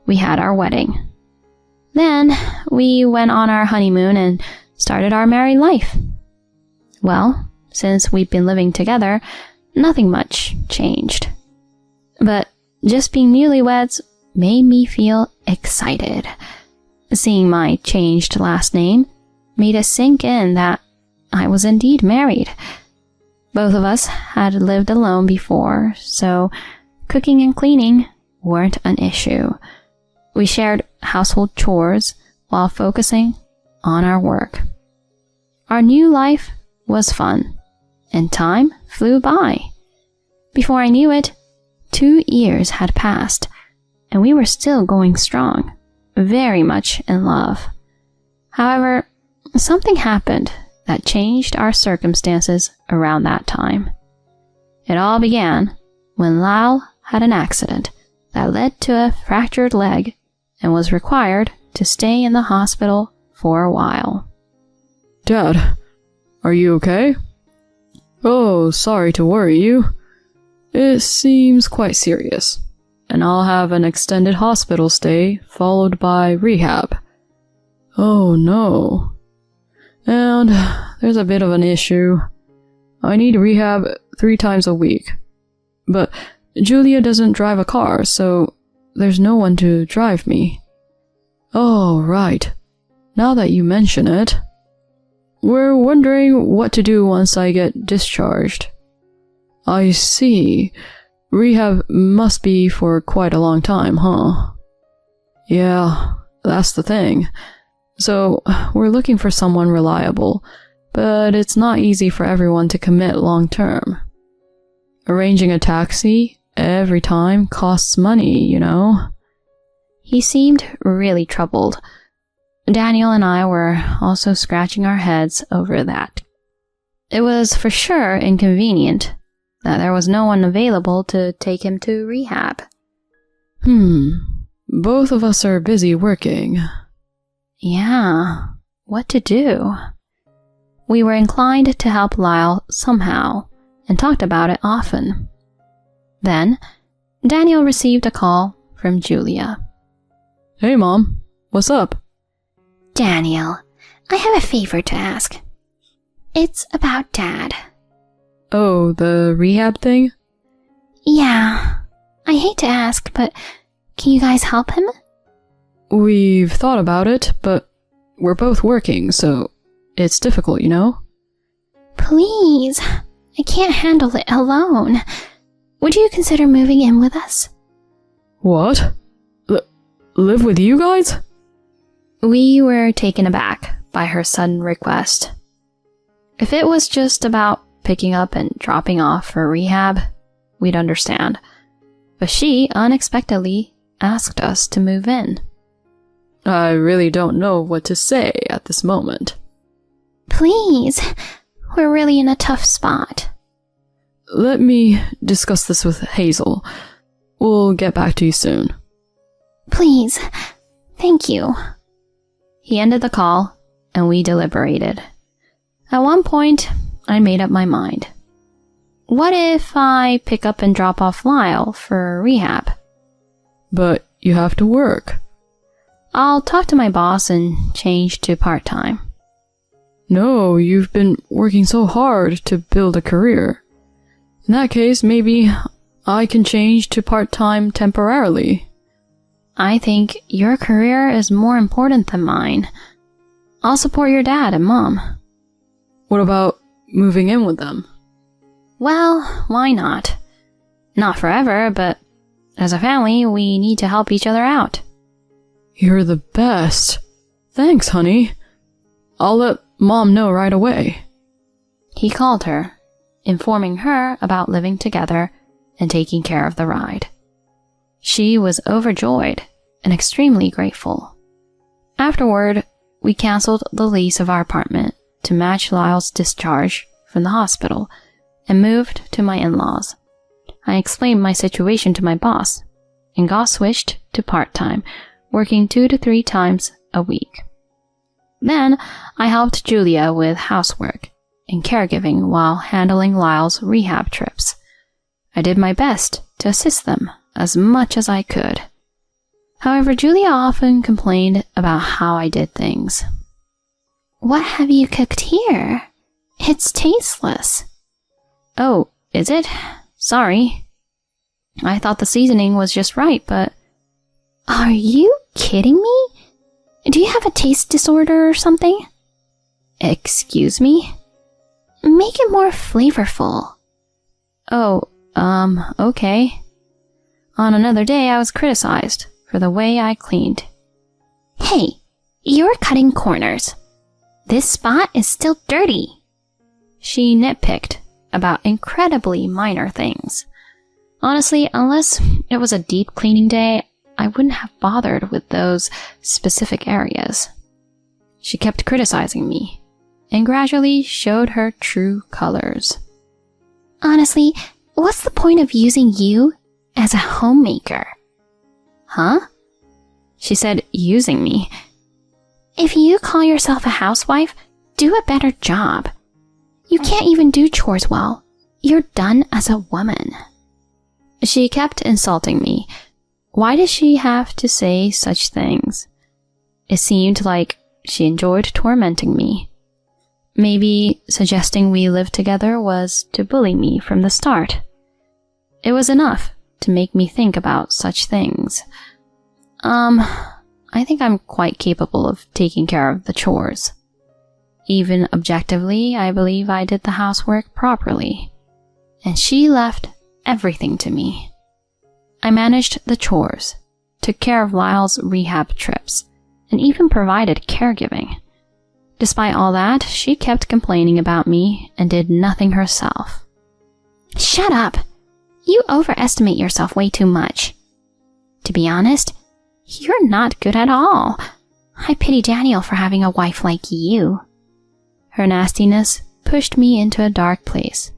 Speaker 2: We had our wedding. Then, we went on our honeymoon and started our married life. Well, since we've been living together, nothing much changed. But just being newlyweds made me feel excited. Seeing my changed last name made it sink in that I was indeed married. Both of us had lived alone before, so cooking and cleaning weren't an issue. We shared household chores while focusing on our work. Our new life was fun, and time flew by. Before I knew it, 2 years had passed, and we were still going strong, very much in love. However, something happened that changed our circumstances around that time. It all began when Lyle had an accident that led to a fractured leg and was required to stay in the hospital for a while.
Speaker 3: Dad, are you okay? Oh, sorry to worry you. It seems quite serious, and I'll have an extended hospital stay followed by rehab. Oh no. And there's a bit of an issue. I need rehab 3 times a week. But Julia doesn't drive a car, so there's no one to drive me. Oh, right. Now that you mention it, we're wondering what to do once I get discharged. I see. Rehab must be for quite a long time, huh? Yeah, that's the thing. So, we're looking for someone reliable, but it's not easy for everyone to commit long term. Arranging a taxi every time costs money, you know?
Speaker 2: He seemed really troubled. Daniel and I were also scratching our heads over that. It was for sure inconvenient that there was no one available to take him to rehab.
Speaker 3: Both of us are busy working.
Speaker 2: Yeah, what to do? We were inclined to help Lyle somehow and talked about it often. Then, Daniel received a call from Julia.
Speaker 3: Hey, Mom. What's up?
Speaker 4: Daniel, I have a favor to ask. It's about Dad.
Speaker 3: Oh, the rehab thing?
Speaker 4: Yeah, I hate to ask, but can you guys help him?
Speaker 3: We've thought about it, but we're both working, so it's difficult, you know?
Speaker 4: Please, I can't handle it alone. Would you consider moving in with us?
Speaker 3: What? Live with you guys?
Speaker 2: We were taken aback by her sudden request. If it was just about picking up and dropping off for rehab, we'd understand. But she unexpectedly asked us to move in.
Speaker 3: I really don't know what to say at this moment.
Speaker 4: Please, we're really in a tough spot.
Speaker 3: Let me discuss this with Hazel. We'll get back to you soon.
Speaker 4: Please, thank you.
Speaker 2: He ended the call, and we deliberated. At one point, I made up my mind. What if I pick up and drop off Lyle for rehab?
Speaker 3: But you have to work.
Speaker 2: I'll talk to my boss and change to part-time.
Speaker 3: No, you've been working so hard to build a career. In that case, maybe I can change to part-time temporarily.
Speaker 2: I think your career is more important than mine. I'll support your dad and mom.
Speaker 3: What about moving in with them?
Speaker 2: Well, why not? Not forever, but as a family, we need to help each other out.
Speaker 3: You're the best. Thanks, honey. I'll let Mom know right away.
Speaker 2: He called her, informing her about living together and taking care of the ride. She was overjoyed and extremely grateful. Afterward, we canceled the lease of our apartment to match Lyle's discharge from the hospital and moved to my in-laws. I explained my situation to my boss and got switched to part-time, working 2 to 3 times a week. Then I helped Julia with housework and caregiving while handling Lyle's rehab trips. I did my best to assist them as much as I could. However, Julia often complained about how I did things.
Speaker 4: What have you cooked here? It's tasteless.
Speaker 2: Oh, is it? Sorry. I thought the seasoning was just right, but...
Speaker 4: Are you kidding me? Do you have a taste disorder or something?
Speaker 2: Excuse me?
Speaker 4: Make it more flavorful.
Speaker 2: Oh, okay. On another day, I was criticized for the way I cleaned.
Speaker 4: Hey, you're cutting corners. This spot is still dirty.
Speaker 2: She nitpicked about incredibly minor things. Honestly, unless it was a deep cleaning day, I wouldn't have bothered with those specific areas. She kept criticizing me and gradually showed her true colors.
Speaker 4: Honestly, what's the point of using you as a homemaker?
Speaker 2: Huh? She said using me.
Speaker 4: If you call yourself a housewife, do a better job. You can't even do chores well. You're done as a woman.
Speaker 2: She kept insulting me. Why did she have to say such things? It seemed like she enjoyed tormenting me. Maybe suggesting we live together was to bully me from the start. It was enough to make me think about such things. I think I'm quite capable of taking care of the chores. Even objectively, I believe I did the housework properly. And she left everything to me. I managed the chores, took care of Lyle's rehab trips, and even provided caregiving. Despite all that, she kept complaining about me and did nothing herself.
Speaker 4: Shut up! You overestimate yourself way too much. To be honest, you're not good at all. I pity Daniel for having a wife like you.
Speaker 2: Her nastiness pushed me into a dark place,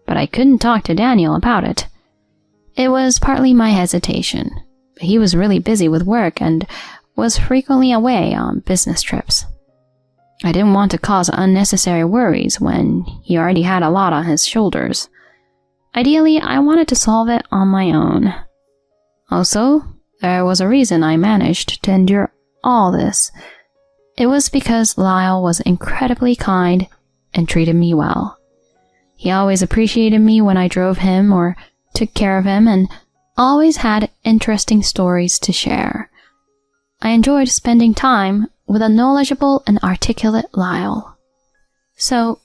Speaker 2: but I couldn't talk to Daniel about it. It was partly my hesitation, but he was really busy with work and was frequently away on business trips. I didn't want to cause unnecessary worries when he already had a lot on his shoulders. Ideally, I wanted to solve it on my own. Also, there was a reason I managed to endure all this. It was because Lyle was incredibly kind and treated me well. He always appreciated me when I drove him or took care of him, and always had interesting stories to share. I enjoyed spending time with a knowledgeable and articulate Lyle. So,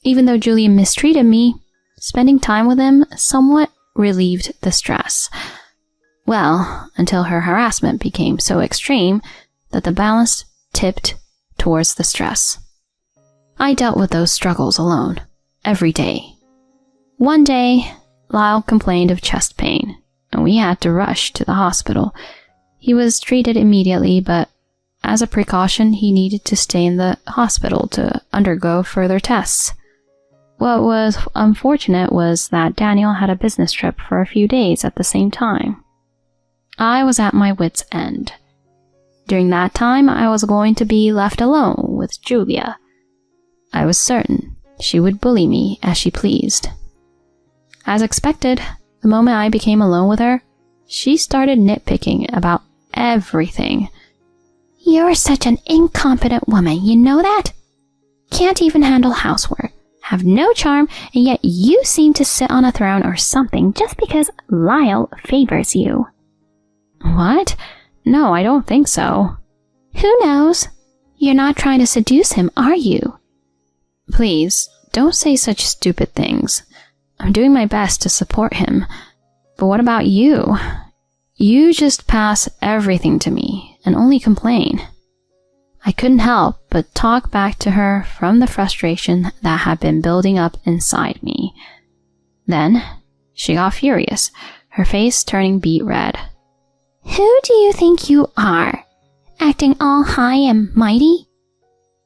Speaker 2: even though Julian mistreated me, spending time with him somewhat relieved the stress. Well, until her harassment became so extreme that the balance tipped towards the stress. I dealt with those struggles alone, every day. One day, Lyle complained of chest pain, and we had to rush to the hospital. He was treated immediately, but as a precaution, he needed to stay in the hospital to undergo further tests. What was unfortunate was that Daniel had a business trip for a few days at the same time. I was at my wit's end. During that time, I was going to be left alone with Julia. I was certain she would bully me as she pleased. As expected, the moment I became alone with her, she started nitpicking about everything.
Speaker 4: You're such an incompetent woman, you know that? Can't even handle housework, have no charm, and yet you seem to sit on a throne or something just because Lyle favors you.
Speaker 2: What? No, I don't think so.
Speaker 4: Who knows? You're not trying to seduce him, are you?
Speaker 2: Please, don't say such stupid things. I'm doing my best to support him. But what about you? You just pass everything to me and only complain. I couldn't help but talk back to her from the frustration that had been building up inside me. Then, she got furious, her face turning beet red.
Speaker 4: Who do you think you are? Acting all high and mighty?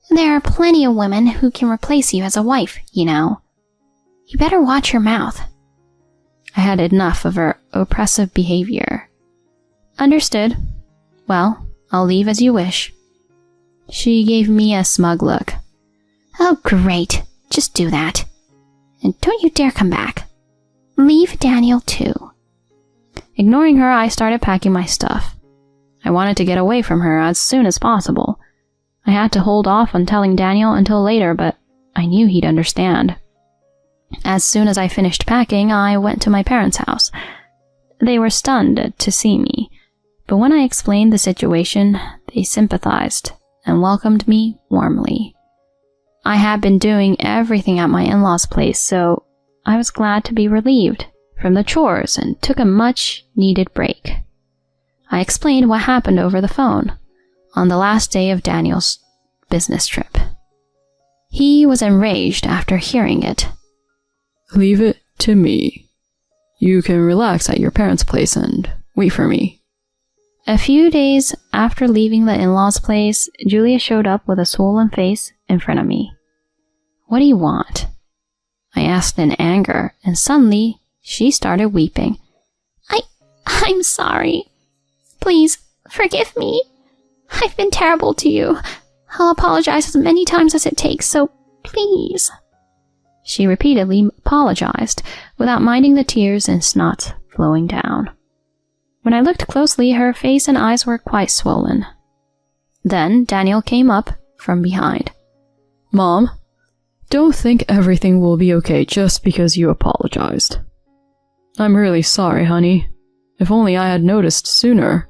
Speaker 4: There are plenty of women who can replace you as a wife, you know. You better watch your mouth.
Speaker 2: I had enough of her oppressive behavior. Understood. Well, I'll leave as you wish. She gave me a smug look.
Speaker 4: Oh, great. Just do that. And don't you dare come back. Leave Daniel too.
Speaker 2: Ignoring her, I started packing my stuff. I wanted to get away from her as soon as possible. I had to hold off on telling Daniel until later, but I knew he'd understand. As soon as I finished packing, I went to my parents' house. They were stunned to see me, but when I explained the situation, they sympathized and welcomed me warmly. I had been doing everything at my in-laws' place, so I was glad to be relieved from the chores and took a much-needed break. I explained what happened over the phone on the last day of Daniel's business trip. He was enraged after hearing it.
Speaker 3: Leave it to me. You can relax at your parents' place and wait for me.
Speaker 2: A few days after leaving the in-laws' place, Julia showed up with a swollen face in front of me. What do you want? I asked in anger, and suddenly she started weeping.
Speaker 4: I'm sorry. Please, forgive me. I've been terrible to you. I'll apologize as many times as it takes, so please.
Speaker 2: She repeatedly apologized, without minding the tears and snot flowing down. When I looked closely, her face and eyes were quite swollen. Then Daniel came up from behind.
Speaker 3: Mom, don't think everything will be okay just because you apologized. I'm really sorry, honey. If only I had noticed sooner.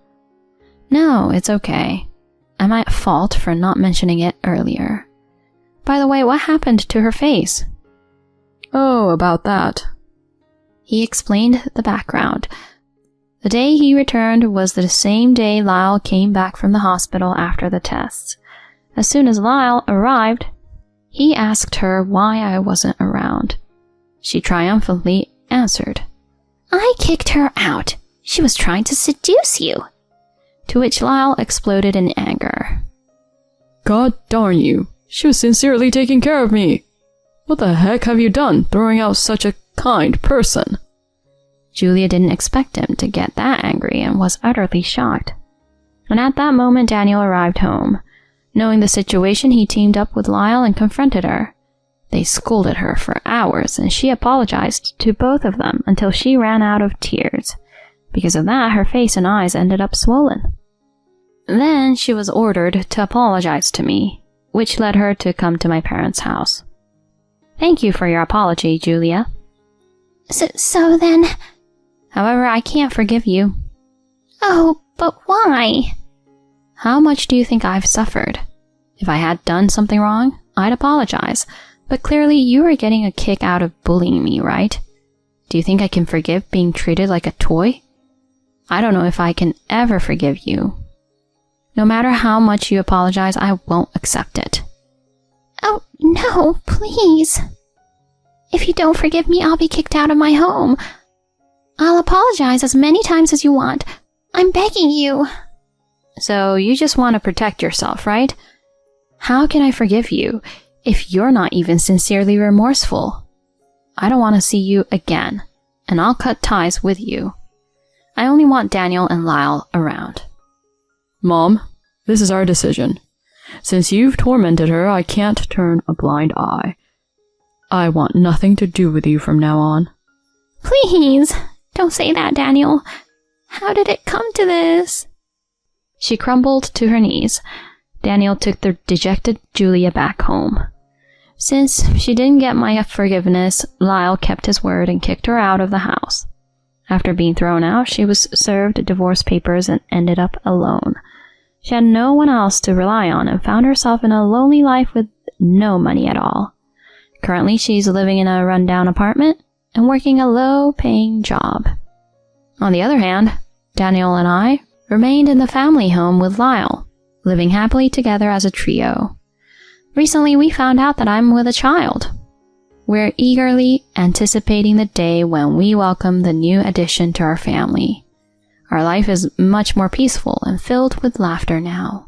Speaker 2: No, it's okay. I'm at fault for not mentioning it earlier. By the way, what happened to her face?
Speaker 3: Oh, about that.
Speaker 2: He explained the background. The day he returned was the same day Lyle came back from the hospital after the tests. As soon as Lyle arrived, he asked her why I wasn't around. She triumphantly answered,
Speaker 4: I kicked her out. She was trying to seduce you.
Speaker 2: To which Lyle exploded in anger.
Speaker 3: God darn you. She was sincerely taking care of me. What the heck have you done, throwing out such a kind person?
Speaker 2: Julia didn't expect him to get that angry and was utterly shocked. And at that moment, Daniel arrived home. Knowing the situation, he teamed up with Lyle and confronted her. They scolded her for hours, and she apologized to both of them until she ran out of tears. Because of that, her face and eyes ended up swollen. Then she was ordered to apologize to me, which led her to come to my parents' house. Thank you for your apology, Julia.
Speaker 4: So then...
Speaker 2: However, I can't forgive you.
Speaker 4: Oh, but why?
Speaker 2: How much do you think I've suffered? If I had done something wrong, I'd apologize. But clearly you are getting a kick out of bullying me, right? Do you think I can forgive being treated like a toy? I don't know if I can ever forgive you. No matter how much you apologize, I won't accept it.
Speaker 4: Oh, no, please. If you don't forgive me, I'll be kicked out of my home. I'll apologize as many times as you want. I'm begging you.
Speaker 2: So you just want to protect yourself, right? How can I forgive you if you're not even sincerely remorseful? I don't want to see you again, and I'll cut ties with you. I only want Daniel and Lyle around.
Speaker 3: Mom, this is our decision. Since you've tormented her, I can't turn a blind eye. I want nothing to do with you from now on.
Speaker 4: Please, don't say that, Daniel. How did it come to this?
Speaker 2: She crumbled to her knees. Daniel took the dejected Julia back home. Since she didn't get my forgiveness, Lyle kept his word and kicked her out of the house. After being thrown out, she was served divorce papers and ended up alone. She had no one else to rely on and found herself in a lonely life with no money at all. Currently, she's living in a rundown apartment and working a low-paying job. On the other hand, Daniel and I remained in the family home with Lyle, living happily together as a trio. Recently, we found out that I'm with a child. We're eagerly anticipating the day when we welcome the new addition to our family. Our life is much more peaceful and filled with laughter now.